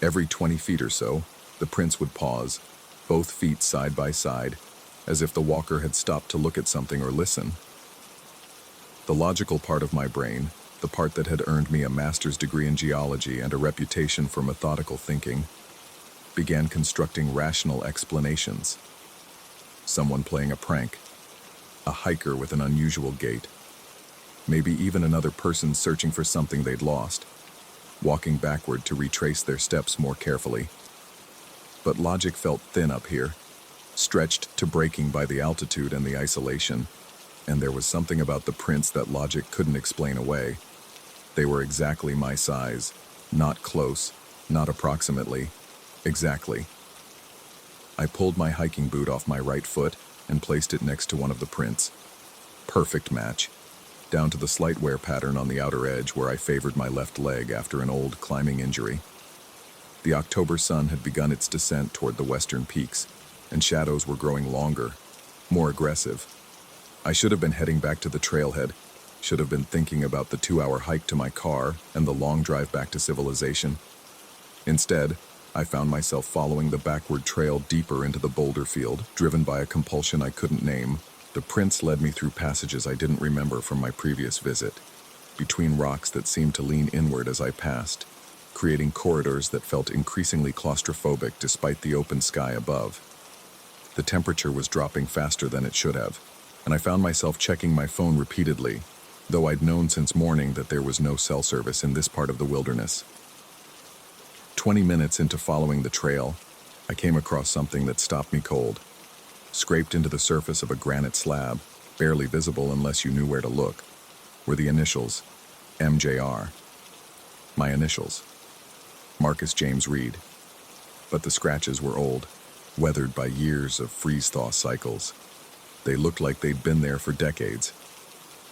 Every 20 feet or so, the prints would pause, both feet side by side, as if the walker had stopped to look at something or listen. The logical part of my brain, the part that had earned me a master's degree in geology and a reputation for methodical thinking, began constructing rational explanations. Someone playing a prank, a hiker with an unusual gait, maybe even another person searching for something they'd lost, walking backward to retrace their steps more carefully. But logic felt thin up here, stretched to breaking by the altitude and the isolation, and there was something about the prints that logic couldn't explain away. They were exactly my size, not close, not approximately, exactly. I pulled my hiking boot off my right foot and placed it next to one of the prints. Perfect match, down to the slight wear pattern on the outer edge where I favored my left leg after an old climbing injury. The October sun had begun its descent toward the western peaks, and shadows were growing longer, more aggressive. I should have been heading back to the trailhead, should have been thinking about the 2-hour hike to my car and the long drive back to civilization. Instead, I found myself following the backward trail deeper into the boulder field, driven by a compulsion I couldn't name. The prints led me through passages I didn't remember from my previous visit, between rocks that seemed to lean inward as I passed, creating corridors that felt increasingly claustrophobic despite the open sky above. The temperature was dropping faster than it should have, and I found myself checking my phone repeatedly, though I'd known since morning that there was no cell service in this part of the wilderness. 20 minutes into following the trail, I came across something that stopped me cold. Scraped into the surface of a granite slab, barely visible unless you knew where to look, were the initials, MJR. My initials. Marcus James Reed. But the scratches were old, weathered by years of freeze-thaw cycles. They looked like they'd been there for decades.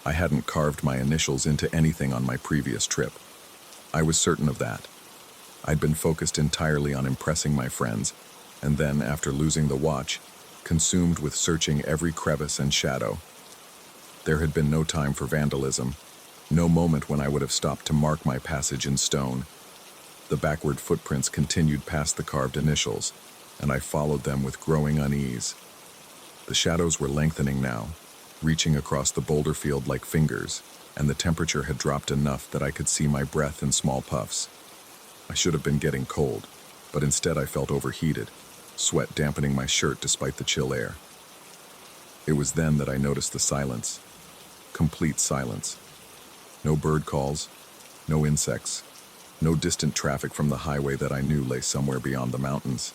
I hadn't carved my initials into anything on my previous trip. I was certain of that. I'd been focused entirely on impressing my friends, and then, after losing the watch, consumed with searching every crevice and shadow. There had been no time for vandalism, no moment when I would have stopped to mark my passage in stone. The backward footprints continued past the carved initials, and I followed them with growing unease. The shadows were lengthening now, reaching across the boulder field like fingers, and the temperature had dropped enough that I could see my breath in small puffs. I should have been getting cold, but instead I felt overheated, sweat dampening my shirt despite the chill air. It was then that I noticed the silence. Complete silence. No bird calls, no insects, no distant traffic from the highway that I knew lay somewhere beyond the mountains.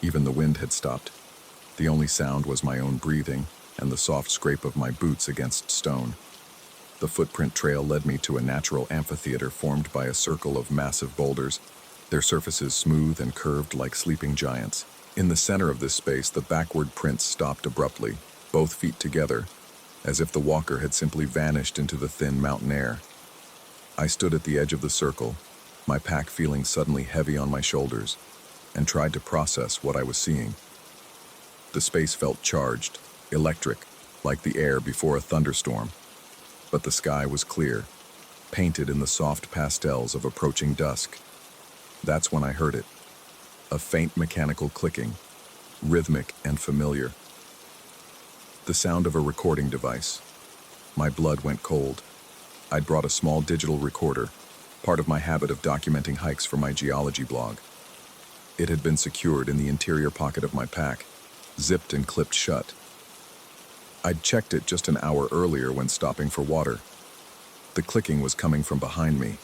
Even the wind had stopped. The only sound was my own breathing and the soft scrape of my boots against stone. The footprint trail led me to a natural amphitheater formed by a circle of massive boulders, their surfaces smooth and curved like sleeping giants. In the center of this space, the backward prints stopped abruptly, both feet together, as if the walker had simply vanished into the thin mountain air. I stood at the edge of the circle, my pack feeling suddenly heavy on my shoulders, and tried to process what I was seeing. The space felt charged, electric, like the air before a thunderstorm. But the sky was clear, painted in the soft pastels of approaching dusk. That's when I heard it. A faint mechanical clicking, rhythmic and familiar. The sound of a recording device. My blood went cold. I'd brought a small digital recorder, part of my habit of documenting hikes for my geology blog. It had been secured in the interior pocket of my pack, zipped and clipped shut. I'd checked it just an hour earlier when stopping for water. The clicking was coming from behind me.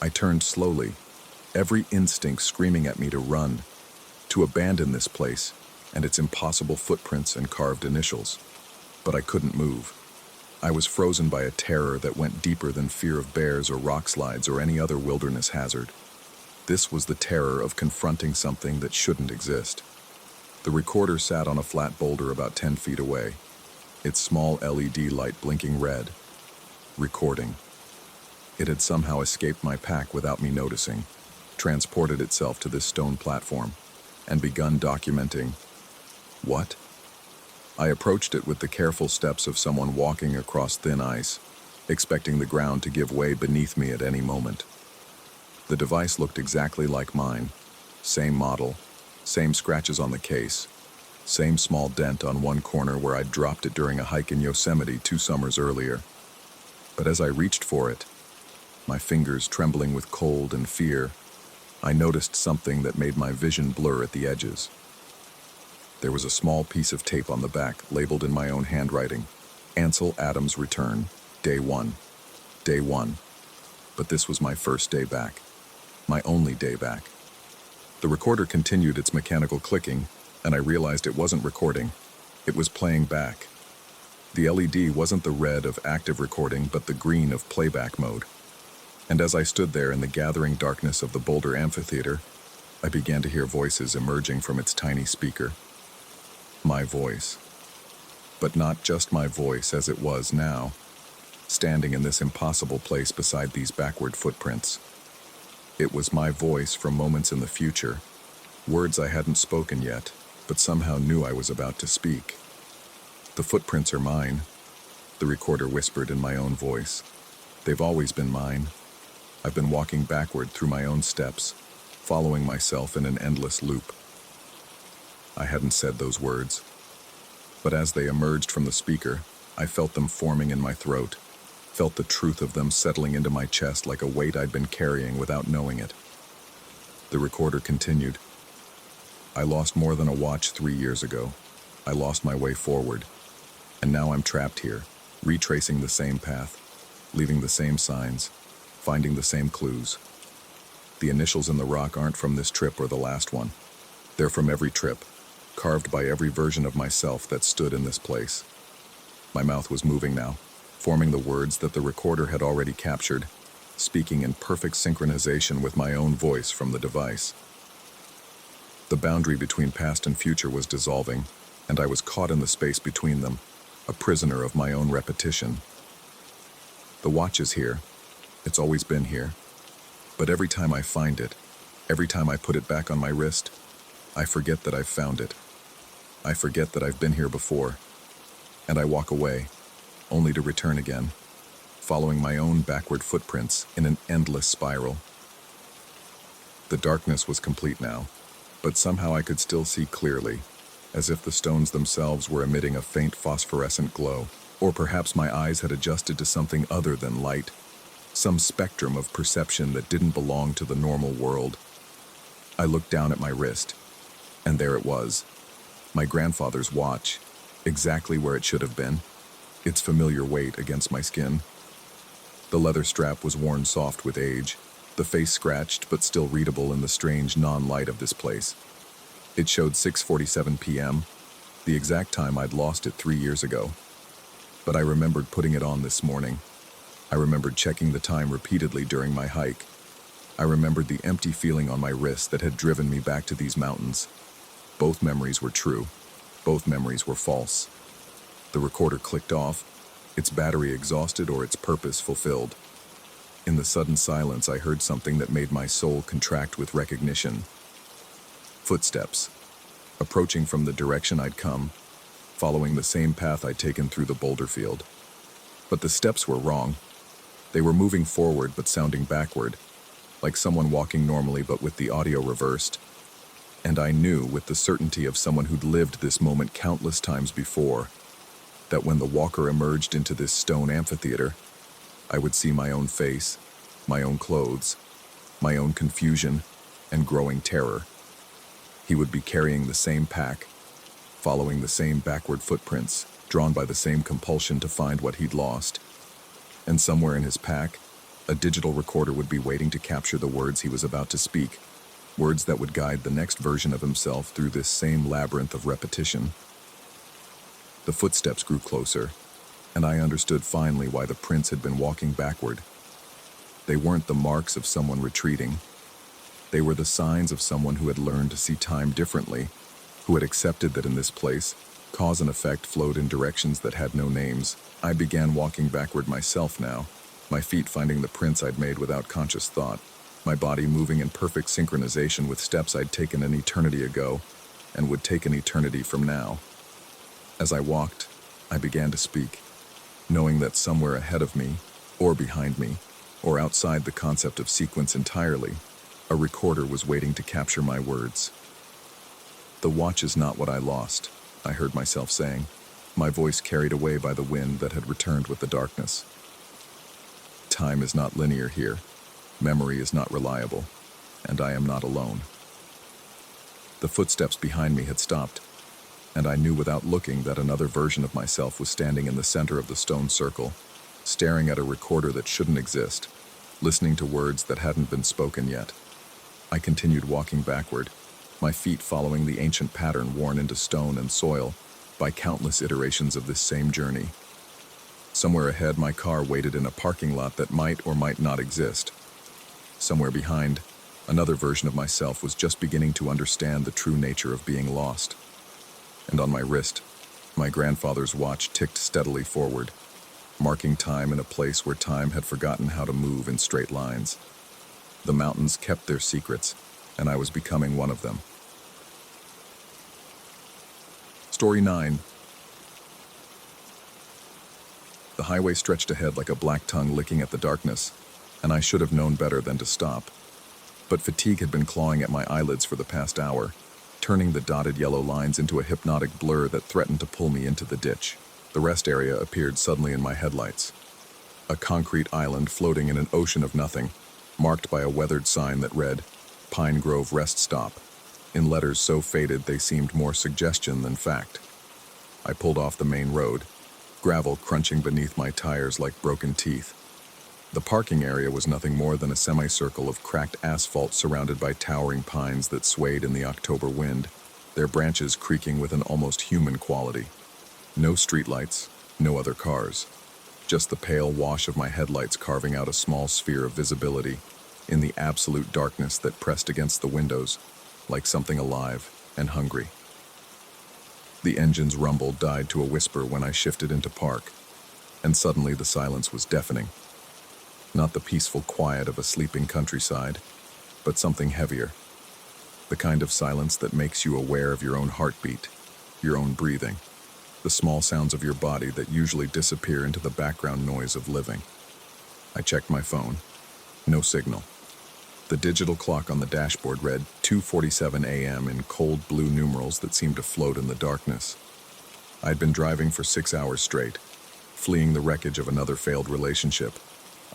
I turned slowly, every instinct screaming at me to run, to abandon this place and its impossible footprints and carved initials. But I couldn't move. I was frozen by a terror that went deeper than fear of bears or rock slides or any other wilderness hazard. This was the terror of confronting something that shouldn't exist. The recorder sat on a flat boulder about 10 feet away, its small LED light blinking red. Recording. It had somehow escaped my pack without me noticing, transported itself to this stone platform, and begun documenting. What? I approached it with the careful steps of someone walking across thin ice, expecting the ground to give way beneath me at any moment. The device looked exactly like mine. Same model, same scratches on the case, same small dent on one corner where I'd dropped it during a hike in Yosemite 2 summers earlier. But as I reached for it, my fingers trembling with cold and fear, I noticed something that made my vision blur at the edges. There was a small piece of tape on the back, labeled in my own handwriting, Ansel Adams Return, Day 1. Day 1. But this was my first day back. My only day back. The recorder continued its mechanical clicking, and I realized it wasn't recording. It was playing back. The LED wasn't the red of active recording, but the green of playback mode. And as I stood there in the gathering darkness of the Boulder Amphitheater, I began to hear voices emerging from its tiny speaker. My voice. But not just my voice as it was now, standing in this impossible place beside these backward footprints. It was my voice from moments in the future, words I hadn't spoken yet, but somehow knew I was about to speak. The footprints are mine, the recorder whispered in my own voice. They've always been mine. I've been walking backward through my own steps, following myself in an endless loop. I hadn't said those words, but as they emerged from the speaker, I felt them forming in my throat, felt the truth of them settling into my chest like a weight I'd been carrying without knowing it. The recorder continued. I lost more than a watch 3 years ago. I lost my way forward, and now I'm trapped here, retracing the same path, leaving the same signs, finding the same clues. The initials in the rock aren't from this trip or the last one. They're from every trip, carved by every version of myself that stood in this place. My mouth was moving now, forming the words that the recorder had already captured, speaking in perfect synchronization with my own voice from the device. The boundary between past and future was dissolving, and I was caught in the space between them, a prisoner of my own repetition. The watch is here. It's always been here. But every time I find it, every time I put it back on my wrist, I forget that I've found it. I forget that I've been here before. And I walk away, only to return again, following my own backward footprints in an endless spiral. The darkness was complete now, but somehow I could still see clearly, as if the stones themselves were emitting a faint phosphorescent glow, or perhaps my eyes had adjusted to something other than light, some spectrum of perception that didn't belong to the normal world. I looked down at my wrist, and there it was, my grandfather's watch, exactly where it should have been, its familiar weight against my skin. The leather strap was worn soft with age, the face scratched but still readable in the strange non-light of this place. It showed 6:47 p.m., the exact time I'd lost it 3 years ago. But I remembered putting it on this morning. I remembered checking the time repeatedly during my hike. I remembered the empty feeling on my wrist that had driven me back to these mountains. Both memories were true. Both memories were false. The recorder clicked off, its battery exhausted or its purpose fulfilled. In the sudden silence, I heard something that made my soul contract with recognition. Footsteps, approaching from the direction I'd come, following the same path I'd taken through the boulder field. But the steps were wrong. They were moving forward but sounding backward, like someone walking normally but with the audio reversed. And I knew, with the certainty of someone who'd lived this moment countless times before, that when the walker emerged into this stone amphitheater, I would see my own face, my own clothes, my own confusion, and growing terror. He would be carrying the same pack, following the same backward footprints, drawn by the same compulsion to find what he'd lost. And somewhere in his pack, a digital recorder would be waiting to capture the words he was about to speak, words that would guide the next version of himself through this same labyrinth of repetition. The footsteps grew closer, and I understood finally why the prince had been walking backward. They weren't the marks of someone retreating. They were the signs of someone who had learned to see time differently, who had accepted that in this place, cause and effect flowed in directions that had no names. I began walking backward myself now, my feet finding the prints I'd made without conscious thought, my body moving in perfect synchronization with steps I'd taken an eternity ago, and would take an eternity from now. As I walked, I began to speak, knowing that somewhere ahead of me, or behind me, or outside the concept of sequence entirely, a recorder was waiting to capture my words. "The watch is not what I lost," I heard myself saying, my voice carried away by the wind that had returned with the darkness. "Time is not linear here. Memory is not reliable, and I am not alone." The footsteps behind me had stopped, and I knew without looking that another version of myself was standing in the center of the stone circle, staring at a recorder that shouldn't exist, listening to words that hadn't been spoken yet. I continued walking backward, my feet following the ancient pattern worn into stone and soil by countless iterations of this same journey. Somewhere ahead, my car waited in a parking lot that might or might not exist. Somewhere behind, another version of myself was just beginning to understand the true nature of being lost. And on my wrist, my grandfather's watch ticked steadily forward, marking time in a place where time had forgotten how to move in straight lines. The mountains kept their secrets, and I was becoming one of them. Story 9. The highway stretched ahead like a black tongue licking at the darkness, and I should have known better than to stop. But fatigue had been clawing at my eyelids for the past hour, turning the dotted yellow lines into a hypnotic blur that threatened to pull me into the ditch. The rest area appeared suddenly in my headlights. A concrete island floating in an ocean of nothing, marked by a weathered sign that read, "Pine Grove Rest Stop," in letters so faded they seemed more suggestion than fact. I pulled off the main road, gravel crunching beneath my tires like broken teeth. The parking area was nothing more than a semicircle of cracked asphalt surrounded by towering pines that swayed in the October wind, their branches creaking with an almost human quality. No streetlights, no other cars. Just the pale wash of my headlights carving out a small sphere of visibility in the absolute darkness that pressed against the windows, like something alive and hungry. The engine's rumble died to a whisper when I shifted into park, and suddenly the silence was deafening. Not the peaceful quiet of a sleeping countryside, but something heavier. The kind of silence that makes you aware of your own heartbeat, your own breathing, the small sounds of your body that usually disappear into the background noise of living. I checked my phone. No signal. The digital clock on the dashboard read 2:47 a.m. in cold blue numerals that seemed to float in the darkness. I'd been driving for 6 hours straight, fleeing the wreckage of another failed relationship,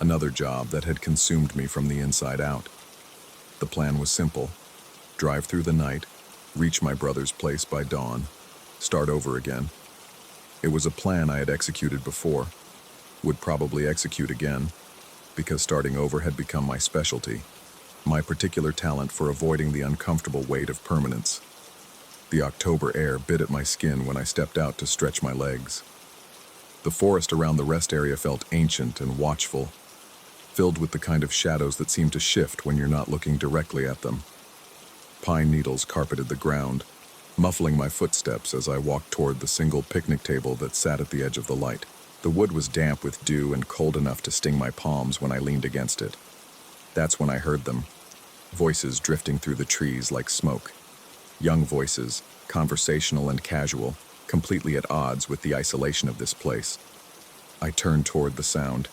another job that had consumed me from the inside out. The plan was simple: drive through the night, reach my brother's place by dawn, start over again. It was a plan I had executed before, would probably execute again, because starting over had become my specialty, my particular talent for avoiding the uncomfortable weight of permanence. The October air bit at my skin when I stepped out to stretch my legs. The forest around the rest area felt ancient and watchful, filled with the kind of shadows that seem to shift when you're not looking directly at them. Pine needles carpeted the ground, muffling my footsteps as I walked toward the single picnic table that sat at the edge of the light. The wood was damp with dew and cold enough to sting my palms when I leaned against it. That's when I heard them, voices drifting through the trees like smoke. Young voices, conversational and casual, completely at odds with the isolation of this place. I turned toward the sound,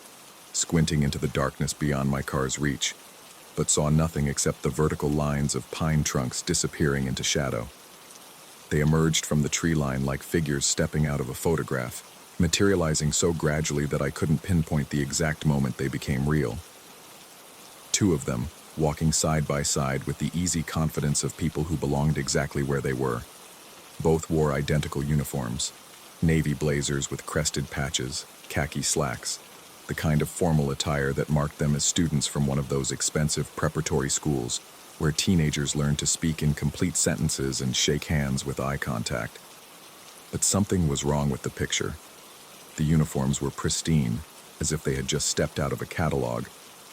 squinting into the darkness beyond my car's reach, but saw nothing except the vertical lines of pine trunks disappearing into shadow. They emerged from the tree line like figures stepping out of a photograph, materializing so gradually that I couldn't pinpoint the exact moment they became real. Two of them, walking side by side with the easy confidence of people who belonged exactly where they were. Both wore identical uniforms, navy blazers with crested patches, khaki slacks, the kind of formal attire that marked them as students from one of those expensive preparatory schools where teenagers learn to speak in complete sentences and shake hands with eye contact. But something was wrong with the picture. The uniforms were pristine, as if they had just stepped out of a catalog,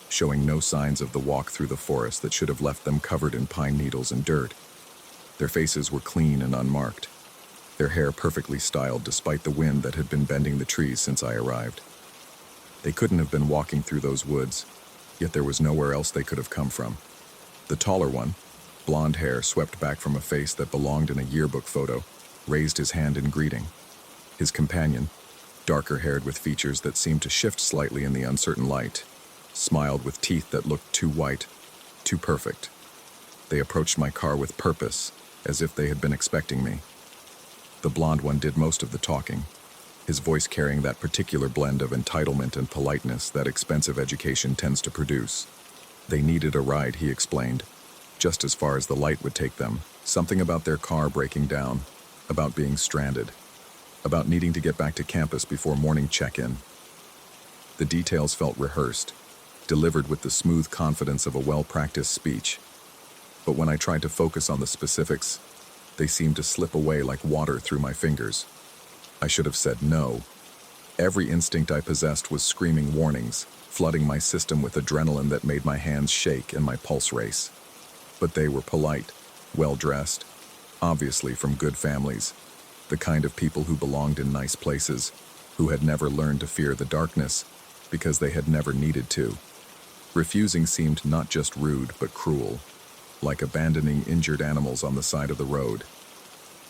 showing no signs of the walk through the forest that should have left them covered in pine needles and dirt. Their faces were clean and unmarked, their hair perfectly styled despite the wind that had been bending the trees since I arrived. They couldn't have been walking through those woods, yet there was nowhere else they could have come from. The taller one, blonde hair swept back from a face that belonged in a yearbook photo, raised his hand in greeting. His companion, darker-haired with features that seemed to shift slightly in the uncertain light, smiled with teeth that looked too white, too perfect. They approached my car with purpose, as if they had been expecting me. The blonde one did most of the talking, his voice carrying that particular blend of entitlement and politeness that expensive education tends to produce. They needed a ride, he explained, just as far as the light would take them. Something about their car breaking down, about being stranded, about needing to get back to campus before morning check-in. The details felt rehearsed, delivered with the smooth confidence of a well-practiced speech. But when I tried to focus on the specifics, they seemed to slip away like water through my fingers. I should have said no. Every instinct I possessed was screaming warnings, flooding my system with adrenaline that made my hands shake and my pulse race. But they were polite, well-dressed, obviously from good families, the kind of people who belonged in nice places, who had never learned to fear the darkness because they had never needed to. Refusing seemed not just rude but cruel, like abandoning injured animals on the side of the road.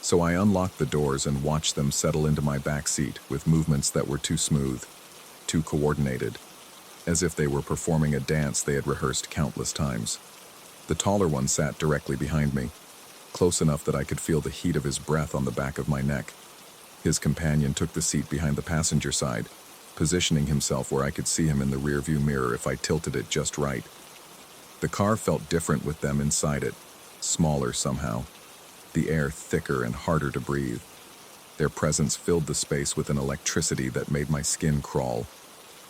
So I unlocked the doors and watched them settle into my back seat with movements that were too smooth, too coordinated, as if they were performing a dance they had rehearsed countless times. The taller one sat directly behind me, close enough that I could feel the heat of his breath on the back of my neck. His companion took the seat behind the passenger side, positioning himself where I could see him in the rearview mirror if I tilted it just right. The car felt different with them inside it, smaller somehow, the air thicker and harder to breathe. Their presence filled the space with an electricity that made my skin crawl,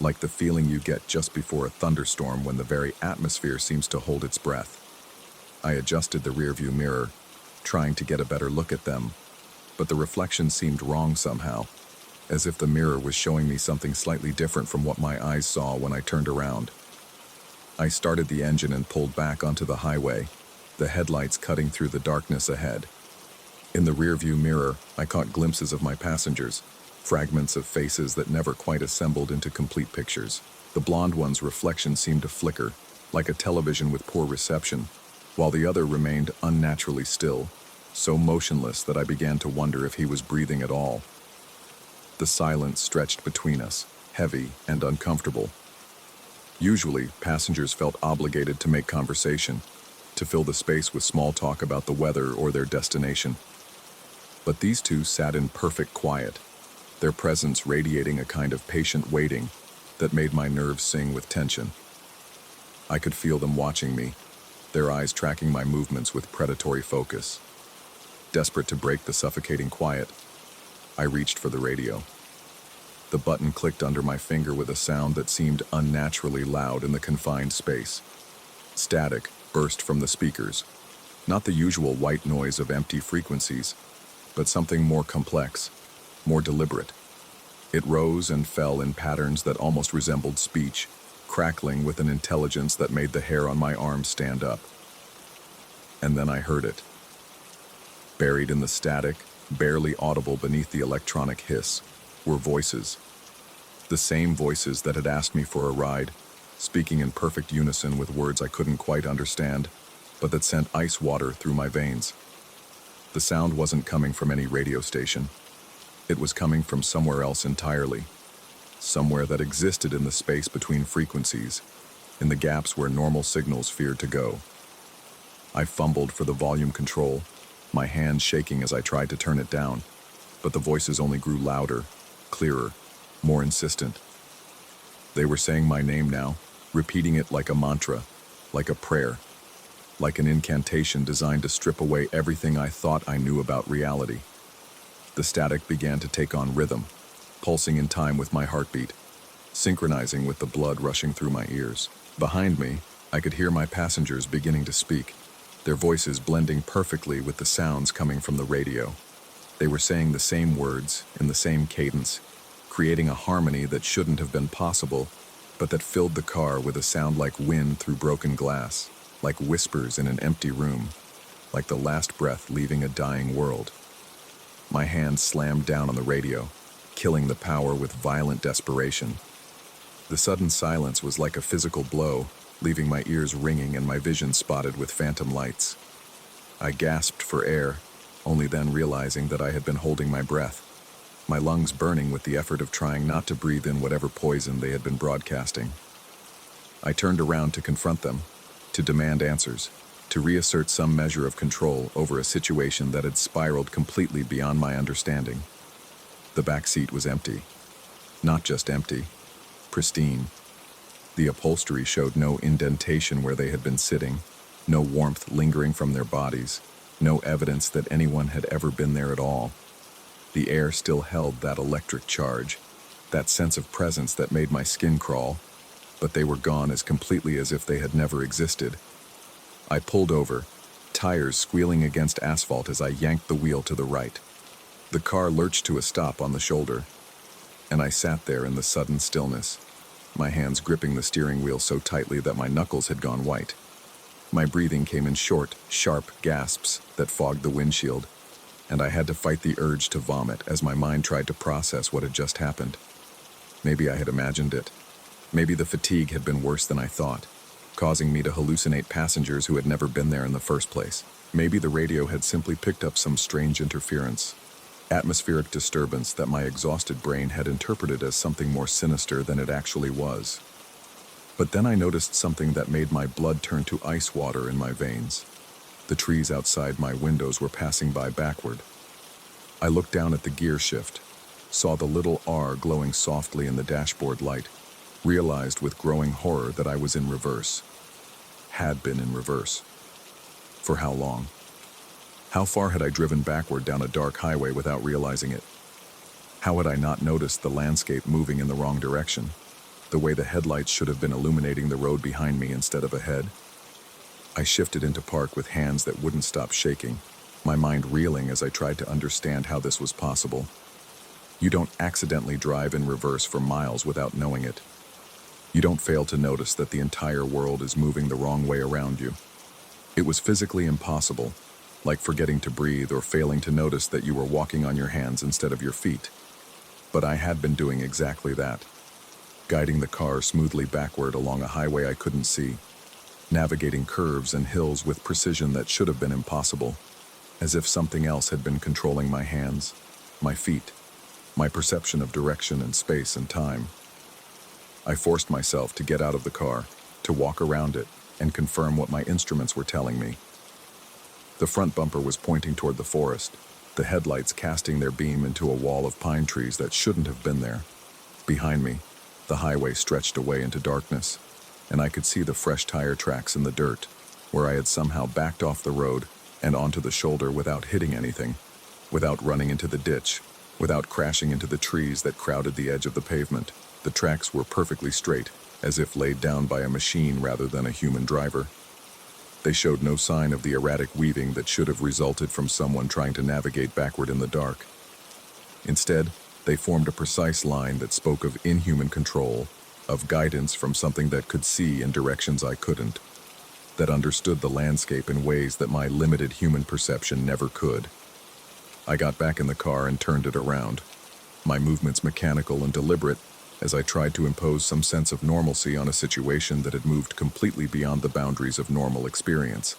like the feeling you get just before a thunderstorm when the very atmosphere seems to hold its breath. I adjusted the rearview mirror, trying to get a better look at them, but the reflection seemed wrong somehow, as if the mirror was showing me something slightly different from what my eyes saw when I turned around. I started the engine and pulled back onto the highway, the headlights cutting through the darkness ahead. In the rearview mirror, I caught glimpses of my passengers, fragments of faces that never quite assembled into complete pictures. The blonde one's reflection seemed to flicker, like a television with poor reception, while the other remained unnaturally still, so motionless that I began to wonder if he was breathing at all. The silence stretched between us, heavy and uncomfortable. Usually, passengers felt obligated to make conversation, to fill the space with small talk about the weather or their destination. But these two sat in perfect quiet, their presence radiating a kind of patient waiting that made my nerves sing with tension. I could feel them watching me, their eyes tracking my movements with predatory focus. Desperate to break the suffocating quiet, I reached for the radio. The button clicked under my finger with a sound that seemed unnaturally loud in the confined space. Static burst from the speakers, not the usual white noise of empty frequencies, but something more complex, more deliberate. It rose and fell in patterns that almost resembled speech, crackling with an intelligence that made the hair on my arm stand up. And then I heard it. Buried in the static, barely audible beneath the electronic hiss, were voices. The same voices that had asked me for a ride, speaking in perfect unison with words I couldn't quite understand, but that sent ice water through my veins. The sound wasn't coming from any radio station. It was coming from somewhere else entirely. Somewhere that existed in the space between frequencies, in the gaps where normal signals feared to go. I fumbled for the volume control, my hand shaking as I tried to turn it down, but the voices only grew louder, clearer, more insistent. They were saying my name now, repeating it like a mantra, like a prayer, like an incantation designed to strip away everything I thought I knew about reality. The static began to take on rhythm, pulsing in time with my heartbeat, synchronizing with the blood rushing through my ears. Behind me, I could hear my passengers beginning to speak, their voices blending perfectly with the sounds coming from the radio. They were saying the same words, in the same cadence, creating a harmony that shouldn't have been possible, but that filled the car with a sound like wind through broken glass, like whispers in an empty room, like the last breath leaving a dying world. My hand slammed down on the radio, killing the power with violent desperation. The sudden silence was like a physical blow, leaving my ears ringing and my vision spotted with phantom lights. I gasped for air, only then realizing that I had been holding my breath, my lungs burning with the effort of trying not to breathe in whatever poison they had been broadcasting. I turned around to confront them, to demand answers, to reassert some measure of control over a situation that had spiraled completely beyond my understanding. The back seat was empty. Not just empty, pristine. The upholstery showed no indentation where they had been sitting, no warmth lingering from their bodies, no evidence that anyone had ever been there at all. The air still held that electric charge, that sense of presence that made my skin crawl, but they were gone as completely as if they had never existed. I pulled over, tires squealing against asphalt as I yanked the wheel to the right. The car lurched to a stop on the shoulder, and I sat there in the sudden stillness, my hands gripping the steering wheel so tightly that my knuckles had gone white. My breathing came in short, sharp gasps that fogged the windshield, and I had to fight the urge to vomit as my mind tried to process what had just happened. Maybe I had imagined it. Maybe the fatigue had been worse than I thought, causing me to hallucinate passengers who had never been there in the first place. Maybe the radio had simply picked up some strange interference, atmospheric disturbance that my exhausted brain had interpreted as something more sinister than it actually was. But then I noticed something that made my blood turn to ice water in my veins. The trees outside my windows were passing by backward. I looked down at the gear shift, saw the little R glowing softly in the dashboard light, realized with growing horror that I was in reverse. Had been in reverse. For how long? How far had I driven backward down a dark highway without realizing it? How had I not noticed the landscape moving in the wrong direction? The way the headlights should have been illuminating the road behind me instead of ahead? I shifted into park with hands that wouldn't stop shaking, my mind reeling as I tried to understand how this was possible. You don't accidentally drive in reverse for miles without knowing it. You don't fail to notice that the entire world is moving the wrong way around you. It was physically impossible, like forgetting to breathe or failing to notice that you were walking on your hands instead of your feet. But I had been doing exactly that, guiding the car smoothly backward along a highway I couldn't see, navigating curves and hills with precision that should have been impossible, as if something else had been controlling my hands, my feet, my perception of direction and space and time. I forced myself to get out of the car, to walk around it, and confirm what my instruments were telling me. The front bumper was pointing toward the forest, the headlights casting their beam into a wall of pine trees that shouldn't have been there. Behind me, the highway stretched away into darkness, and I could see the fresh tire tracks in the dirt, where I had somehow backed off the road and onto the shoulder without hitting anything, without running into the ditch, without crashing into the trees that crowded the edge of the pavement. The tracks were perfectly straight, as if laid down by a machine rather than a human driver. They showed no sign of the erratic weaving that should have resulted from someone trying to navigate backward in the dark. Instead, they formed a precise line that spoke of inhuman control, of guidance from something that could see in directions I couldn't, that understood the landscape in ways that my limited human perception never could. I got back in the car and turned it around, my movements mechanical and deliberate, as I tried to impose some sense of normalcy on a situation that had moved completely beyond the boundaries of normal experience.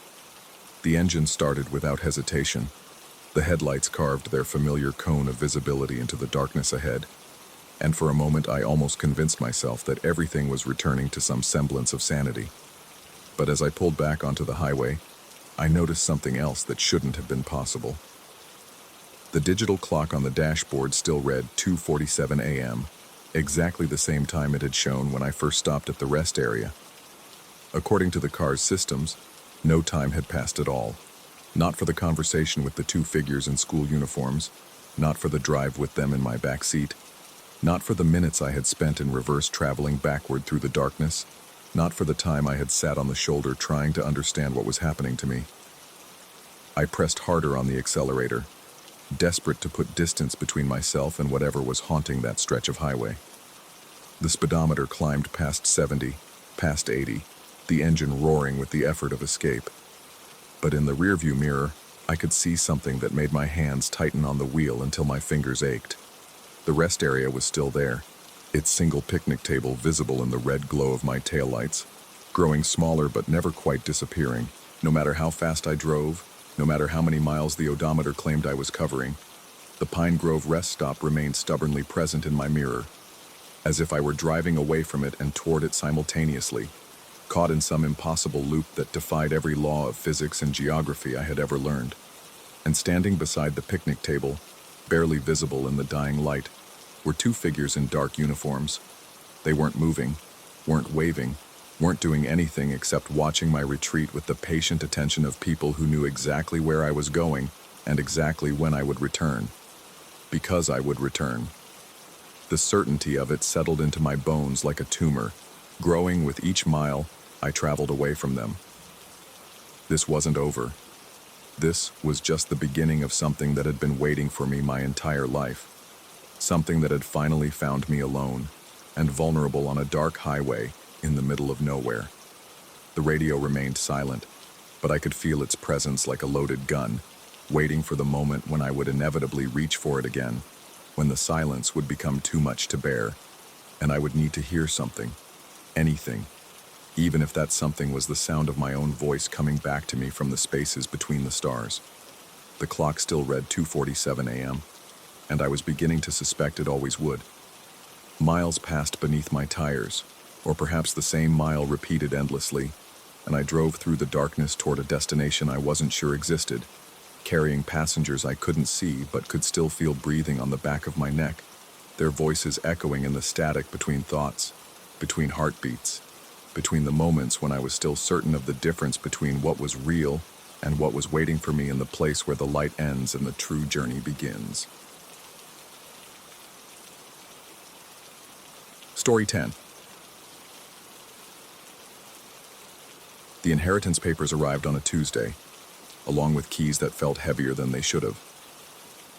The engine started without hesitation. The headlights carved their familiar cone of visibility into the darkness ahead, and for a moment I almost convinced myself that everything was returning to some semblance of sanity. But as I pulled back onto the highway, I noticed something else that shouldn't have been possible. The digital clock on the dashboard still read 2:47 a.m., exactly the same time it had shown when I first stopped at the rest area. According to the car's systems, no time had passed at all. Not for the conversation with the two figures in school uniforms, not for the drive with them in my back seat, not for the minutes I had spent in reverse traveling backward through the darkness, not for the time I had sat on the shoulder trying to understand what was happening to me. I pressed harder on the accelerator, desperate to put distance between myself and whatever was haunting that stretch of highway. The speedometer climbed past 70, past 80, the engine roaring with the effort of escape. But in the rearview mirror, I could see something that made my hands tighten on the wheel until my fingers ached. The rest area was still there, its single picnic table visible in the red glow of my taillights, growing smaller but never quite disappearing, no matter how fast I drove, No matter how many miles the odometer claimed I was covering, the Pine Grove rest stop remained stubbornly present in my mirror, as if I were driving away from it and toward it simultaneously, caught in some impossible loop that defied every law of physics and geography I had ever learned. And standing beside the picnic table, barely visible in the dying light, were two figures in dark uniforms. They weren't moving, weren't waving, weren't doing anything except watching my retreat with the patient attention of people who knew exactly where I was going and exactly when I would return. Because I would return. The certainty of it settled into my bones like a tumor, growing with each mile I traveled away from them. This wasn't over. This was just the beginning of something that had been waiting for me my entire life. Something that had finally found me alone and vulnerable on a dark highway in the middle of nowhere. The radio remained silent, but I could feel its presence like a loaded gun, waiting for the moment when I would inevitably reach for it again, when the silence would become too much to bear, and I would need to hear something, anything, even if that something was the sound of my own voice coming back to me from the spaces between the stars. The clock still read 2:47 a.m., and I was beginning to suspect it always would. Miles passed beneath my tires, or perhaps the same mile repeated endlessly, and I drove through the darkness toward a destination I wasn't sure existed, carrying passengers I couldn't see but could still feel breathing on the back of my neck, their voices echoing in the static between thoughts, between heartbeats, between the moments when I was still certain of the difference between what was real and what was waiting for me in the place where the light ends and the true journey begins. Story 10. The inheritance papers arrived on a Tuesday, along with keys that felt heavier than they should have.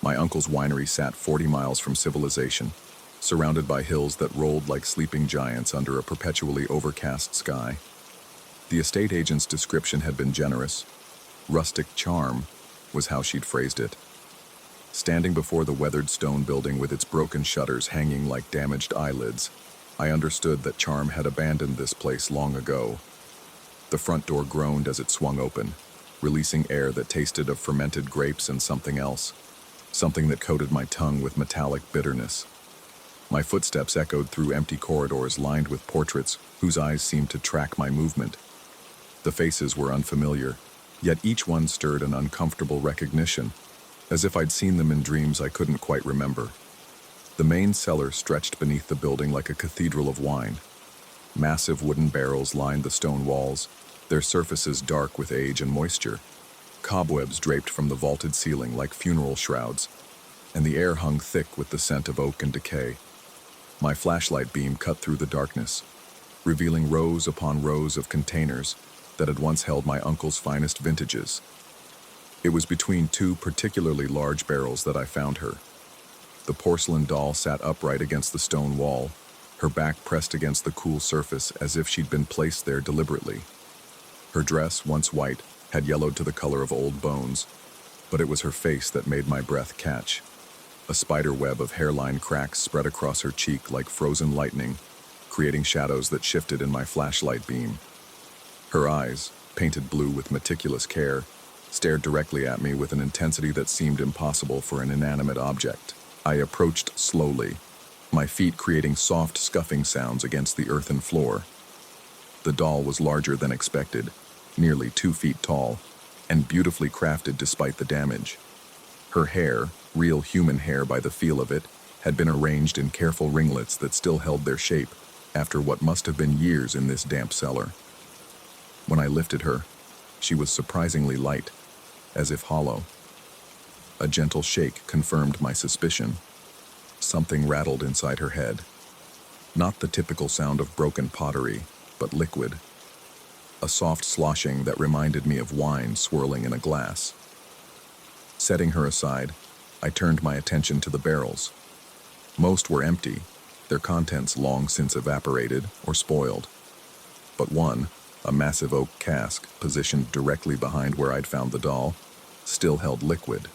My uncle's winery sat 40 miles from civilization, surrounded by hills that rolled like sleeping giants under a perpetually overcast sky. The estate agent's description had been generous. Rustic charm was how she'd phrased it. Standing before the weathered stone building with its broken shutters hanging like damaged eyelids, I understood that charm had abandoned this place long ago. The front door groaned as it swung open, releasing air that tasted of fermented grapes and something else, something that coated my tongue with metallic bitterness. My footsteps echoed through empty corridors lined with portraits whose eyes seemed to track my movement. The faces were unfamiliar, yet each one stirred an uncomfortable recognition, as if I'd seen them in dreams I couldn't quite remember. The main cellar stretched beneath the building like a cathedral of wine. Massive wooden barrels lined the stone walls, their surfaces dark with age and moisture. Cobwebs draped from the vaulted ceiling like funeral shrouds, and the air hung thick with the scent of oak and decay. My flashlight beam cut through the darkness, revealing rows upon rows of containers that had once held my uncle's finest vintages. It was between two particularly large barrels that I found her. The porcelain doll sat upright against the stone wall, her back pressed against the cool surface as if she'd been placed there deliberately. Her dress, once white, had yellowed to the color of old bones, but it was her face that made my breath catch. A spider web of hairline cracks spread across her cheek like frozen lightning, creating shadows that shifted in my flashlight beam. Her eyes, painted blue with meticulous care, stared directly at me with an intensity that seemed impossible for an inanimate object. I approached slowly, my feet creating soft scuffing sounds against the earthen floor. The doll was larger than expected, nearly 2 feet tall, and beautifully crafted despite the damage. Her hair, real human hair by the feel of it, had been arranged in careful ringlets that still held their shape after what must have been years in this damp cellar. When I lifted her, she was surprisingly light, as if hollow. A gentle shake confirmed my suspicion. Something rattled inside her head. Not the typical sound of broken pottery, but liquid. A soft sloshing that reminded me of wine swirling in a glass. Setting her aside, I turned my attention to the barrels. Most were empty, their contents long since evaporated or spoiled. But one, a massive oak cask positioned directly behind where I'd found the doll, still held liquid.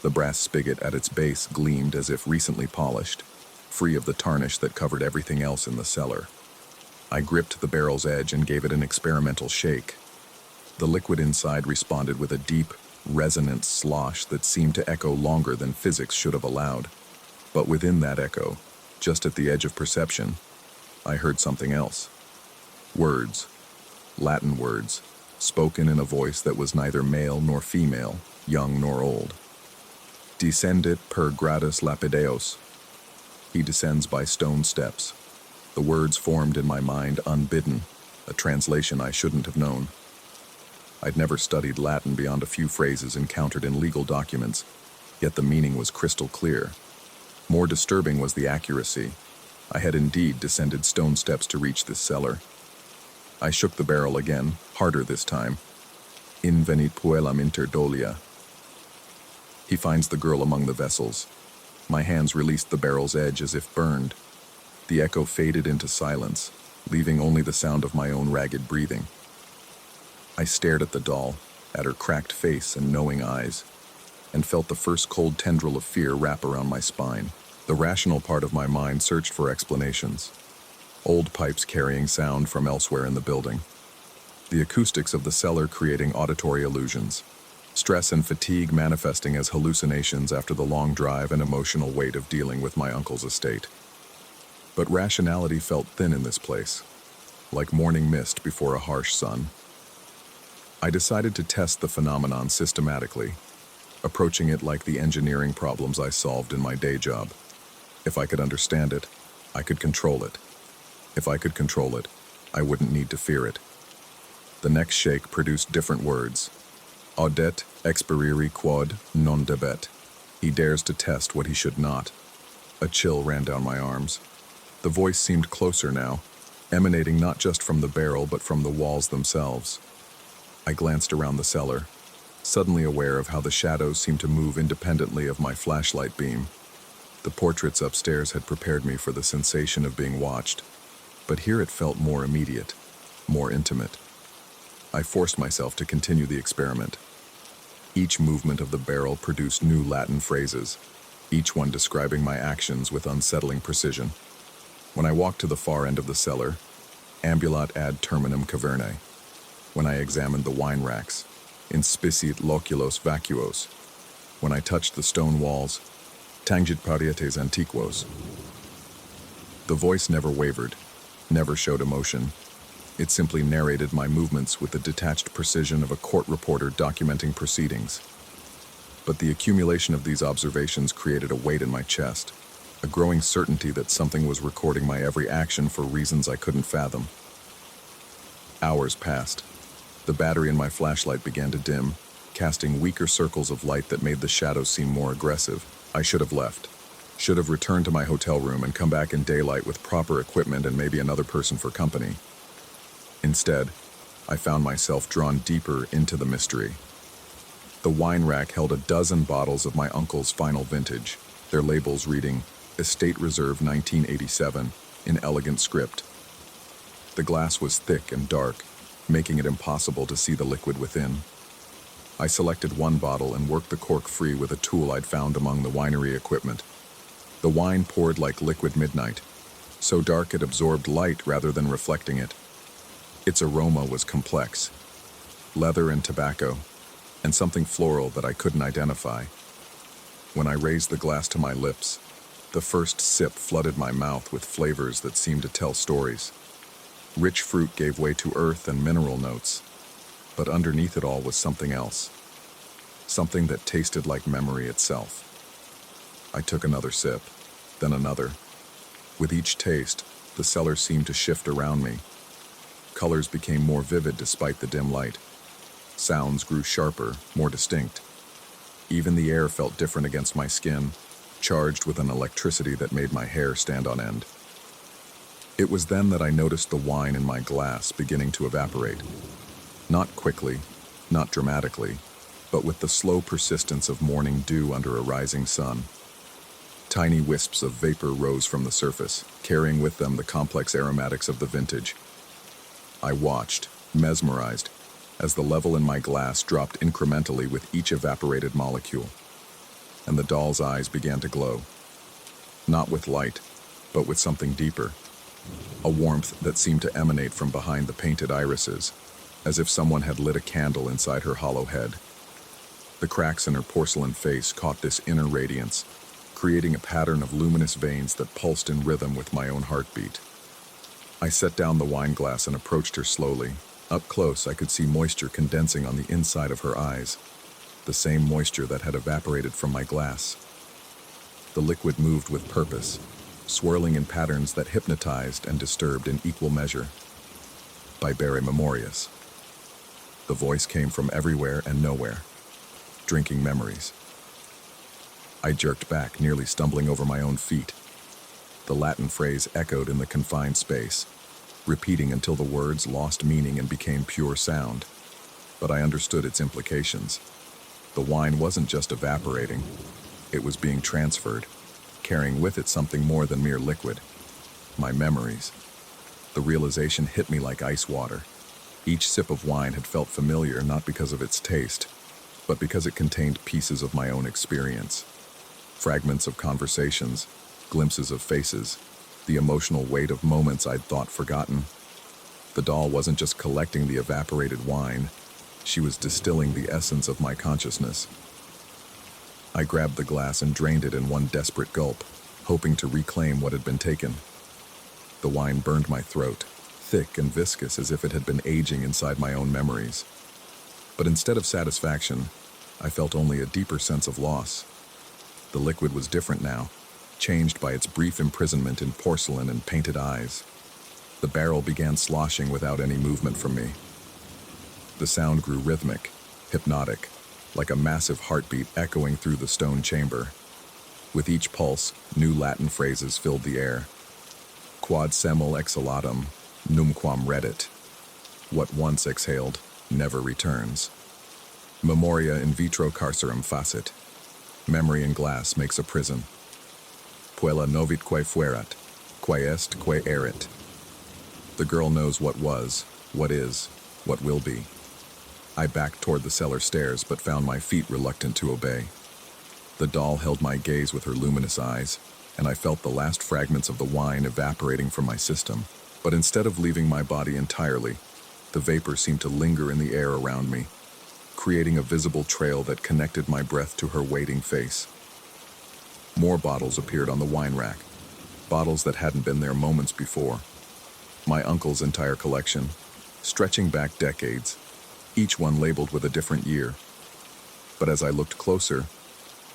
The brass spigot at its base gleamed as if recently polished, free of the tarnish that covered everything else in the cellar. I gripped the barrel's edge and gave it an experimental shake. The liquid inside responded with a deep, resonant slosh that seemed to echo longer than physics should have allowed. But within that echo, just at the edge of perception, I heard something else. Words, Latin words, spoken in a voice that was neither male nor female, young nor old. Descendit per gradus lapideos. He descends by stone steps. The words formed in my mind unbidden, a translation I shouldn't have known. I'd never studied Latin beyond a few phrases encountered in legal documents, yet the meaning was crystal clear. More disturbing was the accuracy. I had indeed descended stone steps to reach this cellar. I shook the barrel again, harder this time. Invenit puellam inter dolia. He finds the girl among the vessels. My hands released the barrel's edge as if burned. The echo faded into silence, leaving only the sound of my own ragged breathing. I stared at the doll, at her cracked face and knowing eyes, and felt the first cold tendril of fear wrap around my spine. The rational part of my mind searched for explanations. Old pipes carrying sound from elsewhere in the building. The acoustics of the cellar creating auditory illusions. Stress and fatigue manifesting as hallucinations after the long drive and emotional weight of dealing with my uncle's estate. But rationality felt thin in this place, like morning mist before a harsh sun. I decided to test the phenomenon systematically, approaching it like the engineering problems I solved in my day job. If I could understand it, I could control it. If I could control it, I wouldn't need to fear it. The next shake produced different words. Audet experiri quod non debet. He dares to test what he should not. A chill ran down my arms. The voice seemed closer now, emanating not just from the barrel but from the walls themselves. I glanced around the cellar, suddenly aware of how the shadows seemed to move independently of my flashlight beam. The portraits upstairs had prepared me for the sensation of being watched, but here it felt more immediate, more intimate. I forced myself to continue the experiment. Each movement of the barrel produced new Latin phrases, each one describing my actions with unsettling precision. When I walked to the far end of the cellar, ambulat ad terminum cavernae. When I examined the wine racks, inspicit loculos vacuos. When I touched the stone walls, tangit parietes antiquos. The voice never wavered, never showed emotion. It simply narrated my movements with the detached precision of a court reporter documenting proceedings. But the accumulation of these observations created a weight in my chest, a growing certainty that something was recording my every action for reasons I couldn't fathom. Hours passed. The battery in my flashlight began to dim, casting weaker circles of light that made the shadows seem more aggressive. I should have left. Should have returned to my hotel room and come back in daylight with proper equipment and maybe another person for company. Instead, I found myself drawn deeper into the mystery. The wine rack held a dozen bottles of my uncle's final vintage, their labels reading Estate Reserve 1987 in elegant script. The glass was thick and dark, making it impossible to see the liquid within. I selected one bottle and worked the cork free with a tool I'd found among the winery equipment. The wine poured like liquid midnight, so dark it absorbed light rather than reflecting it. Its aroma was complex, leather and tobacco, and something floral that I couldn't identify. When I raised the glass to my lips, the first sip flooded my mouth with flavors that seemed to tell stories. Rich fruit gave way to earth and mineral notes, but underneath it all was something else, something that tasted like memory itself. I took another sip, then another. With each taste, the cellar seemed to shift around me. Colors became more vivid despite the dim light. Sounds grew sharper, more distinct. Even the air felt different against my skin, charged with an electricity that made my hair stand on end. It was then that I noticed the wine in my glass beginning to evaporate. Not quickly, not dramatically, but with the slow persistence of morning dew under a rising sun. Tiny wisps of vapor rose from the surface, carrying with them the complex aromatics of the vintage. I watched, mesmerized, as the level in my glass dropped incrementally with each evaporated molecule, and the doll's eyes began to glow. Not with light, but with something deeper. A warmth that seemed to emanate from behind the painted irises, as if someone had lit a candle inside her hollow head. The cracks in her porcelain face caught this inner radiance, creating a pattern of luminous veins that pulsed in rhythm with my own heartbeat. I set down the wine glass and approached her slowly. Up close, I could see moisture condensing on the inside of her eyes, the same moisture that had evaporated from my glass. The liquid moved with purpose, swirling in patterns that hypnotized and disturbed in equal measure. By Barry Memorias. The voice came from everywhere and nowhere, drinking memories. I jerked back, nearly stumbling over my own feet. The Latin phrase echoed in the confined space, repeating until the words lost meaning and became pure sound. But I understood its implications. The wine wasn't just evaporating, it was being transferred, carrying with it something more than mere liquid. My memories. The realization hit me like ice water. Each sip of wine had felt familiar not because of its taste, but because it contained pieces of my own experience. Fragments of conversations, glimpses of faces, the emotional weight of moments I'd thought forgotten. The doll wasn't just collecting the evaporated wine, she was distilling the essence of my consciousness. I grabbed the glass and drained it in one desperate gulp, hoping to reclaim what had been taken. The wine burned my throat, thick and viscous as if it had been aging inside my own memories. But instead of satisfaction, I felt only a deeper sense of loss. The liquid was different now, changed by its brief imprisonment in porcelain and painted eyes. The barrel began sloshing without any movement from me. The sound grew rhythmic, hypnotic, like a massive heartbeat echoing through the stone chamber. With each pulse, new Latin phrases filled the air. Quod semel exhalatum, numquam reddit. What once exhaled never returns. Memoria in vitro carcerum facit. Memory in glass makes a prison. Puella novit quae fuerat, quae est quae erit. The girl knows what was, what is, what will be. I backed toward the cellar stairs, but found my feet reluctant to obey. The doll held my gaze with her luminous eyes, and I felt the last fragments of the wine evaporating from my system. But instead of leaving my body entirely, the vapor seemed to linger in the air around me, creating a visible trail that connected my breath to her waiting face. More bottles appeared on the wine rack, bottles that hadn't been there moments before. My uncle's entire collection, stretching back decades, each one labeled with a different year. But as I looked closer,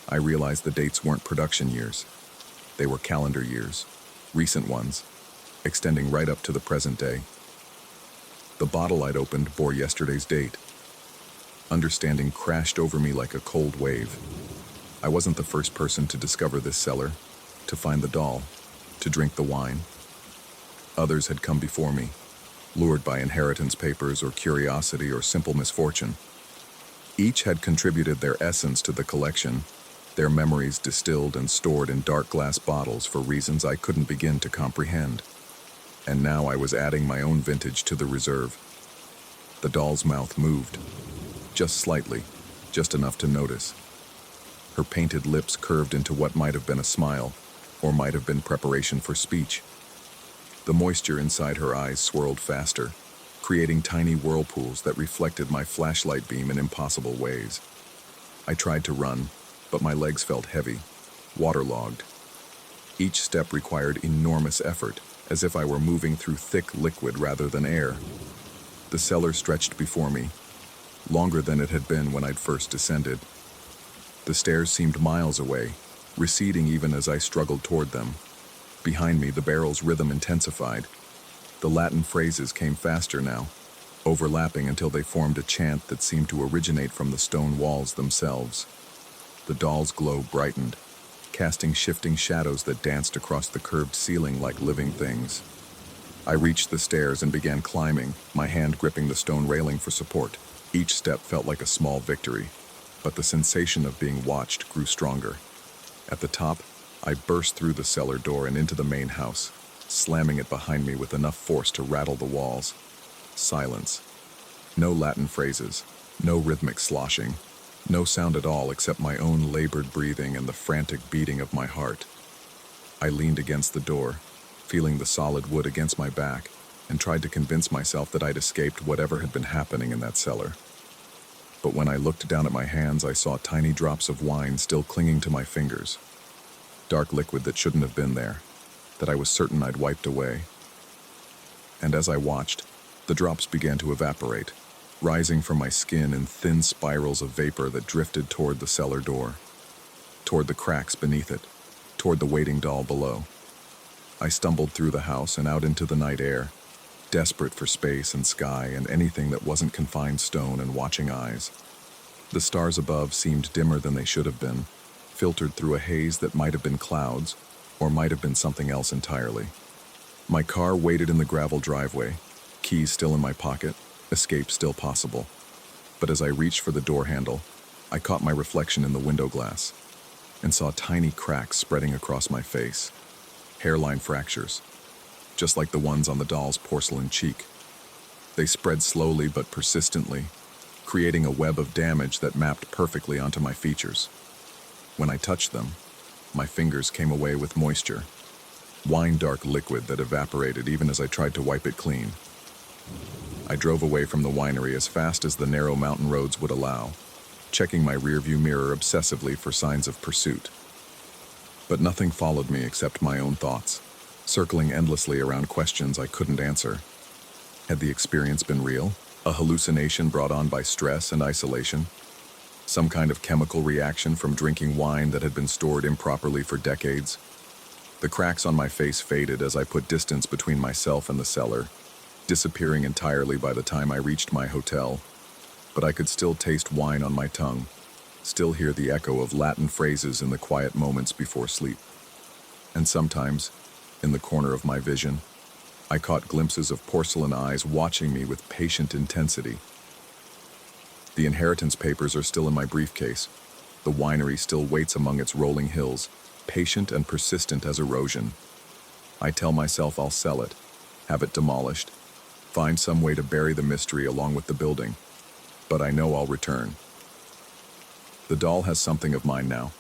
I realized the dates weren't production years. They were calendar years, recent ones, extending right up to the present day. The bottle I'd opened bore yesterday's date. Understanding crashed over me like a cold wave. I wasn't the first person to discover this cellar, to find the doll, to drink the wine. Others had come before me, lured by inheritance papers or curiosity or simple misfortune. Each had contributed their essence to the collection, their memories distilled and stored in dark glass bottles for reasons I couldn't begin to comprehend. And now I was adding my own vintage to the reserve. The doll's mouth moved, just slightly, just enough to notice. Her painted lips curved into what might have been a smile, or might have been preparation for speech. The moisture inside her eyes swirled faster, creating tiny whirlpools that reflected my flashlight beam in impossible ways. I tried to run, but my legs felt heavy, waterlogged. Each step required enormous effort, as if I were moving through thick liquid rather than air. The cellar stretched before me, longer than it had been when I'd first descended. The stairs seemed miles away, receding even as I struggled toward them. Behind me, the barrel's rhythm intensified. The Latin phrases came faster now, overlapping until they formed a chant that seemed to originate from the stone walls themselves. The doll's glow brightened, casting shifting shadows that danced across the curved ceiling like living things. I reached the stairs and began climbing, my hand gripping the stone railing for support. Each step felt like a small victory, but the sensation of being watched grew stronger. At the top, I burst through the cellar door and into the main house, slamming it behind me with enough force to rattle the walls. Silence. No Latin phrases, no rhythmic sloshing, no sound at all except my own labored breathing and the frantic beating of my heart. I leaned against the door, feeling the solid wood against my back, and tried to convince myself that I'd escaped whatever had been happening in that cellar. but when I looked down at my hands, I saw tiny drops of wine still clinging to my fingers. Dark liquid that shouldn't have been there, that I was certain I'd wiped away. And as I watched, the drops began to evaporate, rising from my skin in thin spirals of vapor that drifted toward the cellar door, toward the cracks beneath it, toward the waiting doll below. I stumbled through the house and out into the night air, desperate for space and sky and anything that wasn't confined stone and watching eyes. The stars above seemed dimmer than they should have been, filtered through a haze that might have been clouds, or might have been something else entirely. My car waited in the gravel driveway, keys still in my pocket, escape still possible. But as I reached for the door handle, I caught my reflection in the window glass and saw tiny cracks spreading across my face, hairline fractures, just like the ones on the doll's porcelain cheek. They spread slowly but persistently, creating a web of damage that mapped perfectly onto my features. When I touched them, my fingers came away with moisture, wine-dark liquid that evaporated even as I tried to wipe it clean. I drove away from the winery as fast as the narrow mountain roads would allow, checking my rearview mirror obsessively for signs of pursuit. But nothing followed me except my own thoughts, circling endlessly around questions I couldn't answer. Had the experience been real? A hallucination brought on by stress and isolation? Some kind of chemical reaction from drinking wine that had been stored improperly for decades? The cracks on my face faded as I put distance between myself and the cellar, disappearing entirely by the time I reached my hotel. But I could still taste wine on my tongue, still hear the echo of Latin phrases in the quiet moments before sleep. And sometimes, in the corner of my vision, I caught glimpses of porcelain eyes watching me with patient intensity. The inheritance papers are still in my briefcase. The winery still waits among its rolling hills, patient and persistent as erosion. I tell myself I'll sell it, have it demolished, find some way to bury the mystery along with the building. But I know I'll return. The doll has something of mine now,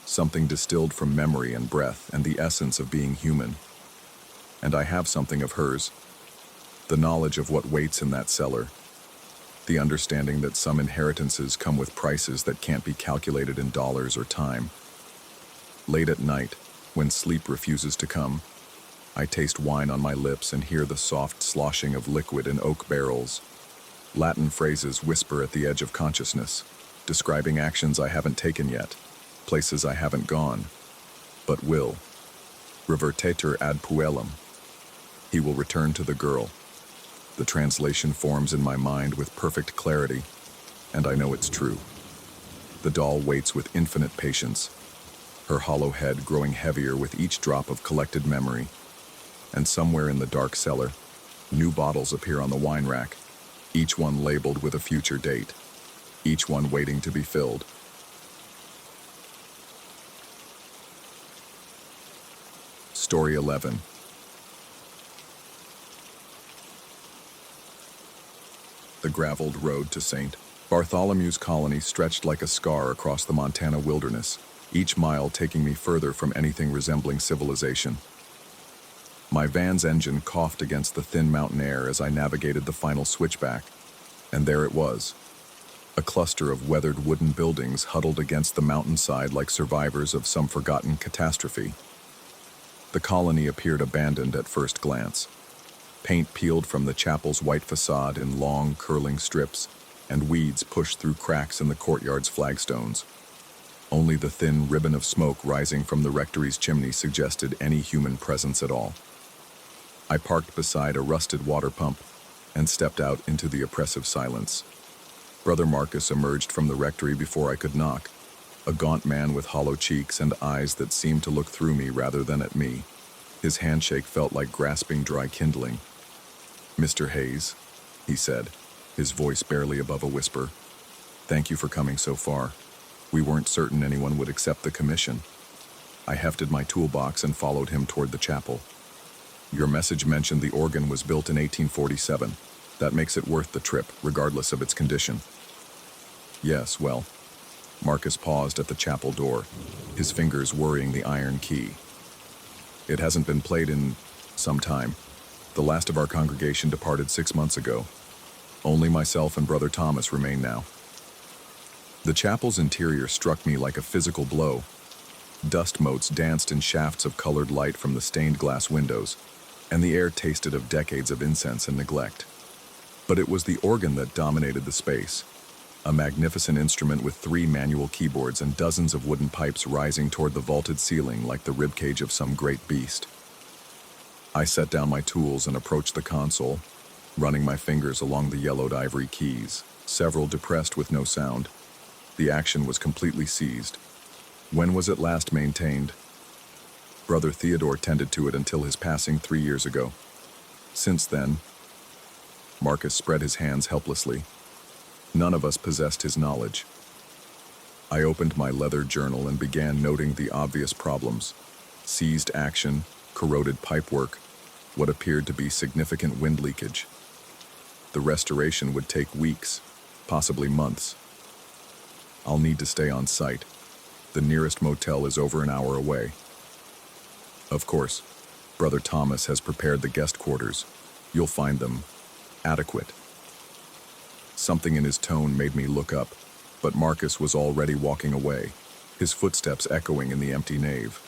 something distilled from memory and breath and the essence of being human. And I have something of hers, the knowledge of what waits in that cellar, the understanding that some inheritances come with prices that can't be calculated in dollars or time. Late at night, when sleep refuses to come, I taste wine on my lips and hear the soft sloshing of liquid in oak barrels. Latin phrases whisper at the edge of consciousness, describing actions I haven't taken yet, places I haven't gone, but will. Revertetur ad puellum. He will return to the girl. The translation forms in my mind with perfect clarity, and I know it's true. The doll waits with infinite patience, her hollow head growing heavier with each drop of collected memory. And somewhere in the dark cellar, new bottles appear on the wine rack, each one labeled with a future date, each one waiting to be filled. Story 11. The graveled road to St. Bartholomew's colony stretched like a scar across the Montana wilderness, each mile taking me further from anything resembling civilization. My van's engine coughed against the thin mountain air as I navigated the final switchback, and there it was, a cluster of weathered wooden buildings huddled against the mountainside like survivors of some forgotten catastrophe. The colony appeared abandoned at first glance. Paint peeled from the chapel's white facade in long, curling strips, and weeds pushed through cracks in the courtyard's flagstones. Only the thin ribbon of smoke rising from the rectory's chimney suggested any human presence at all. I parked beside a rusted water pump and stepped out into the oppressive silence. Brother Marcus emerged from the rectory before I could knock, a gaunt man with hollow cheeks and eyes that seemed to look through me rather than at me. His handshake felt like grasping dry kindling. "Mr. Hayes," he said, his voice barely above a whisper, "thank you for coming so far. We weren't certain anyone would accept the commission." I hefted my toolbox and followed him toward the chapel. "Your message mentioned the organ was built in 1847. That makes it worth the trip, regardless of its condition." "Yes, well." Marcus paused at the chapel door, his fingers worrying the iron key. "It hasn't been played in some time. The last of our congregation departed 6 months ago. Only myself and Brother Thomas remain now." The chapel's interior struck me like a physical blow. Dust motes danced in shafts of colored light from the stained glass windows, and the air tasted of decades of incense and neglect. But it was the organ that dominated the space, a magnificent instrument with 3 manual keyboards and dozens of wooden pipes rising toward the vaulted ceiling like the ribcage of some great beast. I set down my tools and approached the console, running my fingers along the yellowed ivory keys, several depressed with no sound. The action was completely seized. When was it last maintained? Brother Theodore tended to it until his passing 3 years ago. Since then, Marcus spread his hands helplessly. None of us possessed his knowledge. I opened my leather journal and began noting the obvious problems: seized action, corroded pipework, what appeared to be significant wind leakage. The restoration would take weeks, possibly months. I'll need to stay on site. The nearest motel is over an hour away. Of course, Brother Thomas has prepared the guest quarters. You'll find them adequate. Something in his tone made me look up, but Marcus was already walking away, his footsteps echoing in the empty nave.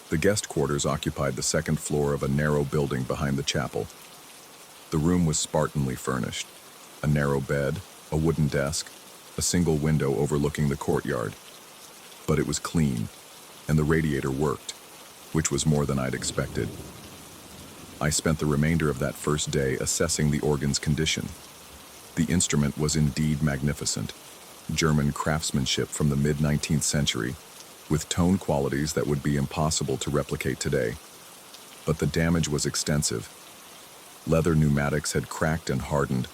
The guest quarters occupied the second floor of a narrow building behind the chapel. The room was spartanly furnished: a narrow bed, a wooden desk, a single window overlooking the courtyard. But it was clean, and the radiator worked, which was more than I'd expected. I spent the remainder of that first day assessing the organ's condition. The instrument was indeed magnificent, German craftsmanship from the mid-19th century, with tone qualities that would be impossible to replicate today. But the damage was extensive. Leather pneumatics had cracked and hardened,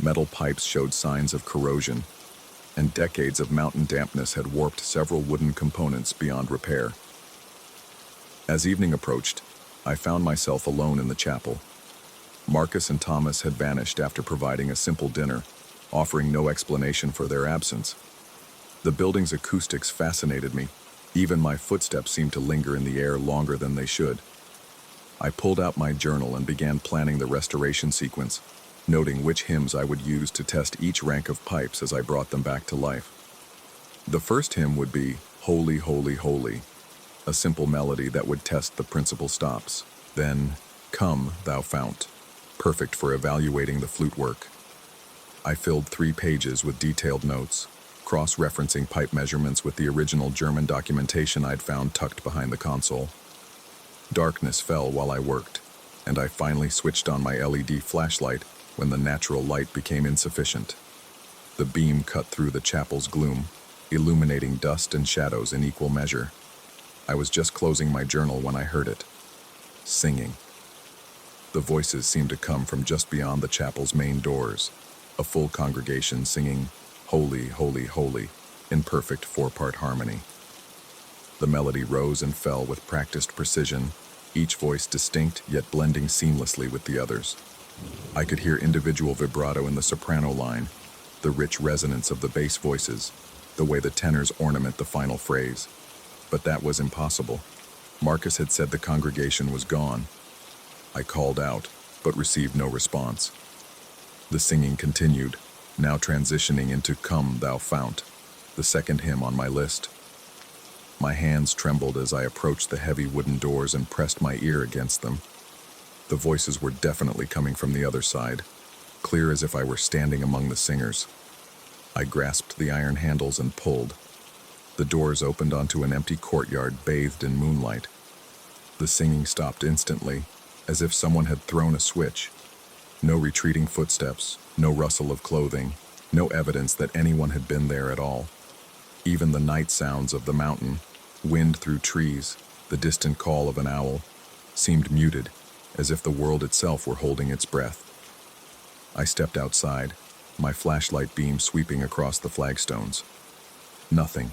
metal pipes showed signs of corrosion, and decades of mountain dampness had warped several wooden components beyond repair. As evening approached, I found myself alone in the chapel. Marcus and Thomas had vanished after providing a simple dinner, offering no explanation for their absence. The building's acoustics fascinated me. Even my footsteps seemed to linger in the air longer than they should. I pulled out my journal and began planning the restoration sequence, noting which hymns I would use to test each rank of pipes as I brought them back to life. The first hymn would be "Holy, Holy, Holy," a simple melody that would test the principal stops. Then, "Come, Thou Fount," perfect for evaluating the flute work. I filled 3 pages with detailed notes, cross-referencing pipe measurements with the original German documentation I'd found tucked behind the console. Darkness fell while I worked, and I finally switched on my LED flashlight when the natural light became insufficient. The beam cut through the chapel's gloom, illuminating dust and shadows in equal measure. I was just closing my journal when I heard it. Singing. The voices seemed to come from just beyond the chapel's main doors, a full congregation singing "Holy, Holy, Holy" in perfect 4-part harmony. The melody rose and fell with practiced precision, each voice distinct yet blending seamlessly with the others. I could hear individual vibrato in the soprano line, the rich resonance of the bass voices, the way the tenors ornament the final phrase. But that was impossible. Marcus had said the congregation was gone. I called out, but received no response. The singing continued, now transitioning into "Come, Thou Fount," the second hymn on my list. My hands trembled as I approached the heavy wooden doors and pressed my ear against them. The voices were definitely coming from the other side, clear as if I were standing among the singers. I grasped the iron handles and pulled. The doors opened onto an empty courtyard bathed in moonlight. The singing stopped instantly, as if someone had thrown a switch. No retreating footsteps, no rustle of clothing, no evidence that anyone had been there at all. Even the night sounds of the mountain, wind through trees, the distant call of an owl, seemed muted, as if the world itself were holding its breath. I stepped outside, my flashlight beam sweeping across the flagstones. Nothing.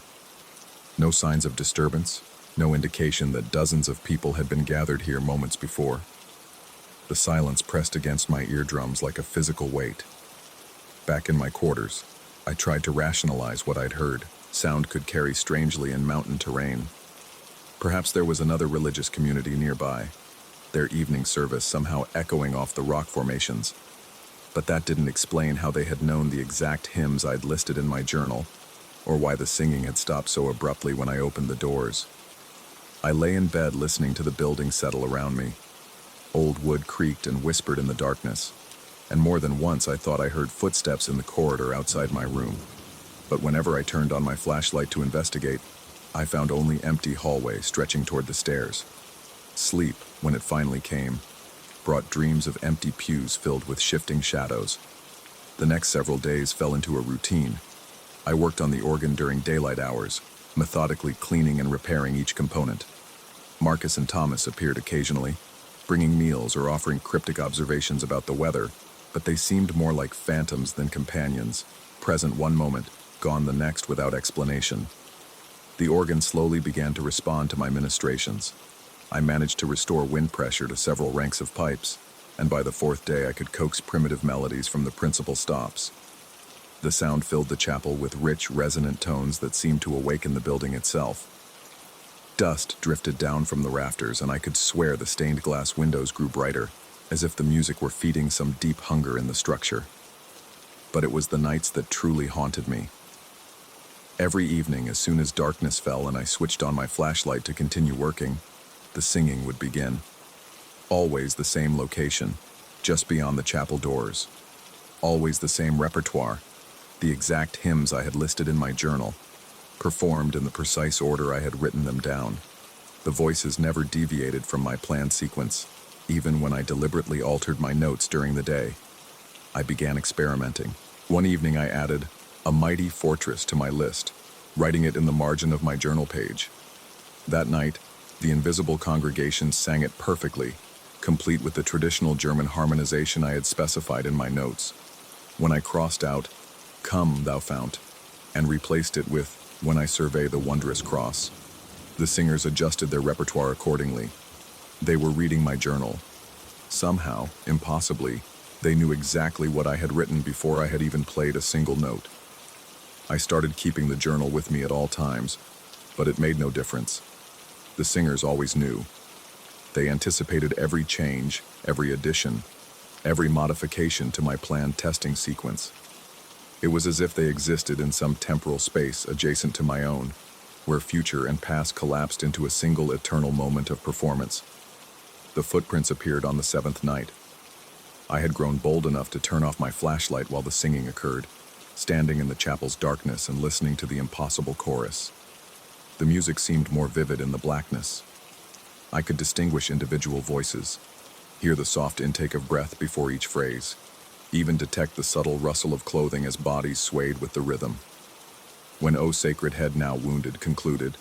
No signs of disturbance, no indication that dozens of people had been gathered here moments before. The silence pressed against my eardrums like a physical weight. Back in my quarters, I tried to rationalize what I'd heard. Sound could carry strangely in mountain terrain. Perhaps there was another religious community nearby, their evening service somehow echoing off the rock formations. But that didn't explain how they had known the exact hymns I'd listed in my journal. or why the singing had stopped so abruptly when I opened the doors. I lay in bed listening to the building settle around me. Old wood creaked and whispered in the darkness, and more than once I thought I heard footsteps in the corridor outside my room. But whenever I turned on my flashlight to investigate, I found only empty hallway stretching toward the stairs. Sleep, when it finally came, brought dreams of empty pews filled with shifting shadows. The next several days fell into a routine. I worked on the organ during daylight hours, methodically cleaning and repairing each component. Marcus and Thomas appeared occasionally, bringing meals or offering cryptic observations about the weather, but they seemed more like phantoms than companions, present one moment, gone the next without explanation. The organ slowly began to respond to my ministrations. I managed to restore wind pressure to several ranks of pipes, and by the fourth day I could coax primitive melodies from the principal stops. The sound filled the chapel with rich, resonant tones that seemed to awaken the building itself. Dust drifted down from the rafters, and I could swear the stained glass windows grew brighter, as if the music were feeding some deep hunger in the structure. But it was the nights that truly haunted me. Every evening, as soon as darkness fell and I switched on my flashlight to continue working, the singing would begin. Always the same location, just beyond the chapel doors. Always the same repertoire, the exact hymns I had listed in my journal, performed in the precise order I had written them down. The voices never deviated from my planned sequence, even when I deliberately altered my notes during the day. I began experimenting. One evening I added "A Mighty Fortress" to my list, writing it in the margin of my journal page. That night, the invisible congregation sang it perfectly, complete with the traditional German harmonization I had specified in my notes. When I crossed out "Come, thou fount," and replaced it with "When I survey the wondrous cross," the singers adjusted their repertoire accordingly. They were reading my journal. Somehow, impossibly, they knew exactly what I had written before I had even played a single note. I started keeping the journal with me at all times, but it made no difference. The singers always knew. They anticipated every change, every addition, every modification to my planned testing sequence. It was as if they existed in some temporal space adjacent to my own, where future and past collapsed into a single eternal moment of performance. The footprints appeared on the seventh night. I had grown bold enough to turn off my flashlight while the singing occurred, standing in the chapel's darkness and listening to the impossible chorus. The music seemed more vivid in the blackness. I could distinguish individual voices, hear the soft intake of breath before each phrase, even detect the subtle rustle of clothing as bodies swayed with the rhythm. When "O Sacred Head Now Wounded" concluded,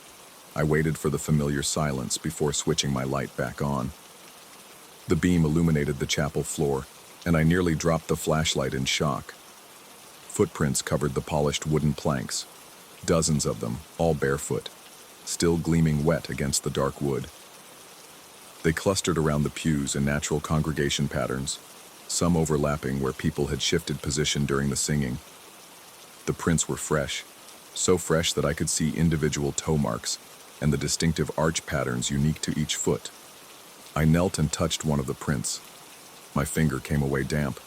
I waited for the familiar silence before switching my light back on. The beam illuminated the chapel floor, and I nearly dropped the flashlight in shock. Footprints covered the polished wooden planks, dozens of them, all barefoot, still gleaming wet against the dark wood. They clustered around the pews in natural congregation patterns, some overlapping where people had shifted position during the singing. The prints were fresh, so fresh that I could see individual toe marks and the distinctive arch patterns unique to each foot. I knelt and touched one of the prints. My finger came away damp,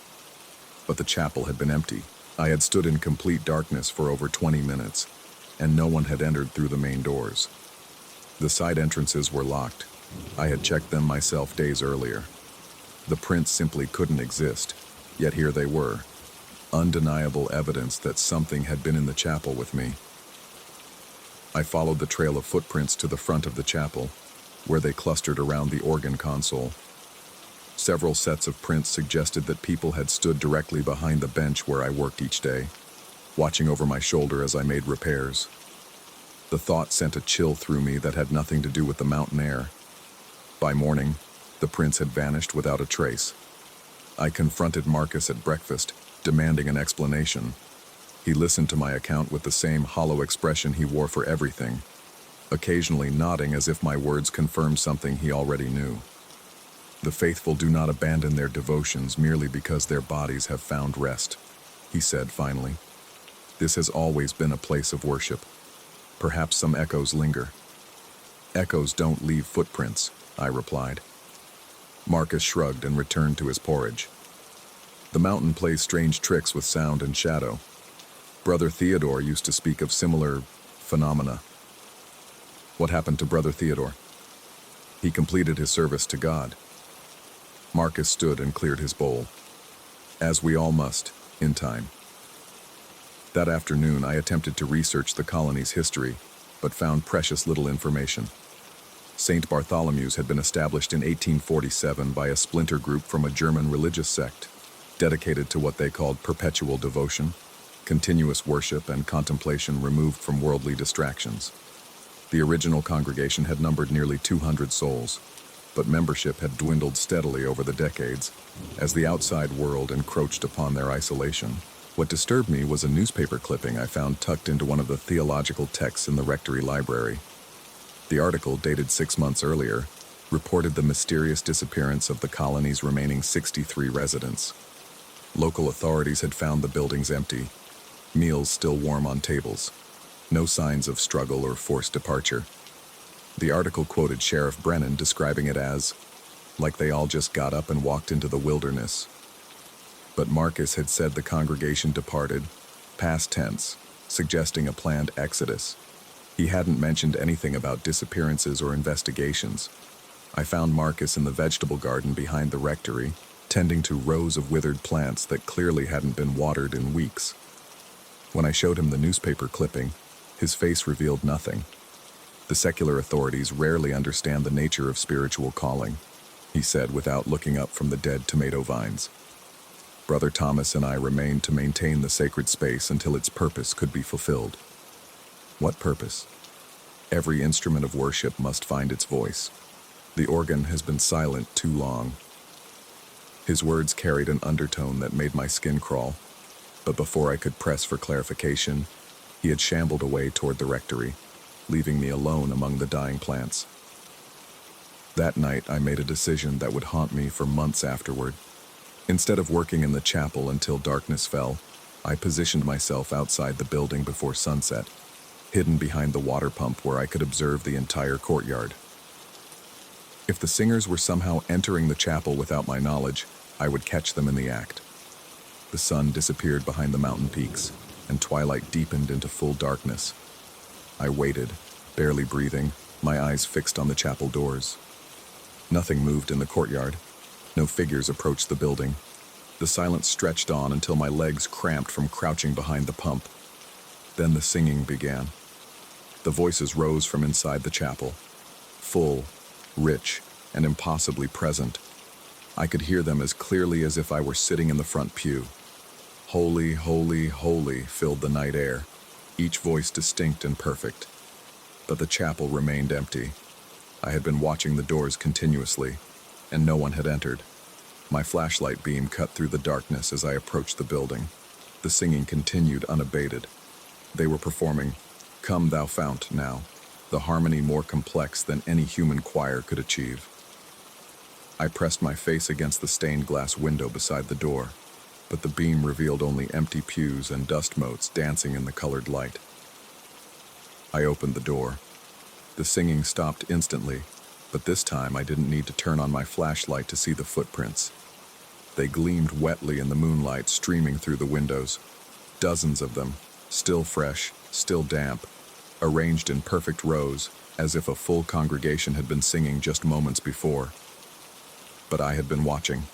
but the chapel had been empty. I had stood in complete darkness for over 20 minutes, and no one had entered through the main doors. The side entrances were locked. I had checked them myself days earlier. The prints simply couldn't exist, yet here they were, undeniable evidence that something had been in the chapel with me. I followed the trail of footprints to the front of the chapel, where they clustered around the organ console. Several sets of prints suggested that people had stood directly behind the bench where I worked each day, watching over my shoulder as I made repairs. The thought sent a chill through me that had nothing to do with the mountain air. By morning, the prints had vanished without a trace. I confronted Marcus at breakfast, demanding an explanation. He listened to my account with the same hollow expression he wore for everything, occasionally nodding as if my words confirmed something he already knew. "The faithful do not abandon their devotions merely because their bodies have found rest," he said finally. "This has always been a place of worship. Perhaps some echoes linger." "Echoes don't leave footprints," I replied. Marcus shrugged and returned to his porridge. "The mountain plays strange tricks with sound and shadow. Brother Theodore used to speak of similar phenomena. What happened to Brother Theodore? He completed his service to God. Marcus stood and cleared his bowl, as we all must, in time. That afternoon, I attempted to research the colony's history, but found precious little information. St. Bartholomew's had been established in 1847 by a splinter group from a German religious sect, dedicated to what they called perpetual devotion, continuous worship and contemplation removed from worldly distractions. The original congregation had numbered nearly 200 souls, but membership had dwindled steadily over the decades as the outside world encroached upon their isolation. What disturbed me was a newspaper clipping I found tucked into one of the theological texts in the rectory library. The article, dated 6 months earlier, reported the mysterious disappearance of the colony's remaining 63 residents. Local authorities had found the buildings empty, meals still warm on tables, no signs of struggle or forced departure. The article quoted Sheriff Brennan describing it as, like they all just got up and walked into the wilderness. But Marcus had said the congregation departed, past tense, suggesting a planned exodus. He hadn't mentioned anything about disappearances or investigations. I found Marcus in the vegetable garden behind the rectory, tending to rows of withered plants that clearly hadn't been watered in weeks. When I showed him the newspaper clipping, his face revealed nothing. The secular authorities rarely understand the nature of spiritual calling, he said without looking up from the dead tomato vines. Brother Thomas and I remained to maintain the sacred space until its purpose could be fulfilled. What purpose? Every instrument of worship must find its voice. The organ has been silent too long. His words carried an undertone that made my skin crawl, but before I could press for clarification, he had shambled away toward the rectory, leaving me alone among the dying plants. That night, I made a decision that would haunt me for months afterward. Instead of working in the chapel until darkness fell, I positioned myself outside the building before sunset, hidden behind the water pump where I could observe the entire courtyard. If the singers were somehow entering the chapel without my knowledge, I would catch them in the act. The sun disappeared behind the mountain peaks, and twilight deepened into full darkness. I waited, barely breathing, my eyes fixed on the chapel doors. Nothing moved in the courtyard. No figures approached the building. The silence stretched on until my legs cramped from crouching behind the pump. Then the singing began. The voices rose from inside the chapel, full, rich, and impossibly present. I could hear them as clearly as if I were sitting in the front pew. Holy, holy, holy filled the night air, each voice distinct and perfect. But the chapel remained empty. I had been watching the doors continuously, and no one had entered. My flashlight beam cut through the darkness as I approached the building. The singing continued unabated. They were performing "Come Thou Fount" now, the harmony more complex than any human choir could achieve. I pressed my face against the stained glass window beside the door, but the beam revealed only empty pews and dust motes dancing in the colored light. I opened the door. The singing stopped instantly, but this time I didn't need to turn on my flashlight to see the footprints. They gleamed wetly in the moonlight streaming through the windows. Dozens of them, still fresh, still damp, arranged in perfect rows, as if a full congregation had been singing just moments before. But I had been watching.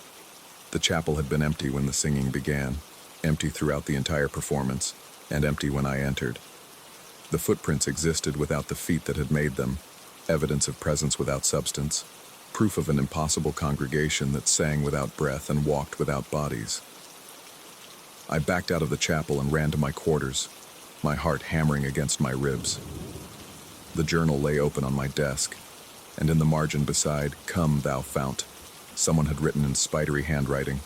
The chapel had been empty when the singing began, empty throughout the entire performance, and empty when I entered. The footprints existed without the feet that had made them, evidence of presence without substance, proof of an impossible congregation that sang without breath and walked without bodies. I backed out of the chapel and ran to my quarters, my heart hammering against my ribs. The journal lay open on my desk, and in the margin beside, "Come Thou Fount," someone had written in spidery handwriting.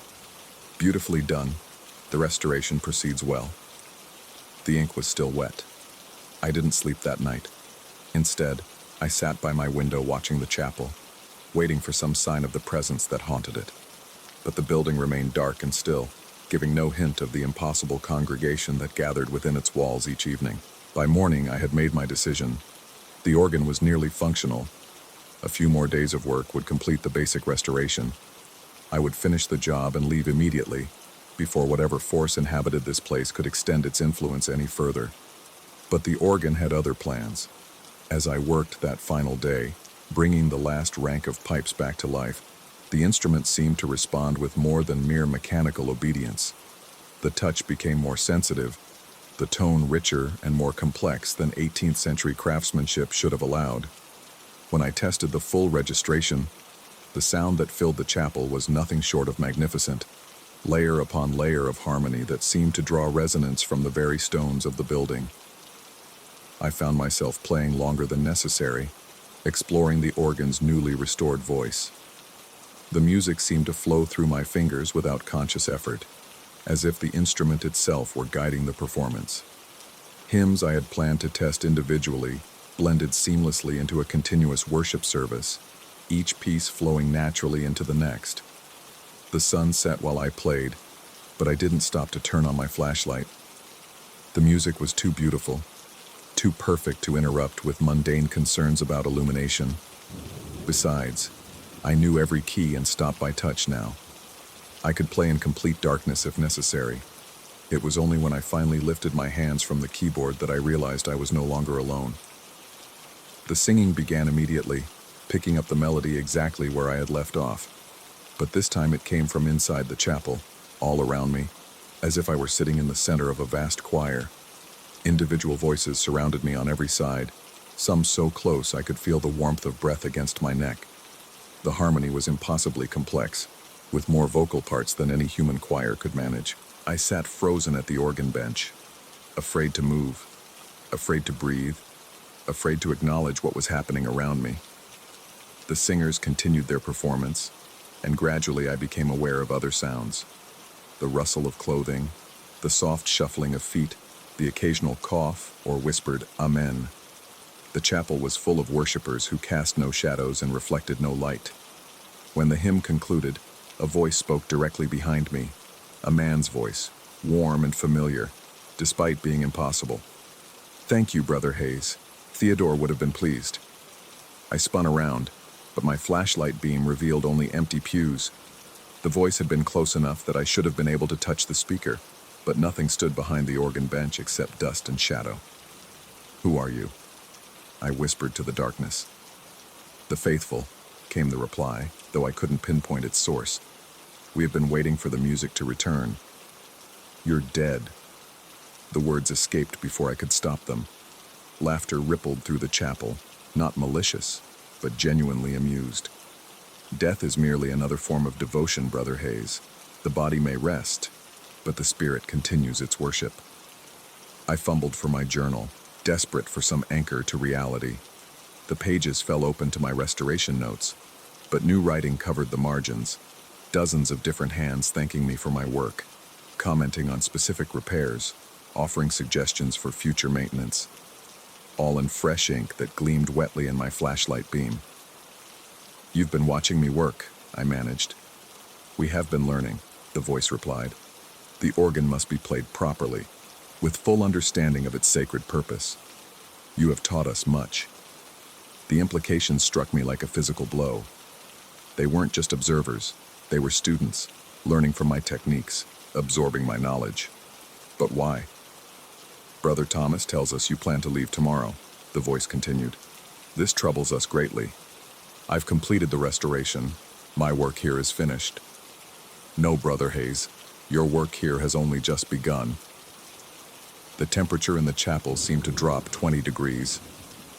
"Beautifully done. The restoration proceeds well." The ink was still wet. I didn't sleep that night. Instead, I sat by my window watching the chapel, waiting for some sign of the presence that haunted it. But the building remained dark and still, giving no hint of the impossible congregation that gathered within its walls each evening. By morning, I had made my decision. The organ was nearly functional. A few more days of work would complete the basic restoration. I would finish the job and leave immediately, before whatever force inhabited this place could extend its influence any further. But the organ had other plans. As I worked that final day, bringing the last rank of pipes back to life, the instrument seemed to respond with more than mere mechanical obedience. The touch became more sensitive, the tone richer and more complex than 18th century craftsmanship should have allowed. When I tested the full registration, the sound that filled the chapel was nothing short of magnificent, layer upon layer of harmony that seemed to draw resonance from the very stones of the building. I found myself playing longer than necessary, exploring the organ's newly restored voice. The music seemed to flow through my fingers without conscious effort, as if the instrument itself were guiding the performance. Hymns I had planned to test individually blended seamlessly into a continuous worship service, each piece flowing naturally into the next. The sun set while I played, but I didn't stop to turn on my flashlight. The music was too beautiful, too perfect to interrupt with mundane concerns about illumination. Besides, I knew every key and stopped by touch now. I could play in complete darkness if necessary. It was only when I finally lifted my hands from the keyboard that I realized I was no longer alone. The singing began immediately, picking up the melody exactly where I had left off. But this time it came from inside the chapel, all around me, as if I were sitting in the center of a vast choir. Individual voices surrounded me on every side, some so close I could feel the warmth of breath against my neck. The harmony was impossibly complex, with more vocal parts than any human choir could manage. I sat frozen at the organ bench, afraid to move, afraid to breathe, afraid to acknowledge what was happening around me. The singers continued their performance, and gradually I became aware of other sounds. The rustle of clothing, the soft shuffling of feet, the occasional cough or whispered "Amen." The chapel was full of worshippers who cast no shadows and reflected no light. When the hymn concluded, a voice spoke directly behind me, a man's voice, warm and familiar, despite being impossible. "Thank you, Brother Hayes. Theodore would have been pleased." I spun around, but my flashlight beam revealed only empty pews. The voice had been close enough that I should have been able to touch the speaker, but nothing stood behind the organ bench except dust and shadow. "Who are you?" I whispered to the darkness. "The faithful," came the reply, though I couldn't pinpoint its source. "We have been waiting for the music to return." "You're dead." The words escaped before I could stop them. Laughter rippled through the chapel, not malicious, but genuinely amused. "Death is merely another form of devotion, Brother Hayes. The body may rest, but the spirit continues its worship." I fumbled for my journal, desperate for some anchor to reality. The pages fell open to my restoration notes, but new writing covered the margins, dozens of different hands thanking me for my work, commenting on specific repairs, offering suggestions for future maintenance, all in fresh ink that gleamed wetly in my flashlight beam. "You've been watching me work," I managed. "We have been learning," the voice replied. "The organ must be played properly, with full understanding of its sacred purpose. You have taught us much." The implications struck me like a physical blow. They weren't just observers, they were students, learning from my techniques, absorbing my knowledge. "But why?" "Brother Thomas tells us you plan to leave tomorrow," the voice continued. "This troubles us greatly. I've completed the restoration. My work here is finished." "No, Brother Hayes, your work here has only just begun." The temperature in the chapel seemed to drop 20 degrees.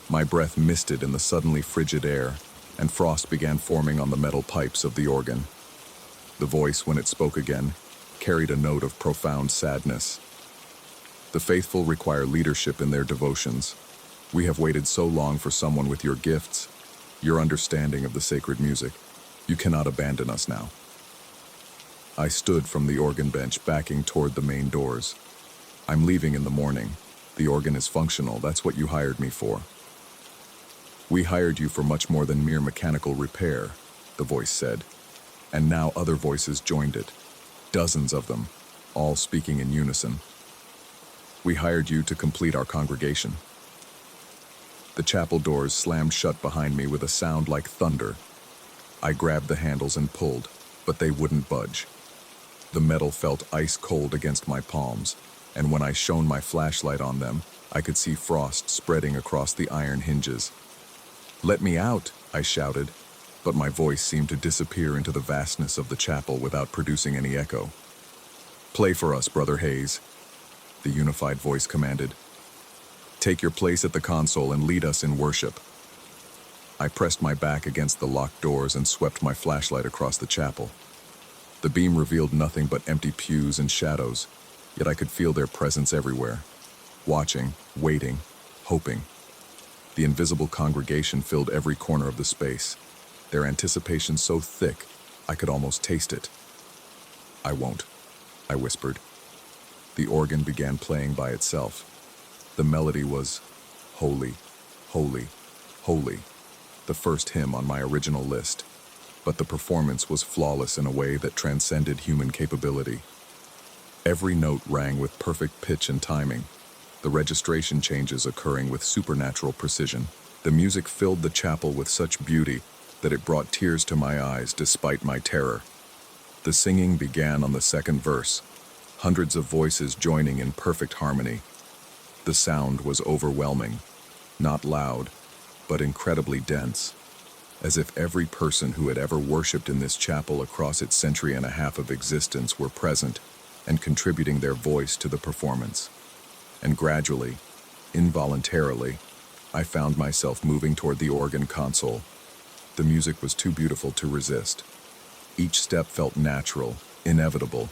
My breath misted in the suddenly frigid air, and frost began forming on the metal pipes of the organ. The voice, when it spoke again, carried a note of profound sadness. "The faithful require leadership in their devotions. We have waited so long for someone with your gifts, your understanding of the sacred music. You cannot abandon us now." I stood from the organ bench, backing toward the main doors. "I'm leaving in the morning. The organ is functional, that's what you hired me for." "We hired you for much more than mere mechanical repair," the voice said. And now other voices joined it, dozens of them, all speaking in unison. "We hired you to complete our congregation." The chapel doors slammed shut behind me with a sound like thunder. I grabbed the handles and pulled, but they wouldn't budge. The metal felt ice cold against my palms, and when I shone my flashlight on them, I could see frost spreading across the iron hinges. "Let me out!" I shouted, but my voice seemed to disappear into the vastness of the chapel without producing any echo. "Play for us, Brother Hayes," the unified voice commanded. "Take your place at the console and lead us in worship." I pressed my back against the locked doors and swept my flashlight across the chapel. The beam revealed nothing but empty pews and shadows, yet I could feel their presence everywhere. Watching, waiting, hoping. The invisible congregation filled every corner of the space, their anticipation so thick I could almost taste it. "I won't," I whispered. The organ began playing by itself. The melody was "Holy, Holy, Holy," the first hymn on my original list, but the performance was flawless in a way that transcended human capability. Every note rang with perfect pitch and timing, the registration changes occurring with supernatural precision. The music filled the chapel with such beauty that it brought tears to my eyes despite my terror. The singing began on the second verse, hundreds of voices joining in perfect harmony. The sound was overwhelming, not loud, but incredibly dense, as if every person who had ever worshipped in this chapel across its century and a half of existence were present and contributing their voice to the performance. And gradually, involuntarily, I found myself moving toward the organ console. The music was too beautiful to resist. Each step felt natural, inevitable,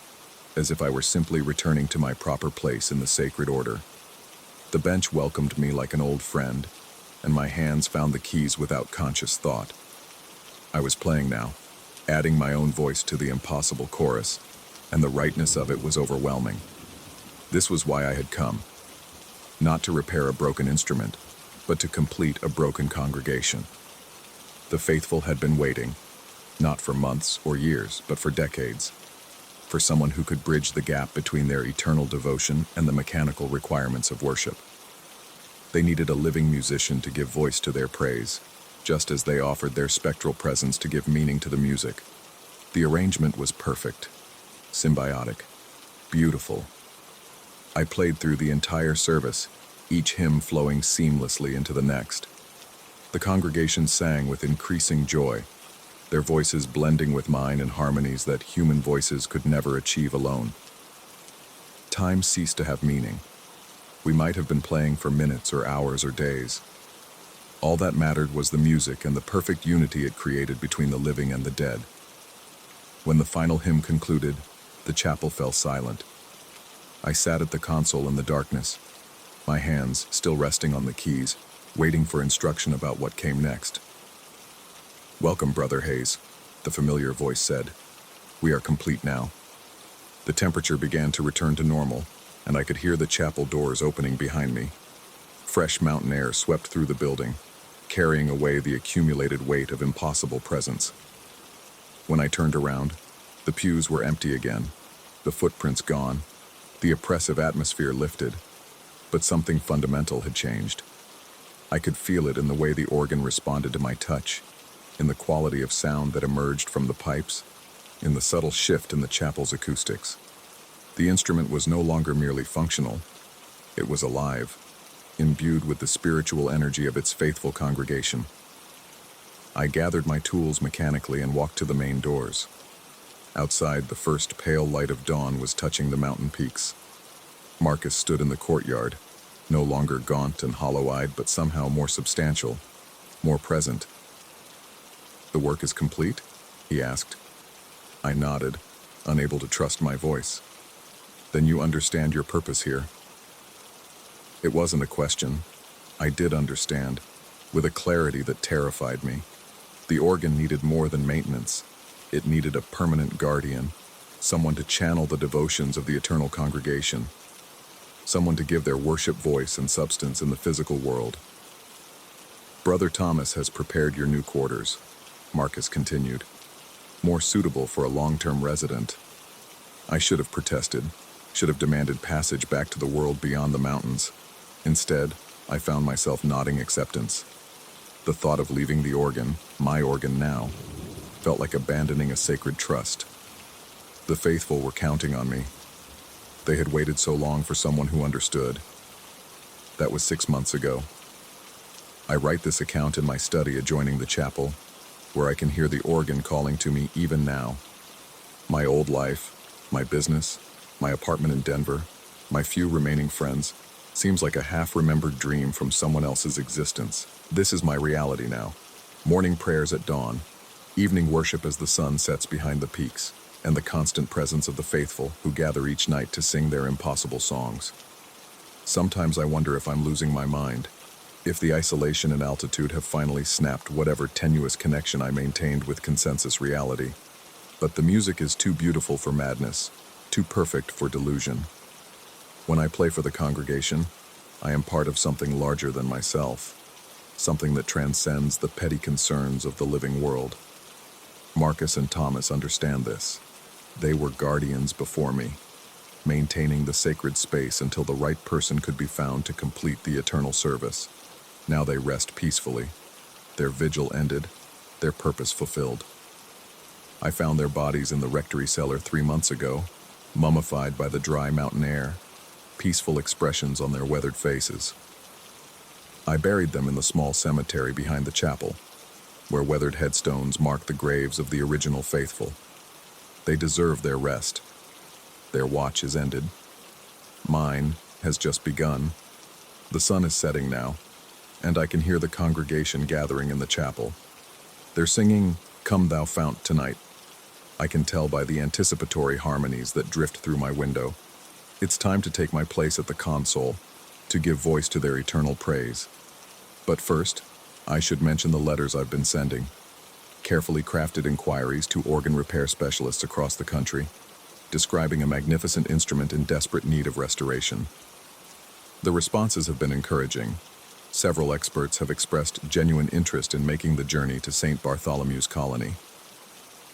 as if I were simply returning to my proper place in the sacred order. The bench welcomed me like an old friend, and my hands found the keys without conscious thought. I was playing now, adding my own voice to the impossible chorus, and the rightness of it was overwhelming. This was why I had come. Not to repair a broken instrument, but to complete a broken congregation. The faithful had been waiting, not for months or years, but for decades, for someone who could bridge the gap between their eternal devotion and the mechanical requirements of worship. They needed a living musician to give voice to their praise, just as they offered their spectral presence to give meaning to the music. The arrangement was perfect, symbiotic, beautiful. I played through the entire service, each hymn flowing seamlessly into the next. The congregation sang with increasing joy, their voices blending with mine in harmonies that human voices could never achieve alone. Time ceased to have meaning. We might have been playing for minutes or hours or days. All that mattered was the music and the perfect unity it created between the living and the dead. When the final hymn concluded, the chapel fell silent. I sat at the console in the darkness, my hands still resting on the keys, waiting for instruction about what came next. "Welcome, Brother Hayes," the familiar voice said. "We are complete now." The temperature began to return to normal, and I could hear the chapel doors opening behind me. Fresh mountain air swept through the building, carrying away the accumulated weight of impossible presence. When I turned around, the pews were empty again, the footprints gone, the oppressive atmosphere lifted, but something fundamental had changed. I could feel it in the way the organ responded to my touch, in the quality of sound that emerged from the pipes, in the subtle shift in the chapel's acoustics. The instrument was no longer merely functional. It was alive, imbued with the spiritual energy of its faithful congregation. I gathered my tools mechanically and walked to the main doors. Outside, the first pale light of dawn was touching the mountain peaks. Marcus stood in the courtyard, no longer gaunt and hollow-eyed, but somehow more substantial, more present. "The work is complete?" he asked. I nodded, unable to trust my voice. "Then you understand your purpose here?" It wasn't a question. I did understand, with a clarity that terrified me. The organ needed more than maintenance. It needed a permanent guardian, someone to channel the devotions of the eternal congregation, someone to give their worship voice and substance in the physical world. "Brother Thomas has prepared your new quarters," Marcus continued, "more suitable for a long-term resident." I should have protested, should have demanded passage back to the world beyond the mountains. Instead, I found myself nodding acceptance. The thought of leaving the organ, my organ now, felt like abandoning a sacred trust. The faithful were counting on me. They had waited so long for someone who understood. That was 6 months ago. I write this account in my study adjoining the chapel, where I can hear the organ calling to me even now. My old life, my business, my apartment in Denver, my few remaining friends, seems like a half-remembered dream from someone else's existence. This is my reality now. Morning prayers at dawn, evening worship as the sun sets behind the peaks, and the constant presence of the faithful who gather each night to sing their impossible songs. Sometimes I wonder if I'm losing my mind, if the isolation and altitude have finally snapped whatever tenuous connection I maintained with consensus reality. But the music is too beautiful for madness, too perfect for delusion. When I play for the congregation, I am part of something larger than myself, something that transcends the petty concerns of the living world. Marcus and Thomas understand this. They were guardians before me, maintaining the sacred space until the right person could be found to complete the eternal service. Now they rest peacefully. Their vigil ended, their purpose fulfilled. I found their bodies in the rectory cellar 3 months ago, mummified by the dry mountain air, peaceful expressions on their weathered faces. I buried them in the small cemetery behind the chapel, where weathered headstones mark the graves of the original faithful. They deserve their rest. Their watch is ended. Mine has just begun. The sun is setting now, and I can hear the congregation gathering in the chapel. They're singing, "Come Thou Fount," tonight. I can tell by the anticipatory harmonies that drift through my window. It's time to take my place at the console, to give voice to their eternal praise. But first, I should mention the letters I've been sending. Carefully crafted inquiries to organ repair specialists across the country, describing a magnificent instrument in desperate need of restoration. The responses have been encouraging. Several experts have expressed genuine interest in making the journey to St. Bartholomew's Colony.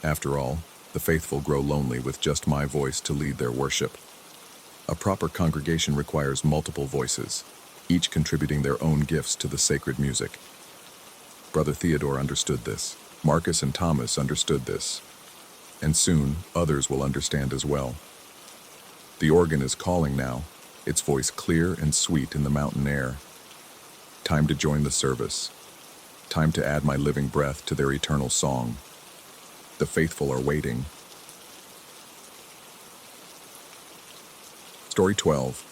After all, the faithful grow lonely with just my voice to lead their worship. A proper congregation requires multiple voices, each contributing their own gifts to the sacred music. Brother Theodore understood this. Marcus and Thomas understood this. And soon, others will understand as well. The organ is calling now, its voice clear and sweet in the mountain air. Time to join the service. Time to add my living breath to their eternal song. The faithful are waiting. Story 12.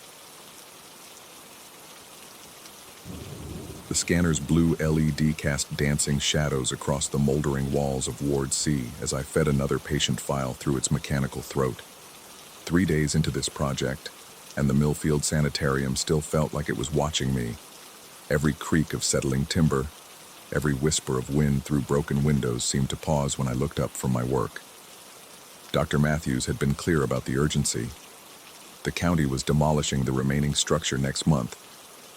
The scanner's blue LED cast dancing shadows across the moldering walls of Ward C as I fed another patient file through its mechanical throat. 3 days into this project, and the Millfield Sanitarium still felt like it was watching me. Every creak of settling timber, every whisper of wind through broken windows seemed to pause when I looked up from my work. Dr. Matthews had been clear about the urgency. The county was demolishing the remaining structure next month,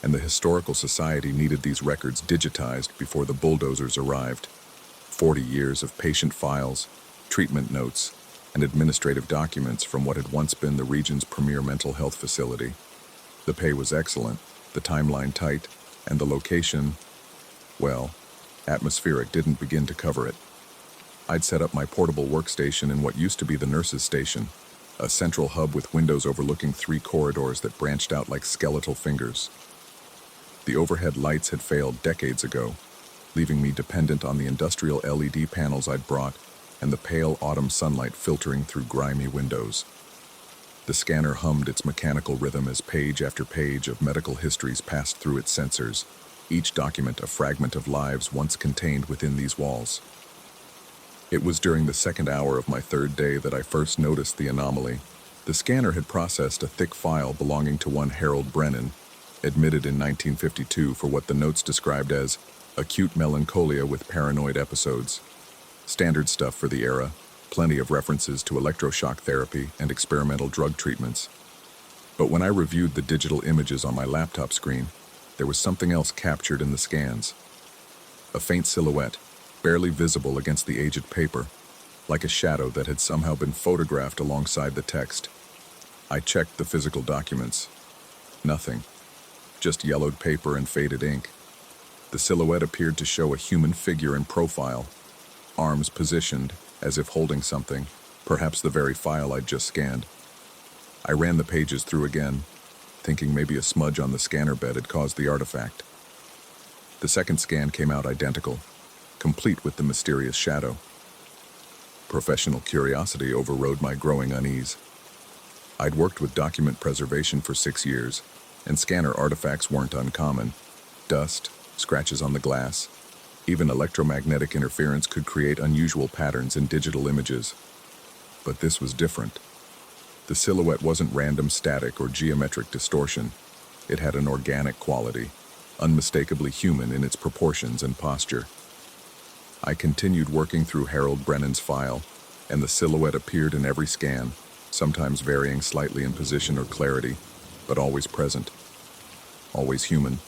and the Historical Society needed these records digitized before the bulldozers arrived. 40 years of patient files, treatment notes, and administrative documents from what had once been the region's premier mental health facility. The pay was excellent, the timeline tight, and the location, well, atmospheric didn't begin to cover it. I'd set up my portable workstation in what used to be the nurses' station, a central hub with windows overlooking 3 corridors that branched out like skeletal fingers. The overhead lights had failed decades ago, leaving me dependent on the industrial LED panels I'd brought and the pale autumn sunlight filtering through grimy windows. The scanner hummed its mechanical rhythm as page after page of medical histories passed through its sensors, each document a fragment of lives once contained within these walls. It was during the second hour of my 3rd day that I first noticed the anomaly. The scanner had processed a thick file belonging to one Harold Brennan, admitted in 1952 for what the notes described as acute melancholia with paranoid episodes. Standard stuff for the era, plenty of references to electroshock therapy and experimental drug treatments. But when I reviewed the digital images on my laptop screen, there was something else captured in the scans. A faint silhouette, barely visible against the aged paper, like a shadow that had somehow been photographed alongside the text. I checked the physical documents. Nothing. Just yellowed paper and faded ink. The silhouette appeared to show a human figure in profile, arms positioned as if holding something, perhaps the very file I'd just scanned. I ran the pages through again, thinking maybe a smudge on the scanner bed had caused the artifact. The second scan came out identical, complete with the mysterious shadow. Professional curiosity overrode my growing unease. I'd worked with document preservation for 6 years, and scanner artifacts weren't uncommon. Dust, scratches on the glass, even electromagnetic interference could create unusual patterns in digital images. But this was different. The silhouette wasn't random static or geometric distortion. It had an organic quality, unmistakably human in its proportions and posture. I continued working through Harold Brennan's file, and the silhouette appeared in every scan, sometimes varying slightly in position or clarity, but always present, always human,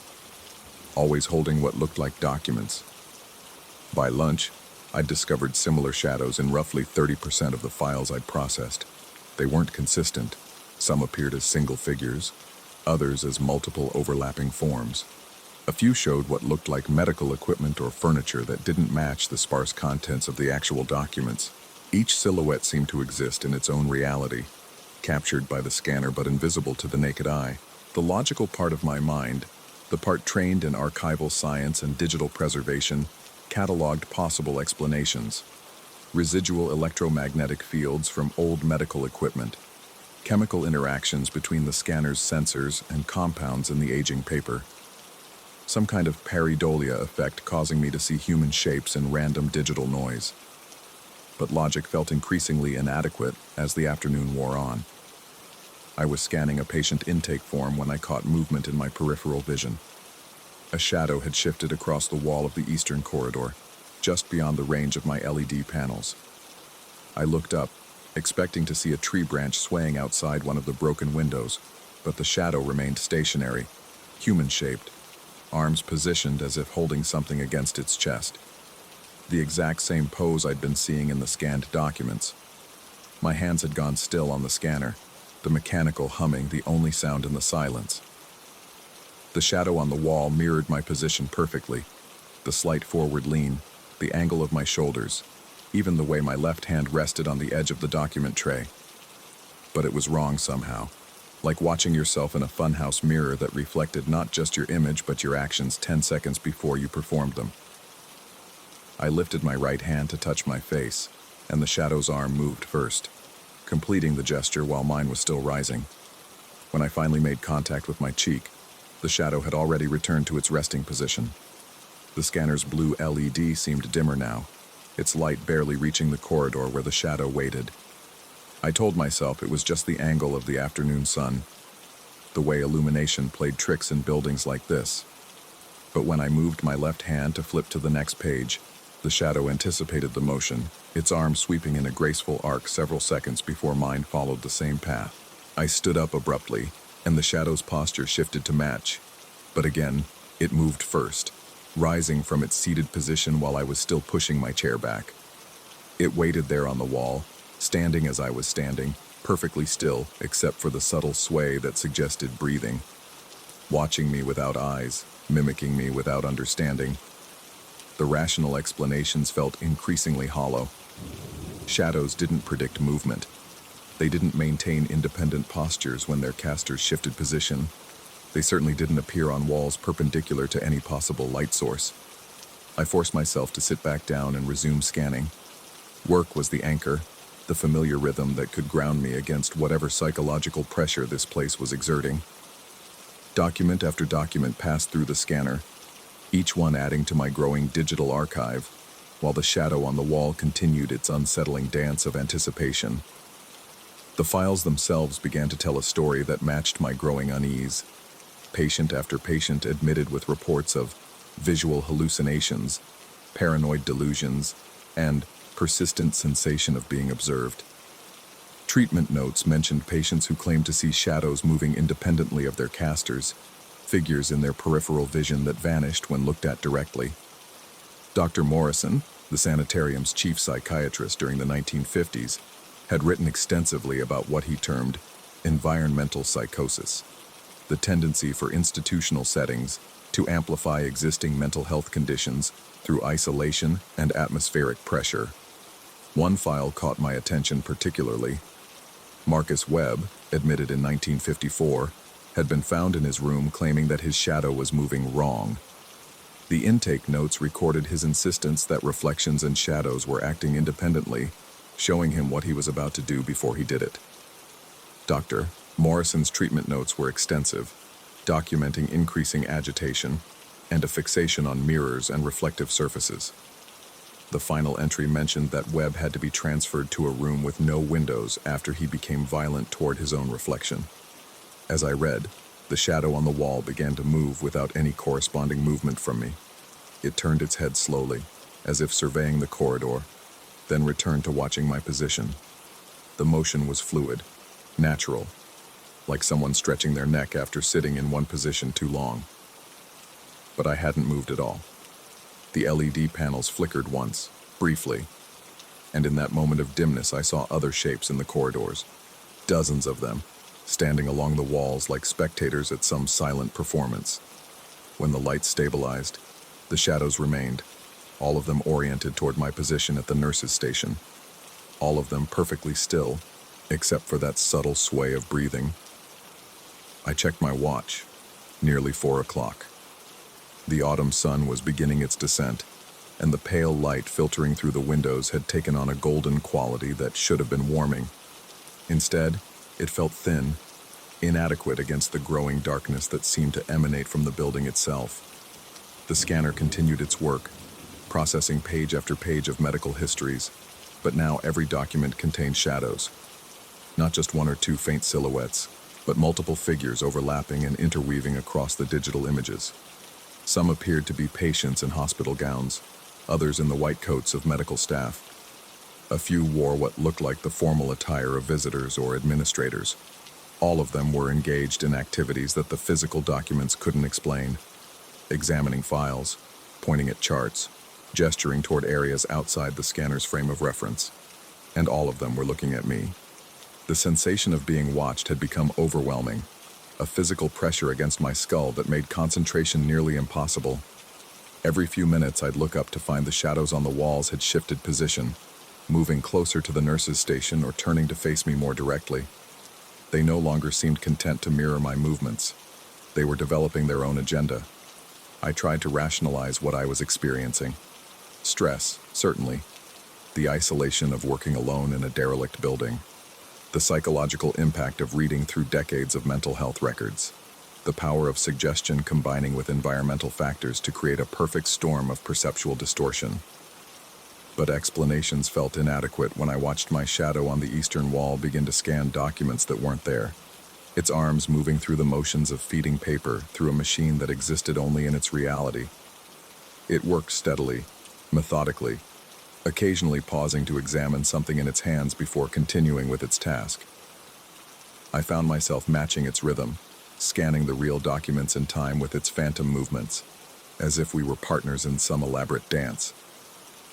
always holding what looked like documents. By lunch, I'd discovered similar shadows in roughly 30% of the files I'd processed. They weren't consistent. Some appeared as single figures, others as multiple overlapping forms. A few showed what looked like medical equipment or furniture that didn't match the sparse contents of the actual documents. Each silhouette seemed to exist in its own reality, captured by the scanner but invisible to the naked eye. The logical part of my mind, the part trained in archival science and digital preservation, cataloged possible explanations. Residual electromagnetic fields from old medical equipment, chemical interactions between the scanner's sensors and compounds in the aging paper, some kind of pareidolia effect causing me to see human shapes in random digital noise. But logic felt increasingly inadequate as the afternoon wore on. I was scanning a patient intake form when I caught movement in my peripheral vision. A shadow had shifted across the wall of the eastern corridor, just beyond the range of my LED panels. I looked up, expecting to see a tree branch swaying outside one of the broken windows, but the shadow remained stationary, human-shaped, arms positioned as if holding something against its chest. The exact same pose I'd been seeing in the scanned documents. My hands had gone still on the scanner, the mechanical humming the only sound in the silence. The shadow on the wall mirrored my position perfectly, the slight forward lean, the angle of my shoulders, even the way my left hand rested on the edge of the document tray. But it was wrong somehow, like watching yourself in a funhouse mirror that reflected not just your image but your actions 10 seconds before you performed them. I lifted my right hand to touch my face, and the shadow's arm moved first, completing the gesture while mine was still rising. When I finally made contact with my cheek, the shadow had already returned to its resting position. The scanner's blue LED seemed dimmer now, its light barely reaching the corridor where the shadow waited. I told myself it was just the angle of the afternoon sun, the way illumination played tricks in buildings like this. But when I moved my left hand to flip to the next page, the shadow anticipated the motion, its arm sweeping in a graceful arc several seconds before mine followed the same path. I stood up abruptly, and the shadow's posture shifted to match. But again, it moved first, rising from its seated position while I was still pushing my chair back. It waited there on the wall, standing as I was standing, perfectly still except for the subtle sway that suggested breathing, watching me without eyes, mimicking me without understanding. The rational explanations felt increasingly hollow. Shadows didn't predict movement. They didn't maintain independent postures when their casters shifted position. They certainly didn't appear on walls perpendicular to any possible light source. I forced myself to sit back down and resume scanning. Work was the anchor, the familiar rhythm that could ground me against whatever psychological pressure this place was exerting. Document after document passed through the scanner, each one adding to my growing digital archive, while the shadow on the wall continued its unsettling dance of anticipation. The files themselves began to tell a story that matched my growing unease. Patient after patient admitted with reports of visual hallucinations, paranoid delusions, and persistent sensation of being observed. Treatment notes mentioned patients who claimed to see shadows moving independently of their casters, figures in their peripheral vision that vanished when looked at directly. Dr. Morrison, the sanitarium's chief psychiatrist during the 1950s, had written extensively about what he termed environmental psychosis, the tendency for institutional settings to amplify existing mental health conditions through isolation and atmospheric pressure. One file caught my attention particularly. Marcus Webb, admitted in 1954, had been found in his room claiming that his shadow was moving wrong. The intake notes recorded his insistence that reflections and shadows were acting independently, showing him what he was about to do before he did it. Dr. Morrison's treatment notes were extensive, documenting increasing agitation and a fixation on mirrors and reflective surfaces. The final entry mentioned that Webb had to be transferred to a room with no windows after he became violent toward his own reflection. As I read, the shadow on the wall began to move without any corresponding movement from me. It turned its head slowly, as if surveying the corridor, then returned to watching my position. The motion was fluid, natural, like someone stretching their neck after sitting in one position too long. But I hadn't moved at all. The LED panels flickered once, briefly, and in that moment of dimness I saw other shapes in the corridors, dozens of them, standing along the walls like spectators at some silent performance. When the lights stabilized, the shadows remained, all of them oriented toward my position at the nurse's station, all of them perfectly still, except for that subtle sway of breathing. I checked my watch, nearly 4 o'clock. The autumn sun was beginning its descent, and the pale light filtering through the windows had taken on a golden quality that should have been warming. Instead, it felt thin, inadequate against the growing darkness that seemed to emanate from the building itself. The scanner continued its work, processing page after page of medical histories, but now every document contained shadows. Not just one or two faint silhouettes, but multiple figures overlapping and interweaving across the digital images. Some appeared to be patients in hospital gowns, others in the white coats of medical staff. A few wore what looked like the formal attire of visitors or administrators. All of them were engaged in activities that the physical documents couldn't explain, examining files, pointing at charts, gesturing toward areas outside the scanner's frame of reference. And all of them were looking at me. The sensation of being watched had become overwhelming, a physical pressure against my skull that made concentration nearly impossible. Every few minutes I'd look up to find the shadows on the walls had shifted position, moving closer to the nurse's station or turning to face me more directly. They no longer seemed content to mirror my movements. They were developing their own agenda. I tried to rationalize what I was experiencing. Stress, certainly. The isolation of working alone in a derelict building. The psychological impact of reading through decades of mental health records. The power of suggestion combining with environmental factors to create a perfect storm of perceptual distortion. But explanations felt inadequate when I watched my shadow on the eastern wall begin to scan documents that weren't there. Its arms moving through the motions of feeding paper through a machine that existed only in its reality. It worked steadily, methodically, occasionally pausing to examine something in its hands before continuing with its task. I found myself matching its rhythm, scanning the real documents in time with its phantom movements, as if we were partners in some elaborate dance.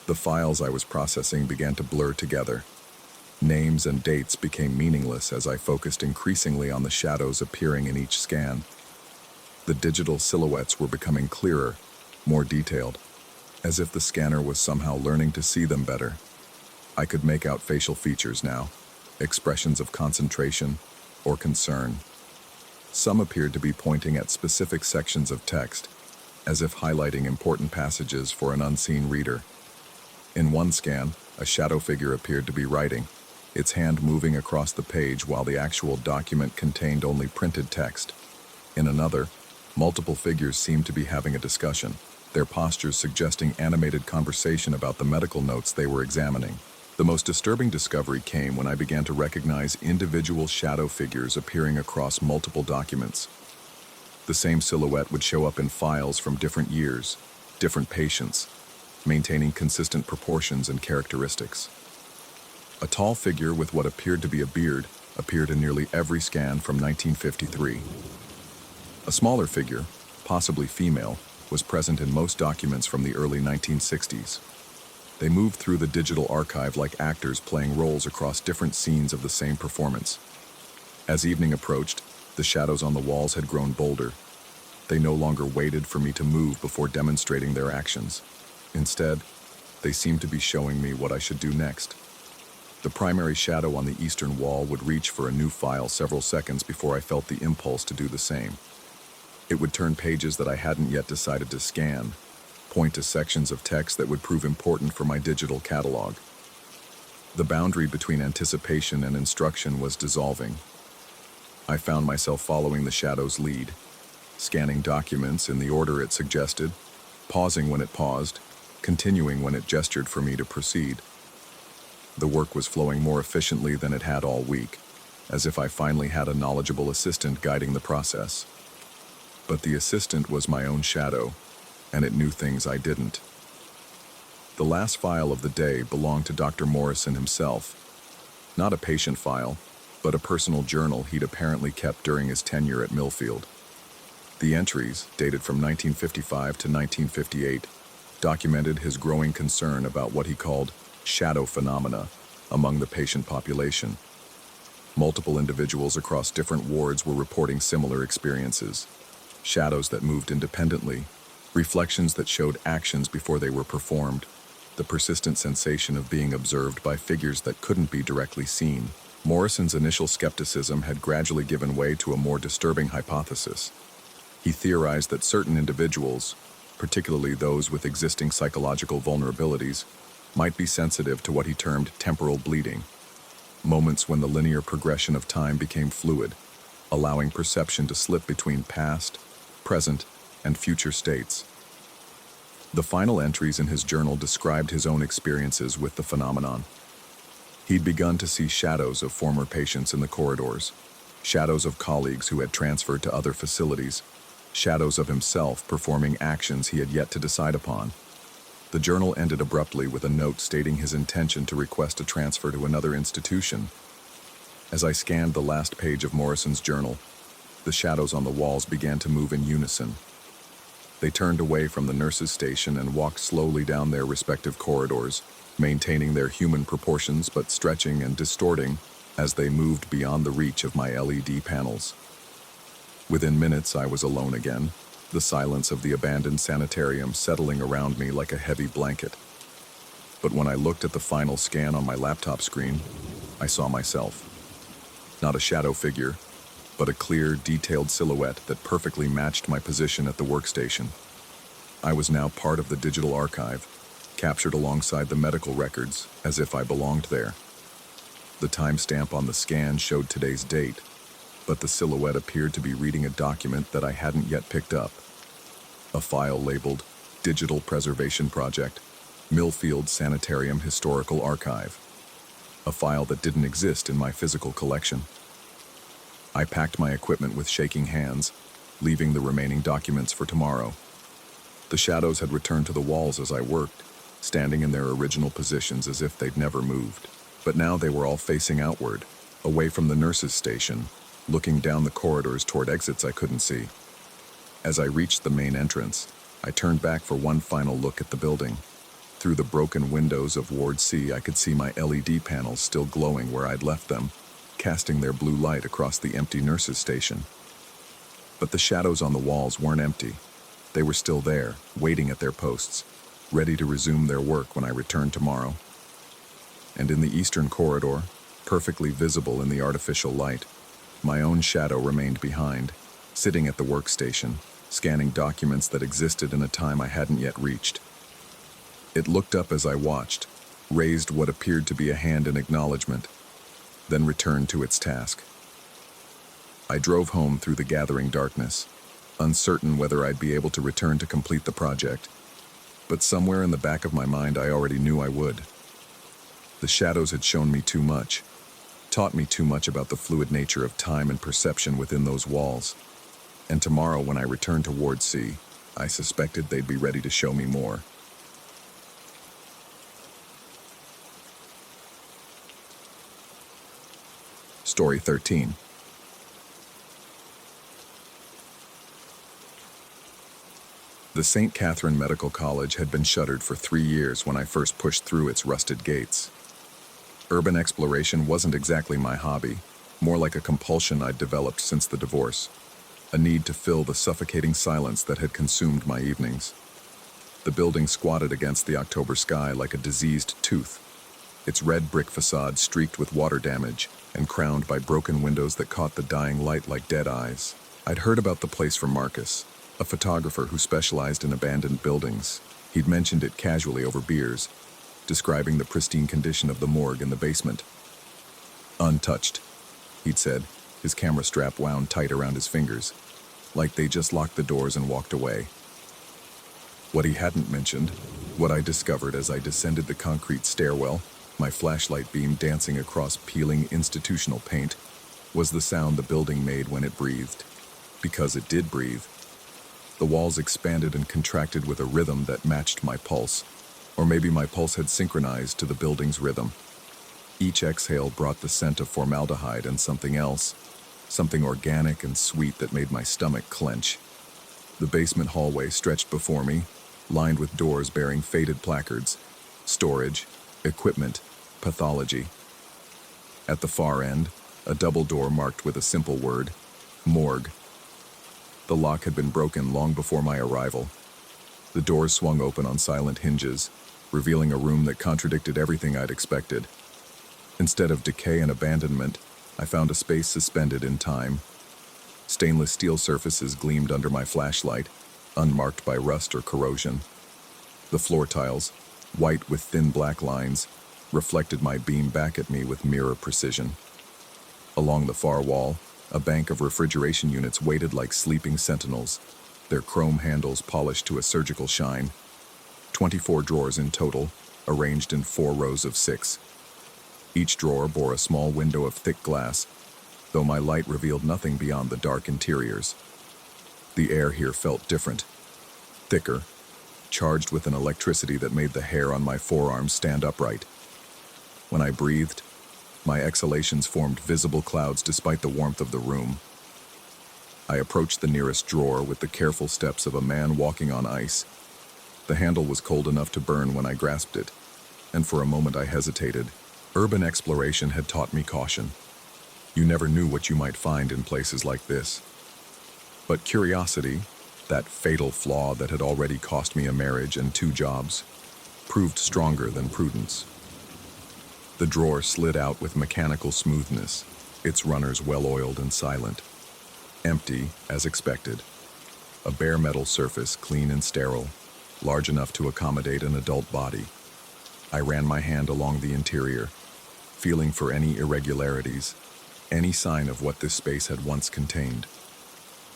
The files I was processing began to blur together. Names and dates became meaningless as I focused increasingly on the shadows appearing in each scan. The digital silhouettes were becoming clearer, more detailed, as if the scanner was somehow learning to see them better. I could make out facial features now, expressions of concentration or concern. Some appeared to be pointing at specific sections of text, as if highlighting important passages for an unseen reader. In one scan, a shadow figure appeared to be writing, its hand moving across the page while the actual document contained only printed text. In another, multiple figures seemed to be having a discussion, their postures suggesting animated conversation about the medical notes they were examining. The most disturbing discovery came when I began to recognize individual shadow figures appearing across multiple documents. The same silhouette would show up in files from different years, different patients, maintaining consistent proportions and characteristics. A tall figure with what appeared to be a beard appeared in nearly every scan from 1953. A smaller figure, possibly female, was present in most documents from the early 1960s. They moved through the digital archive like actors playing roles across different scenes of the same performance. As evening approached, the shadows on the walls had grown bolder. They no longer waited for me to move before demonstrating their actions. Instead, they seemed to be showing me what I should do next. The primary shadow on the eastern wall would reach for a new file several seconds before I felt the impulse to do the same. It would turn pages that I hadn't yet decided to scan, point to sections of text that would prove important for my digital catalog. The boundary between anticipation and instruction was dissolving. I found myself following the shadow's lead, scanning documents in the order it suggested, pausing when it paused, continuing when it gestured for me to proceed. The work was flowing more efficiently than it had all week, as if I finally had a knowledgeable assistant guiding the process. But the assistant was my own shadow, and it knew things I didn't. The last file of the day belonged to Dr. Morrison himself. Not a patient file, but a personal journal he'd apparently kept during his tenure at Millfield. The entries, dated from 1955 to 1958, documented his growing concern about what he called shadow phenomena among the patient population. Multiple individuals across different wards were reporting similar experiences. Shadows that moved independently, reflections that showed actions before they were performed, the persistent sensation of being observed by figures that couldn't be directly seen. Morrison's initial skepticism had gradually given way to a more disturbing hypothesis. He theorized that certain individuals, particularly those with existing psychological vulnerabilities, might be sensitive to what he termed temporal bleeding, moments when the linear progression of time became fluid, allowing perception to slip between past, present, and future states. The final entries in his journal described his own experiences with the phenomenon. He'd begun to see shadows of former patients in the corridors, shadows of colleagues who had transferred to other facilities, shadows of himself performing actions he had yet to decide upon. The journal ended abruptly with a note stating his intention to request a transfer to another institution. As I scanned the last page of Morrison's journal, the shadows on the walls began to move in unison. They turned away from the nurses' station and walked slowly down their respective corridors, maintaining their human proportions but stretching and distorting as they moved beyond the reach of my LED panels. Within minutes, I was alone again, the silence of the abandoned sanitarium settling around me like a heavy blanket. But when I looked at the final scan on my laptop screen, I saw myself. Not a shadow figure, but a clear, detailed silhouette that perfectly matched my position at the workstation. I was now part of the digital archive, captured alongside the medical records as if I belonged there. The timestamp on the scan showed today's date, but the silhouette appeared to be reading a document that I hadn't yet picked up. A file labeled Digital Preservation Project, Millfield Sanitarium Historical Archive. A file that didn't exist in my physical collection. I packed my equipment with shaking hands, leaving the remaining documents for tomorrow. The shadows had returned to the walls as I worked, standing in their original positions as if they'd never moved. But now they were all facing outward, away from the nurses' station, looking down the corridors toward exits I couldn't see. As I reached the main entrance, I turned back for one final look at the building. Through the broken windows of Ward C, I could see my LED panels still glowing where I'd left them, casting their blue light across the empty nurses' station. But the shadows on the walls weren't empty. They were still there, waiting at their posts, ready to resume their work when I returned tomorrow. And in the eastern corridor, perfectly visible in the artificial light, my own shadow remained behind, sitting at the workstation, scanning documents that existed in a time I hadn't yet reached. It looked up as I watched, raised what appeared to be a hand in acknowledgement, then returned to its task. I drove home through the gathering darkness, uncertain whether I'd be able to return to complete the project, but somewhere in the back of my mind I already knew I would. The shadows had shown me too much, taught me too much about the fluid nature of time and perception within those walls. And tomorrow when I returned to Ward C, I suspected they'd be ready to show me more. Story 13. The St. Catherine Medical College had been shuttered for 3 years when I first pushed through its rusted gates. Urban exploration wasn't exactly my hobby, more like a compulsion I'd developed since the divorce, a need to fill the suffocating silence that had consumed my evenings. The building squatted against the October sky like a diseased tooth, its red brick facade streaked with water damage and crowned by broken windows that caught the dying light like dead eyes. I'd heard about the place from Marcus, a photographer who specialized in abandoned buildings. He'd mentioned it casually over beers, describing the pristine condition of the morgue in the basement. Untouched, he'd said, his camera strap wound tight around his fingers, like they just locked the doors and walked away. What he hadn't mentioned, what I discovered as I descended the concrete stairwell, my flashlight beam dancing across peeling institutional paint, was the sound the building made when it breathed. Because it did breathe. The walls expanded and contracted with a rhythm that matched my pulse, or maybe my pulse had synchronized to the building's rhythm. Each exhale brought the scent of formaldehyde and something else, something organic and sweet that made my stomach clench. The basement hallway stretched before me, lined with doors bearing faded placards, storage, equipment, pathology. At the far end, a double door marked with a simple word, morgue. The lock had been broken long before my arrival. The doors swung open on silent hinges, revealing a room that contradicted everything I'd expected. Instead of decay and abandonment, I found a space suspended in time. Stainless steel surfaces gleamed under my flashlight, unmarked by rust or corrosion. The floor tiles, white with thin black lines, reflected my beam back at me with mirror precision. Along the far wall, a bank of refrigeration units waited like sleeping sentinels, their chrome handles polished to a surgical shine. 24 drawers in total, arranged in 4 rows of 6. Each drawer bore a small window of thick glass, though my light revealed nothing beyond the dark interiors. The air here felt different, thicker, charged with an electricity that made the hair on my forearms stand upright. When I breathed, my exhalations formed visible clouds despite the warmth of the room. I approached the nearest drawer with the careful steps of a man walking on ice. The handle was cold enough to burn when I grasped it, and for a moment I hesitated. Urban exploration had taught me caution. You never knew what you might find in places like this. But curiosity, that fatal flaw that had already cost me a marriage and 2 jobs, proved stronger than prudence. The drawer slid out with mechanical smoothness, its runners well-oiled and silent. Empty, as expected. A bare metal surface, clean and sterile, large enough to accommodate an adult body. I ran my hand along the interior, feeling for any irregularities, any sign of what this space had once contained.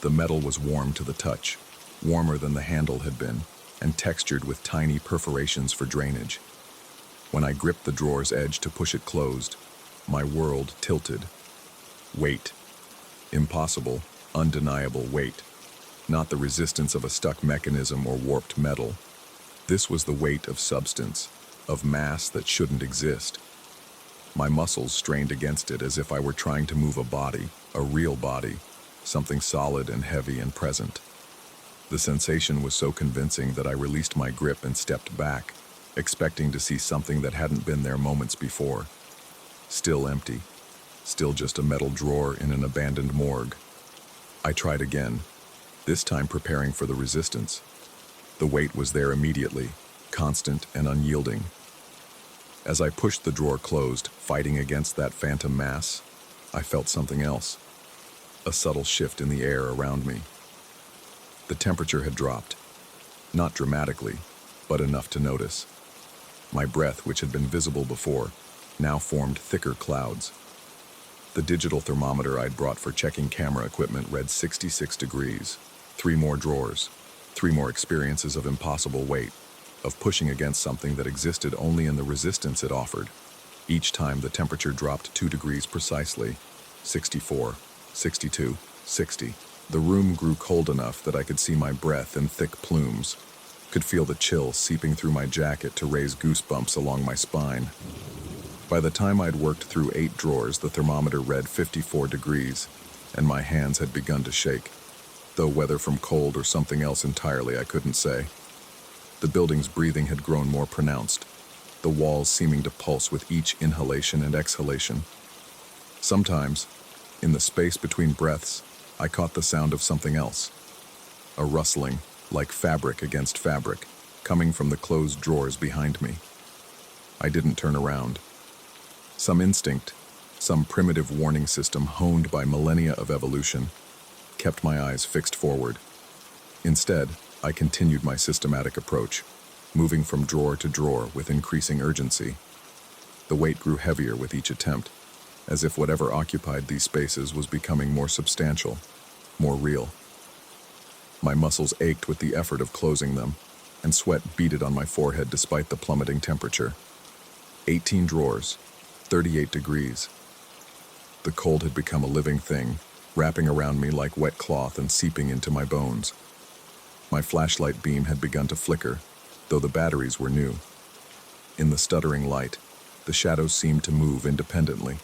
The metal was warm to the touch, warmer than the handle had been, and textured with tiny perforations for drainage. When I gripped the drawer's edge to push it closed, my world tilted. Weight. Impossible, undeniable weight. Not the resistance of a stuck mechanism or warped metal. This was the weight of substance, of mass that shouldn't exist. My muscles strained against it as if I were trying to move a body, a real body, something solid and heavy and present. The sensation was so convincing that I released my grip and stepped back, expecting to see something that hadn't been there moments before. Still empty, still just a metal drawer in an abandoned morgue. I tried again, this time preparing for the resistance. The weight was there immediately, constant and unyielding. As I pushed the drawer closed, fighting against that phantom mass, I felt something else. A subtle shift in the air around me. The temperature had dropped. Not dramatically, but enough to notice. My breath, which had been visible before, now formed thicker clouds. The digital thermometer I'd brought for checking camera equipment read 66 degrees. 3 more drawers. 3 more experiences of impossible weight, of pushing against something that existed only in the resistance it offered. Each time the temperature dropped 2 degrees precisely. 64, 62, 60. The room grew cold enough that I could see my breath in thick plumes, could feel the chill seeping through my jacket to raise goosebumps along my spine. By the time I'd worked through 8 drawers, the thermometer read 54 degrees, and my hands had begun to shake, though whether from cold or something else entirely I couldn't say. The building's breathing had grown more pronounced, the walls seeming to pulse with each inhalation and exhalation. Sometimes, in the space between breaths, I caught the sound of something else. A rustling, like fabric against fabric, coming from the closed drawers behind me. I didn't turn around. Some instinct, some primitive warning system honed by millennia of evolution, kept my eyes fixed forward. Instead, I continued my systematic approach, moving from drawer to drawer with increasing urgency. The weight grew heavier with each attempt, as if whatever occupied these spaces was becoming more substantial, more real. My muscles ached with the effort of closing them, and sweat beaded on my forehead despite the plummeting temperature. 18 drawers, 38 degrees. The cold had become a living thing, wrapping around me like wet cloth and seeping into my bones. My flashlight beam had begun to flicker, though the batteries were new. In the stuttering light, the shadows seemed to move independently,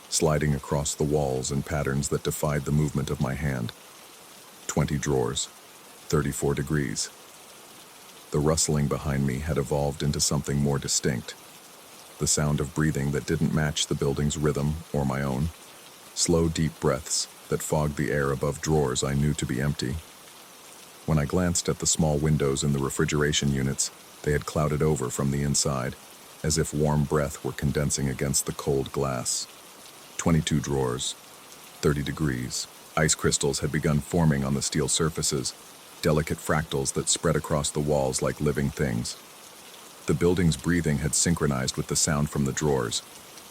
sliding across the walls in patterns that defied the movement of my hand. 20 drawers, 34 degrees. The rustling behind me had evolved into something more distinct. The sound of breathing that didn't match the building's rhythm or my own. Slow, deep breaths that fogged the air above drawers I knew to be empty. When I glanced at the small windows in the refrigeration units, they had clouded over from the inside, as if warm breath were condensing against the cold glass. 22 drawers, 30 degrees. Ice crystals had begun forming on the steel surfaces, delicate fractals that spread across the walls like living things. The building's breathing had synchronized with the sound from the drawers,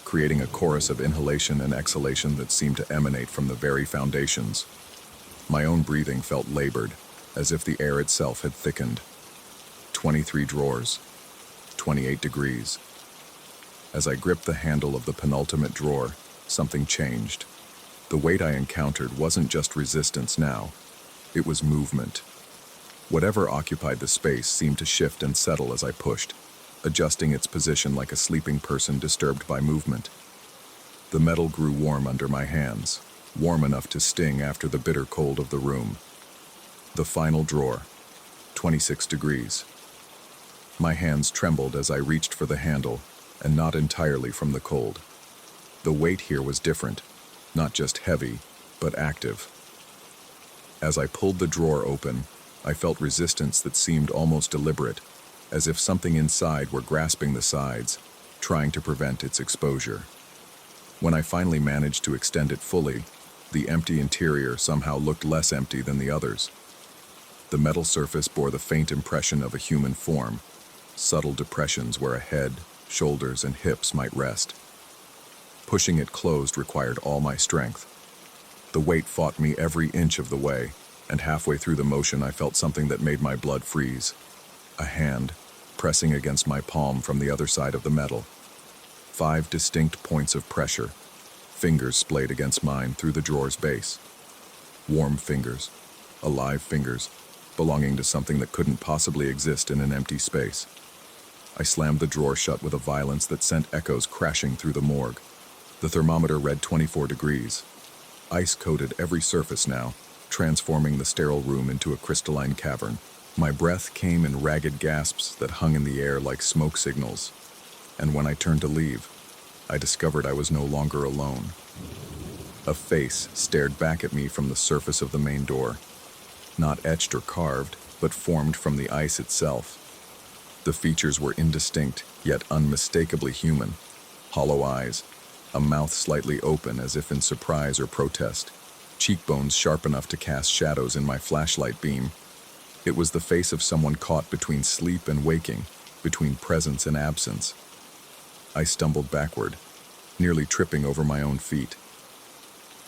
creating a chorus of inhalation and exhalation that seemed to emanate from the very foundations. My own breathing felt labored, as if the air itself had thickened. 23 drawers, 28 degrees. As I gripped the handle of the penultimate drawer, something changed. The weight I encountered wasn't just resistance now, it was movement. Whatever occupied the space seemed to shift and settle as I pushed, adjusting its position like a sleeping person disturbed by movement. The metal grew warm under my hands, warm enough to sting after the bitter cold of the room. The final drawer, 26 degrees. My hands trembled as I reached for the handle, and not entirely from the cold. The weight here was different, not just heavy, but active. As I pulled the drawer open, I felt resistance that seemed almost deliberate, as if something inside were grasping the sides, trying to prevent its exposure. When I finally managed to extend it fully, the empty interior somehow looked less empty than the others. The metal surface bore the faint impression of a human form, subtle depressions where a head, shoulders, and hips might rest. Pushing it closed required all my strength. The weight fought me every inch of the way, and halfway through the motion I felt something that made my blood freeze. A hand, pressing against my palm from the other side of the metal. 5 distinct points of pressure, fingers splayed against mine through the drawer's base. Warm fingers, alive fingers, belonging to something that couldn't possibly exist in an empty space. I slammed the drawer shut with a violence that sent echoes crashing through the morgue. The thermometer read 24 degrees. Ice coated every surface now, transforming the sterile room into a crystalline cavern. My breath came in ragged gasps that hung in the air like smoke signals. And when I turned to leave, I discovered I was no longer alone. A face stared back at me from the surface of the main door. Not etched or carved, but formed from the ice itself. The features were indistinct, yet unmistakably human. Hollow eyes, a mouth slightly open as if in surprise or protest, cheekbones sharp enough to cast shadows in my flashlight beam. It was the face of someone caught between sleep and waking, between presence and absence. I stumbled backward, nearly tripping over my own feet.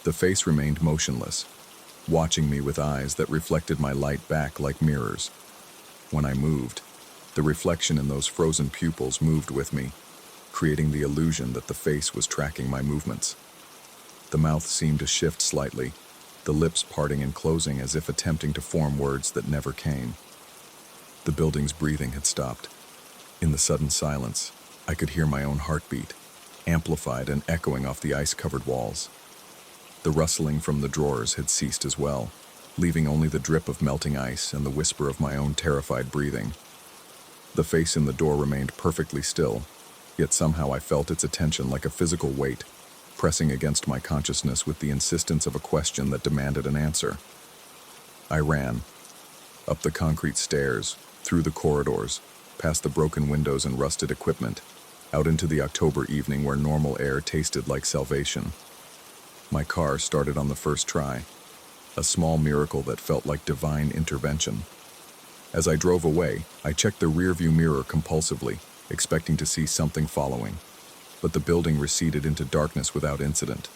The face remained motionless, watching me with eyes that reflected my light back like mirrors. When I moved, the reflection in those frozen pupils moved with me, creating the illusion that the face was tracking my movements. The mouth seemed to shift slightly, the lips parting and closing as if attempting to form words that never came. The building's breathing had stopped. In the sudden silence, I could hear my own heartbeat, amplified and echoing off the ice-covered walls. The rustling from the drawers had ceased as well, leaving only the drip of melting ice and the whisper of my own terrified breathing. The face in the door remained perfectly still, yet somehow I felt its attention like a physical weight, pressing against my consciousness with the insistence of a question that demanded an answer. I ran, up the concrete stairs, through the corridors, past the broken windows and rusted equipment. out into the October evening where normal air tasted like salvation. My car started on the first try, a small miracle that felt like divine intervention. As I drove away, I checked the rearview mirror compulsively, expecting to see something following. But the building receded into darkness without incident.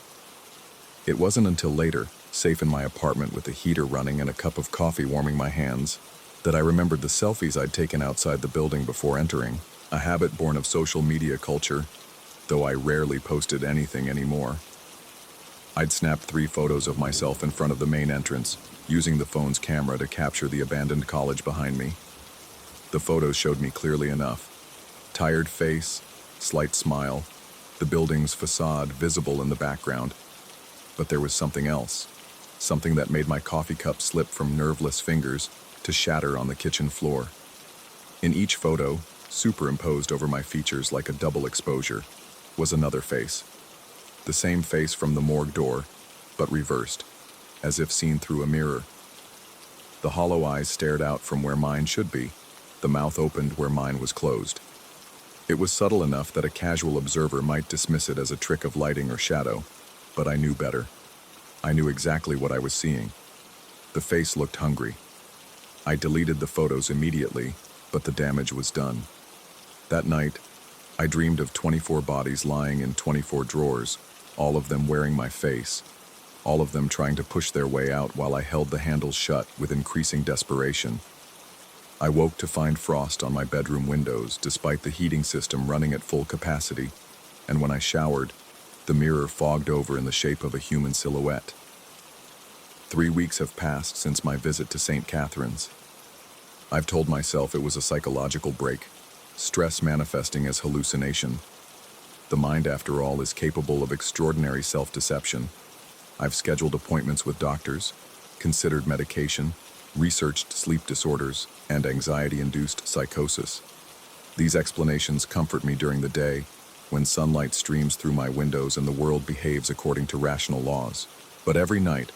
It wasn't until later, safe in my apartment with the heater running and a cup of coffee warming my hands, that I remembered the selfies I'd taken outside the building before entering, a habit born of social media culture, though I rarely posted anything anymore. I'd snapped 3 photos of myself in front of the main entrance, using the phone's camera to capture the abandoned college behind me. The photos showed me clearly enough. Tired face, slight smile, the building's facade visible in the background. But there was something else, something that made my coffee cup slip from nerveless fingers to shatter on the kitchen floor. In each photo, superimposed over my features like a double exposure, was another face. The same face from the morgue door, but reversed, as if seen through a mirror. The hollow eyes stared out from where mine should be, the mouth opened where mine was closed. It was subtle enough that a casual observer might dismiss it as a trick of lighting or shadow, but I knew better. I knew exactly what I was seeing. The face looked hungry. I deleted the photos immediately, but the damage was done. That night, I dreamed of 24 bodies lying in 24 drawers, all of them wearing my face, all of them trying to push their way out while I held the handles shut with increasing desperation. I woke to find frost on my bedroom windows despite the heating system running at full capacity, and when I showered, the mirror fogged over in the shape of a human silhouette. 3 weeks have passed since my visit to St. Catherine's. I've told myself it was a psychological break, stress manifesting as hallucination. The mind, after all, is capable of extraordinary self-deception. I've scheduled appointments with doctors, considered medication, researched sleep disorders, and anxiety-induced psychosis. These explanations comfort me during the day, when sunlight streams through my windows and the world behaves according to rational laws. But every night,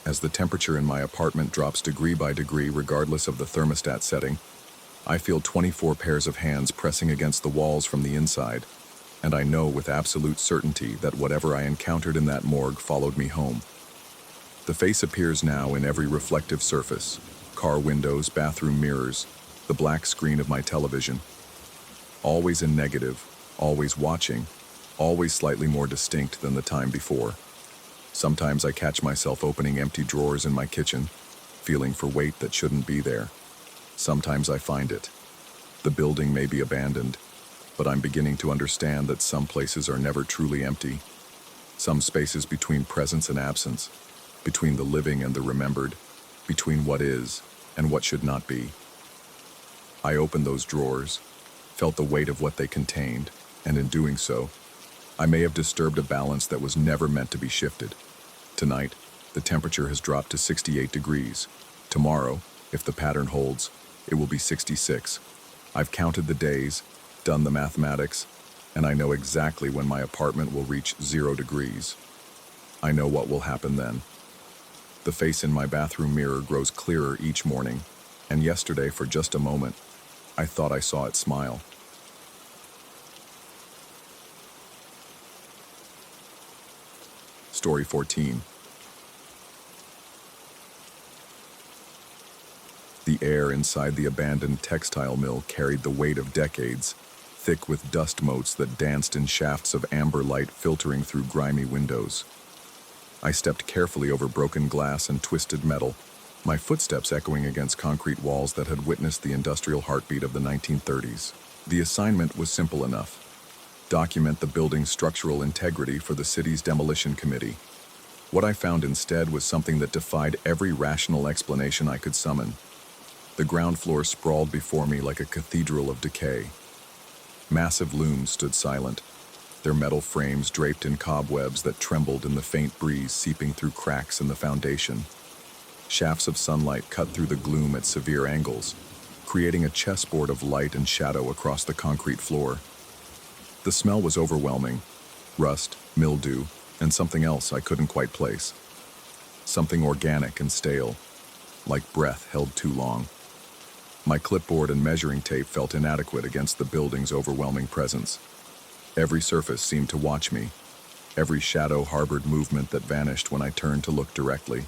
as the temperature in my apartment drops degree by degree regardless of the thermostat setting, I feel 24 pairs of hands pressing against the walls from the inside, and I know with absolute certainty that whatever I encountered in that morgue followed me home. The face appears now in every reflective surface, car windows, bathroom mirrors, the black screen of my television. Always in negative, always watching, always slightly more distinct than the time before. Sometimes I catch myself opening empty drawers in my kitchen, feeling for weight that shouldn't be there. Sometimes I find it. The building may be abandoned, but I'm beginning to understand that some places are never truly empty. Some spaces between presence and absence, between the living and the remembered, between what is and what should not be. I opened those drawers, felt the weight of what they contained, and in doing so, I may have disturbed a balance that was never meant to be shifted. Tonight, the temperature has dropped to 68 degrees. Tomorrow, if the pattern holds, it will be 66. I've counted the days, done the mathematics, and I know exactly when my apartment will reach 0 degrees. I know what will happen then. The face in my bathroom mirror grows clearer each morning, and yesterday, for just a moment, I thought I saw it smile. Story 14. The air inside the abandoned textile mill carried the weight of decades, thick with dust motes that danced in shafts of amber light filtering through grimy windows. I stepped carefully over broken glass and twisted metal, my footsteps echoing against concrete walls that had witnessed the industrial heartbeat of the 1930s. The assignment was simple enough. Document the building's structural integrity for the city's demolition committee. What I found instead was something that defied every rational explanation I could summon. The ground floor sprawled before me like a cathedral of decay. Massive looms stood silent, their metal frames draped in cobwebs that trembled in the faint breeze seeping through cracks in the foundation. Shafts of sunlight cut through the gloom at severe angles, creating a chessboard of light and shadow across the concrete floor. The smell was overwhelming: rust, mildew, and something else I couldn't quite place. Something organic and stale, like breath held too long. My clipboard and measuring tape felt inadequate against the building's overwhelming presence. Every surface seemed to watch me. Every shadow harbored movement that vanished when I turned to look directly.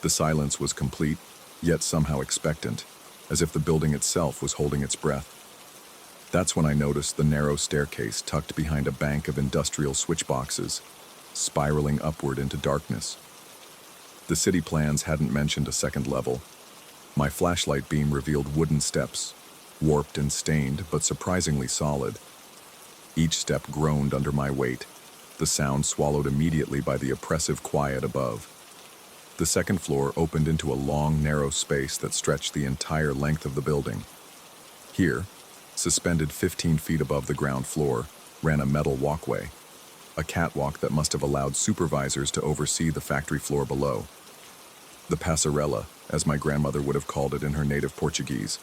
The silence was complete, yet somehow expectant, as if the building itself was holding its breath. That's when I noticed the narrow staircase tucked behind a bank of industrial switchboxes, spiraling upward into darkness. The city plans hadn't mentioned a second level. My flashlight beam revealed wooden steps, warped and stained, but surprisingly solid. Each step groaned under my weight, the sound swallowed immediately by the oppressive quiet above. The second floor opened into a long, narrow space that stretched the entire length of the building. Here, suspended 15 feet above the ground floor, ran a metal walkway, a catwalk that must have allowed supervisors to oversee the factory floor below. The passarella, as my grandmother would have called it in her native Portuguese,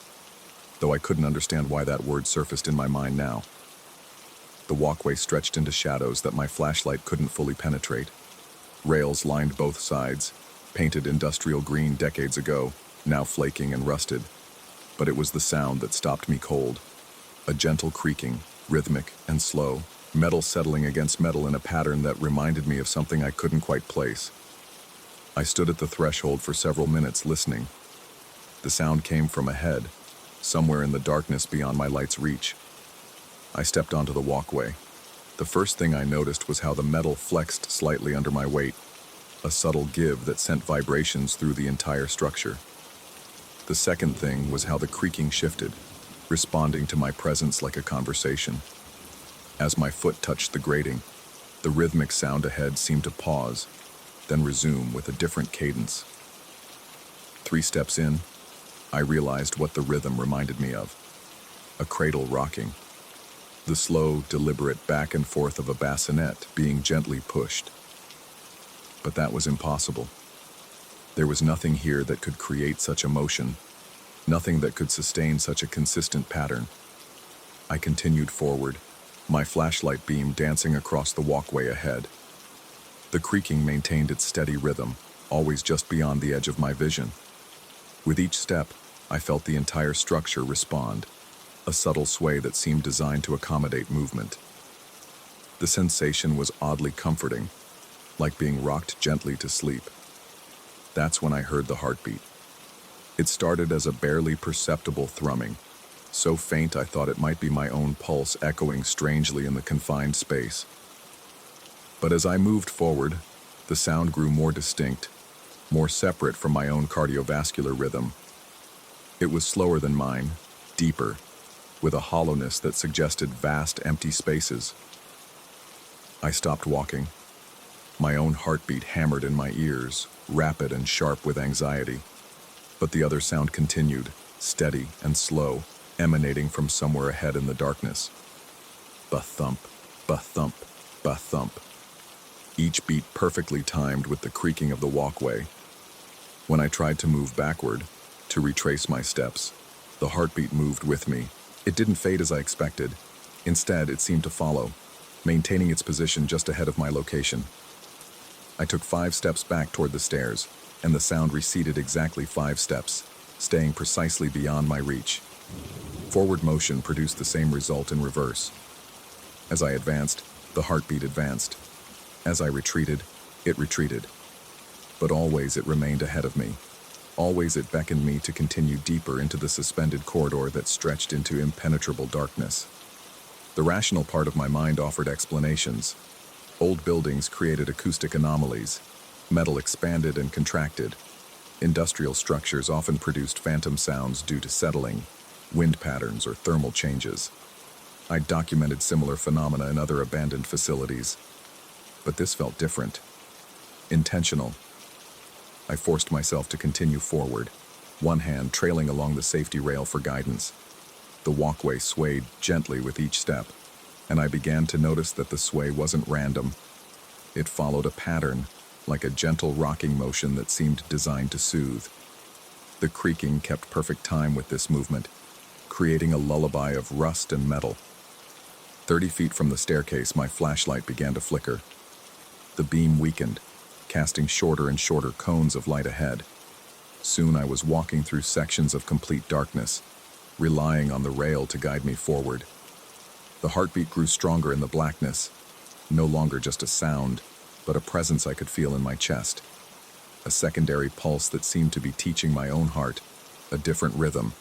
though I couldn't understand why that word surfaced in my mind now. The walkway stretched into shadows that my flashlight couldn't fully penetrate. Rails lined both sides, painted industrial green decades ago, now flaking and rusted. But it was the sound that stopped me cold. A gentle creaking, rhythmic and slow, metal settling against metal in a pattern that reminded me of something I couldn't quite place. I stood at the threshold for several minutes listening. The sound came from ahead, somewhere in the darkness beyond my light's reach. I stepped onto the walkway. The first thing I noticed was how the metal flexed slightly under my weight, a subtle give that sent vibrations through the entire structure. The second thing was how the creaking shifted, responding to my presence like a conversation. As my foot touched the grating, the rhythmic sound ahead seemed to pause, then resume with a different cadence. 3 steps in, I realized what the rhythm reminded me of. A cradle rocking. The slow, deliberate back and forth of a bassinet being gently pushed. But that was impossible. There was nothing here that could create such emotion, nothing that could sustain such a consistent pattern. I continued forward, my flashlight beam dancing across the walkway ahead. The creaking maintained its steady rhythm, always just beyond the edge of my vision. With each step, I felt the entire structure respond, a subtle sway that seemed designed to accommodate movement. The sensation was oddly comforting, like being rocked gently to sleep. That's when I heard the heartbeat. It started as a barely perceptible thrumming, so faint I thought it might be my own pulse echoing strangely in the confined space. But as I moved forward, the sound grew more distinct, more separate from my own cardiovascular rhythm. It was slower than mine, deeper, with a hollowness that suggested vast empty spaces. I stopped walking. My own heartbeat hammered in my ears, rapid and sharp with anxiety. But the other sound continued, steady and slow, emanating from somewhere ahead in the darkness. Ba-thump, ba-thump, ba-thump. Each beat perfectly timed with the creaking of the walkway. When I tried to move backward, to retrace my steps, the heartbeat moved with me. It didn't fade as I expected. Instead, it seemed to follow, maintaining its position just ahead of my location. I took 5 steps back toward the stairs, and the sound receded exactly 5 steps, staying precisely beyond my reach. Forward motion produced the same result in reverse. As I advanced, the heartbeat advanced. As I retreated, it retreated. But always it remained ahead of me. Always it beckoned me to continue deeper into the suspended corridor that stretched into impenetrable darkness. The rational part of my mind offered explanations. Old buildings created acoustic anomalies. Metal expanded and contracted. Industrial structures often produced phantom sounds due to settling, wind patterns, or thermal changes. I documented similar phenomena in other abandoned facilities. But this felt different. Intentional. I forced myself to continue forward, one hand trailing along the safety rail for guidance. The walkway swayed gently with each step, and I began to notice that the sway wasn't random. It followed a pattern, like a gentle rocking motion that seemed designed to soothe. The creaking kept perfect time with this movement, creating a lullaby of rust and metal. 30 feet from the staircase, my flashlight began to flicker. The beam weakened, casting shorter and shorter cones of light ahead. Soon I was walking through sections of complete darkness, relying on the rail to guide me forward. The heartbeat grew stronger in the blackness, no longer just a sound, but a presence I could feel in my chest. A secondary pulse that seemed to be teaching my own heart a different rhythm.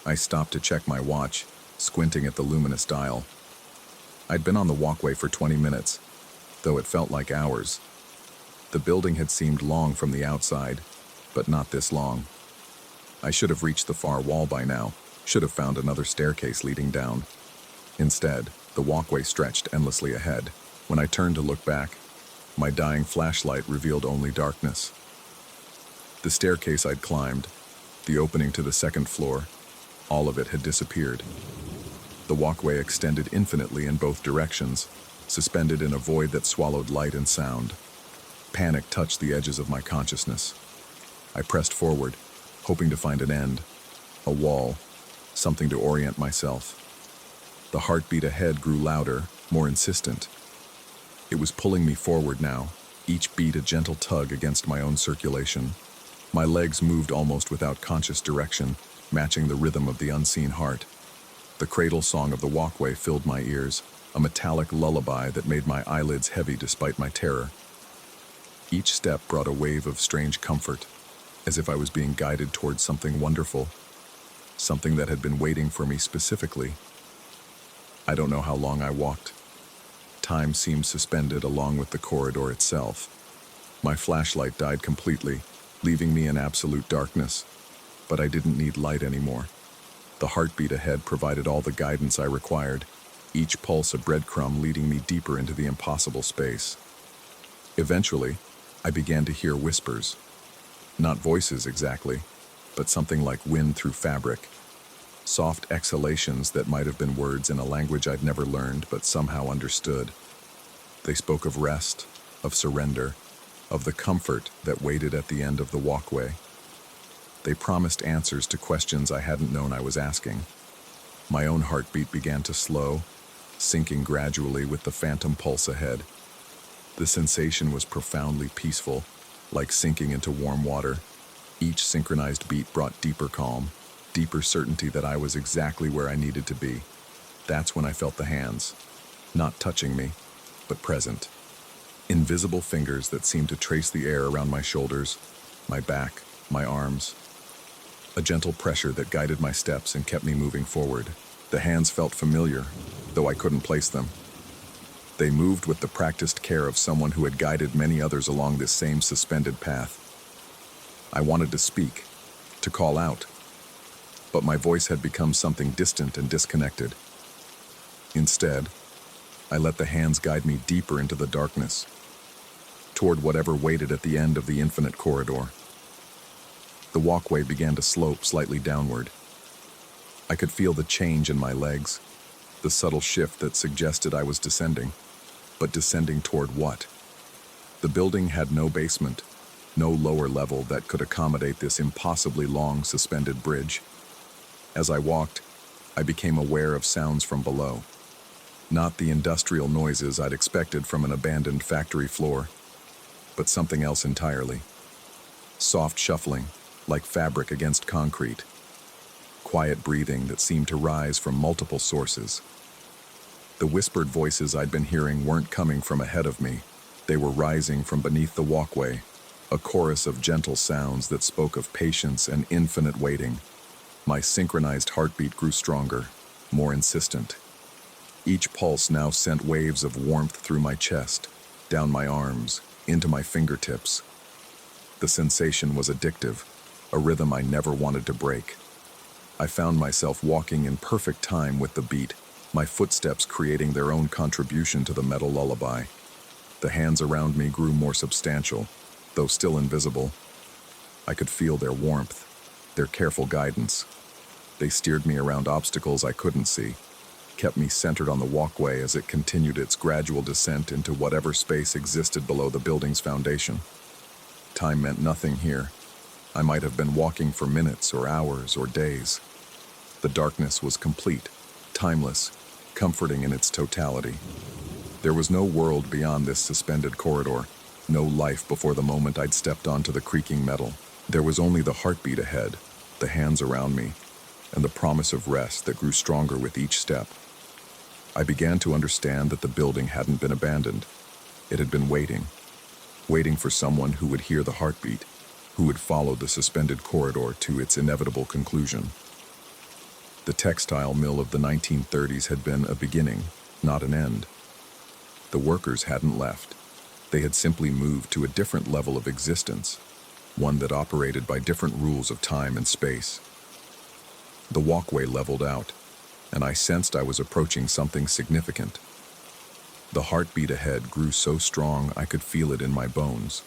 I stopped to check my watch, squinting at the luminous dial. I'd been on the walkway for 20 minutes, though it felt like hours. The building had seemed long from the outside, but not this long. I should have reached the far wall by now, should have found another staircase leading down. Instead, the walkway stretched endlessly ahead. When I turned to look back, my dying flashlight revealed only darkness. The staircase I'd climbed, the opening to the second floor, all of it had disappeared. The walkway extended infinitely in both directions, suspended in a void that swallowed light and sound. Panic touched the edges of my consciousness. I pressed forward, hoping to find an end, a wall, something to orient myself. The heartbeat ahead grew louder, more insistent. It was pulling me forward now, each beat a gentle tug against my own circulation. My legs moved almost without conscious direction, matching the rhythm of the unseen heart. The cradle song of the walkway filled my ears, a metallic lullaby that made my eyelids heavy despite my terror. Each step brought a wave of strange comfort, as if I was being guided towards something wonderful, something that had been waiting for me specifically. I don't know how long I walked. Time seemed suspended along with the corridor itself. My flashlight died completely, leaving me in absolute darkness. But I didn't need light anymore. The heartbeat ahead provided all the guidance I required, each pulse a breadcrumb leading me deeper into the impossible space. Eventually, I began to hear whispers. Not voices exactly, but something like wind through fabric. Soft exhalations that might have been words in a language I'd never learned but somehow understood. They spoke of rest, of surrender, of the comfort that waited at the end of the walkway. They promised answers to questions I hadn't known I was asking. My own heartbeat began to slow, sinking gradually with the phantom pulse ahead. The sensation was profoundly peaceful, like sinking into warm water. Each synchronized beat brought deeper calm, deeper certainty that I was exactly where I needed to be. That's when I felt the hands, not touching me, but present. Invisible fingers that seemed to trace the air around my shoulders, my back, my arms. A gentle pressure that guided my steps and kept me moving forward. The hands felt familiar, though I couldn't place them. They moved with the practiced care of someone who had guided many others along this same suspended path. I wanted to speak, to call out, but my voice had become something distant and disconnected. Instead, I let the hands guide me deeper into the darkness, toward whatever waited at the end of the infinite corridor. The walkway began to slope slightly downward. I could feel the change in my legs, the subtle shift that suggested I was descending. But descending toward what? The building had no basement, no lower level that could accommodate this impossibly long suspended bridge. As I walked, I became aware of sounds from below. Not the industrial noises I'd expected from an abandoned factory floor, but something else entirely. Soft shuffling, like fabric against concrete. Quiet breathing that seemed to rise from multiple sources. The whispered voices I'd been hearing weren't coming from ahead of me. They were rising from beneath the walkway, a chorus of gentle sounds that spoke of patience and infinite waiting. My synchronized heartbeat grew stronger, more insistent. Each pulse now sent waves of warmth through my chest, down my arms, into my fingertips. The sensation was addictive, a rhythm I never wanted to break. I found myself walking in perfect time with the beat, my footsteps creating their own contribution to the metal lullaby. The hands around me grew more substantial, though still invisible. I could feel their warmth, their careful guidance. They steered me around obstacles I couldn't see, kept me centered on the walkway as it continued its gradual descent into whatever space existed below the building's foundation. Time meant nothing here. I might have been walking for minutes or hours or days. The darkness was complete, timeless, comforting in its totality. There was no world beyond this suspended corridor, no life before the moment I'd stepped onto the creaking metal. There was only the heartbeat ahead, the hands around me, and the promise of rest that grew stronger with each step. I began to understand that the building hadn't been abandoned. It had been waiting for someone who would hear the heartbeat, who would follow the suspended corridor to its inevitable conclusion. The textile mill of the 1930s had been a beginning, not an end. The workers hadn't left. They had simply moved to a different level of existence, one that operated by different rules of time and space. The walkway leveled out, and I sensed I was approaching something significant. The heartbeat ahead grew so strong I could feel it in my bones,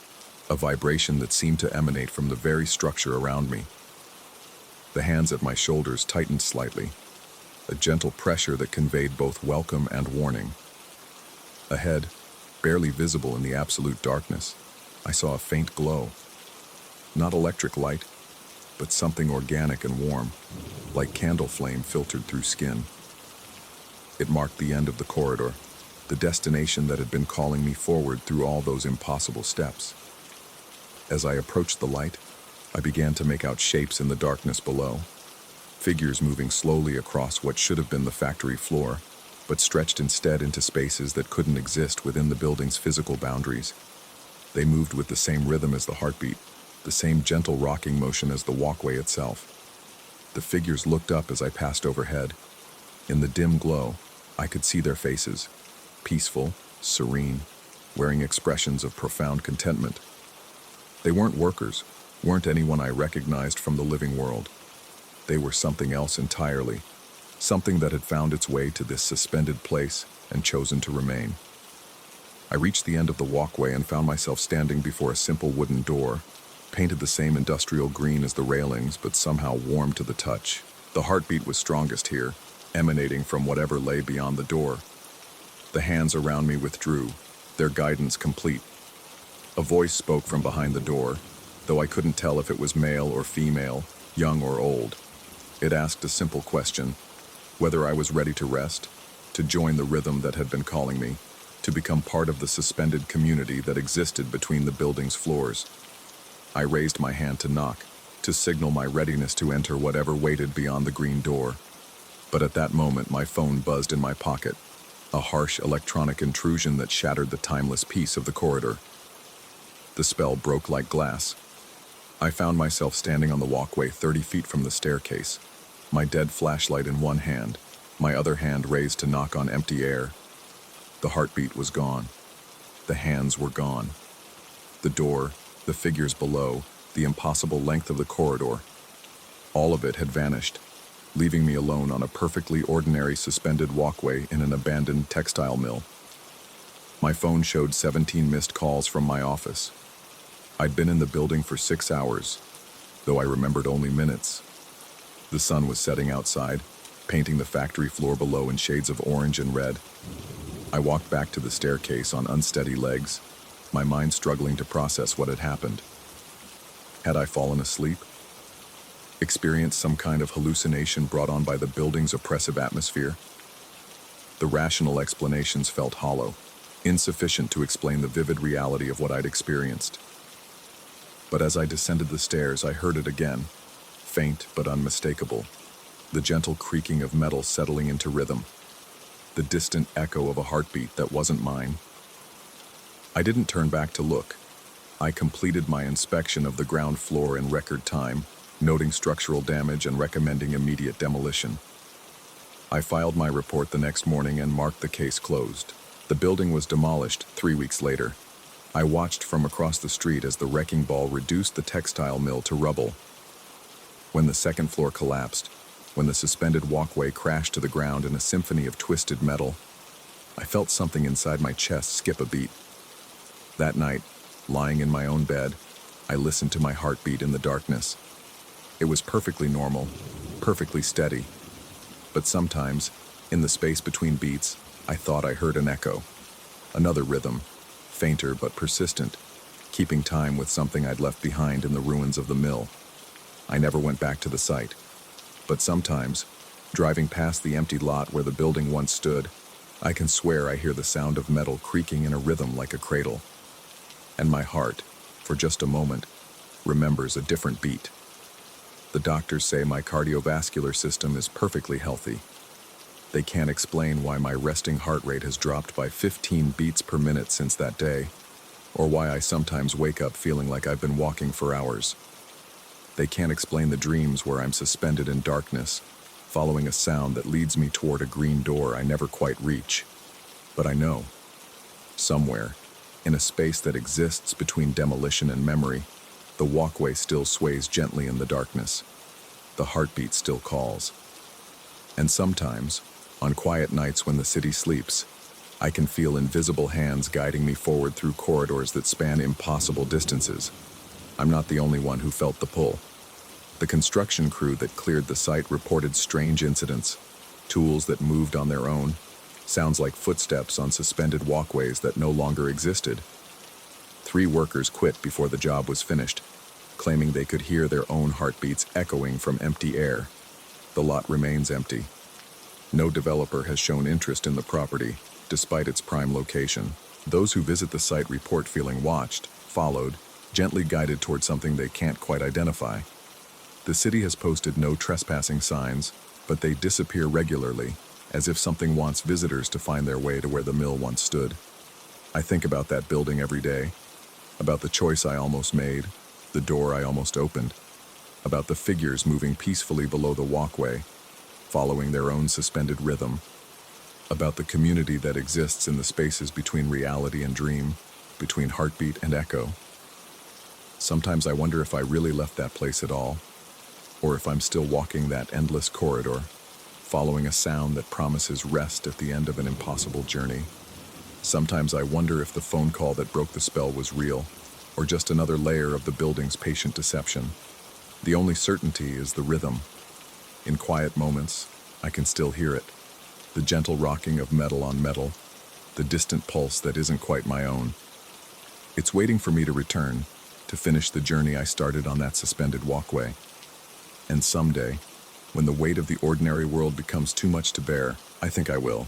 a vibration that seemed to emanate from the very structure around me. The hands at my shoulders tightened slightly, a gentle pressure that conveyed both welcome and warning. Ahead, barely visible in the absolute darkness, I saw a faint glow. Not electric light, but something organic and warm, like candle flame filtered through skin. It marked the end of the corridor, the destination that had been calling me forward through all those impossible steps. As I approached the light, I began to make out shapes in the darkness below, figures moving slowly across what should have been the factory floor, but stretched instead into spaces that couldn't exist within the building's physical boundaries. They moved with the same rhythm as the heartbeat, the same gentle rocking motion as the walkway itself. The figures looked up as I passed overhead. In the dim glow, I could see their faces, peaceful, serene, wearing expressions of profound contentment. They weren't workers, weren't anyone I recognized from the living world. They were something else entirely, something that had found its way to this suspended place and chosen to remain. I reached the end of the walkway and found myself standing before a simple wooden door, painted the same industrial green as the railings, but somehow warm to the touch. The heartbeat was strongest here, emanating from whatever lay beyond the door. The hands around me withdrew, their guidance complete. A voice spoke from behind the door, though I couldn't tell if it was male or female, young or old. It asked a simple question: whether I was ready to rest, to join the rhythm that had been calling me, to become part of the suspended community that existed between the building's floors. I raised my hand to knock, to signal my readiness to enter whatever waited beyond the green door. But at that moment, my phone buzzed in my pocket, a harsh electronic intrusion that shattered the timeless peace of the corridor. The spell broke like glass. I found myself standing on the walkway 30 feet from the staircase, my dead flashlight in one hand, my other hand raised to knock on empty air. The heartbeat was gone. The hands were gone. The door, the figures below, the impossible length of the corridor, all of it had vanished, leaving me alone on a perfectly ordinary suspended walkway in an abandoned textile mill. My phone showed 17 missed calls from my office. I'd been in the building for 6 hours, though I remembered only minutes. The sun was setting outside, painting the factory floor below in shades of orange and red. I walked back to the staircase on unsteady legs, my mind struggling to process what had happened. Had I fallen asleep? Experienced some kind of hallucination brought on by the building's oppressive atmosphere? The rational explanations felt hollow, insufficient to explain the vivid reality of what I'd experienced. But as I descended the stairs, I heard it again, faint but unmistakable, the gentle creaking of metal settling into rhythm, the distant echo of a heartbeat that wasn't mine. I didn't turn back to look. I completed my inspection of the ground floor in record time, noting structural damage and recommending immediate demolition. I filed my report the next morning and marked the case closed. The building was demolished 3 weeks later. I watched from across the street as the wrecking ball reduced the textile mill to rubble. When the second floor collapsed, when the suspended walkway crashed to the ground in a symphony of twisted metal, I felt something inside my chest skip a beat. That night, lying in my own bed, I listened to my heartbeat in the darkness. It was perfectly normal, perfectly steady. But sometimes, in the space between beats, I thought I heard an echo. Another rhythm, fainter but persistent, keeping time with something I'd left behind in the ruins of the mill. I never went back to the site. But sometimes, driving past the empty lot where the building once stood, I can swear I hear the sound of metal creaking in a rhythm like a cradle. And my heart, for just a moment, remembers a different beat. The doctors say my cardiovascular system is perfectly healthy. They can't explain why my resting heart rate has dropped by 15 beats per minute since that day, or why I sometimes wake up feeling like I've been walking for hours. They can't explain the dreams where I'm suspended in darkness, following a sound that leads me toward a green door I never quite reach. But I know, somewhere, in a space that exists between demolition and memory, the walkway still sways gently in the darkness. The heartbeat still calls. And sometimes, on quiet nights when the city sleeps, I can feel invisible hands guiding me forward through corridors that span impossible distances. I'm not the only one who felt the pull. The construction crew that cleared the site reported strange incidents, tools that moved on their own, sounds like footsteps on suspended walkways that no longer existed. 3 workers quit before the job was finished, claiming they could hear their own heartbeats echoing from empty air. The lot remains empty. No developer has shown interest in the property, despite its prime location. Those who visit the site report feeling watched, followed, gently guided toward something they can't quite identify. The city has posted no trespassing signs, but they disappear regularly, as if something wants visitors to find their way to where the mill once stood. I think about that building every day, about the choice I almost made, the door I almost opened, about the figures moving peacefully below the walkway, following their own suspended rhythm, about the community that exists in the spaces between reality and dream, between heartbeat and echo. Sometimes I wonder if I really left that place at all, or if I'm still walking that endless corridor, following a sound that promises rest at the end of an impossible journey. Sometimes I wonder if the phone call that broke the spell was real, or just another layer of the building's patient deception. The only certainty is the rhythm. In quiet moments, I can still hear it, the gentle rocking of metal on metal, the distant pulse that isn't quite my own. It's waiting for me to return, to finish the journey I started on that suspended walkway. And someday, when the weight of the ordinary world becomes too much to bear, I think I will.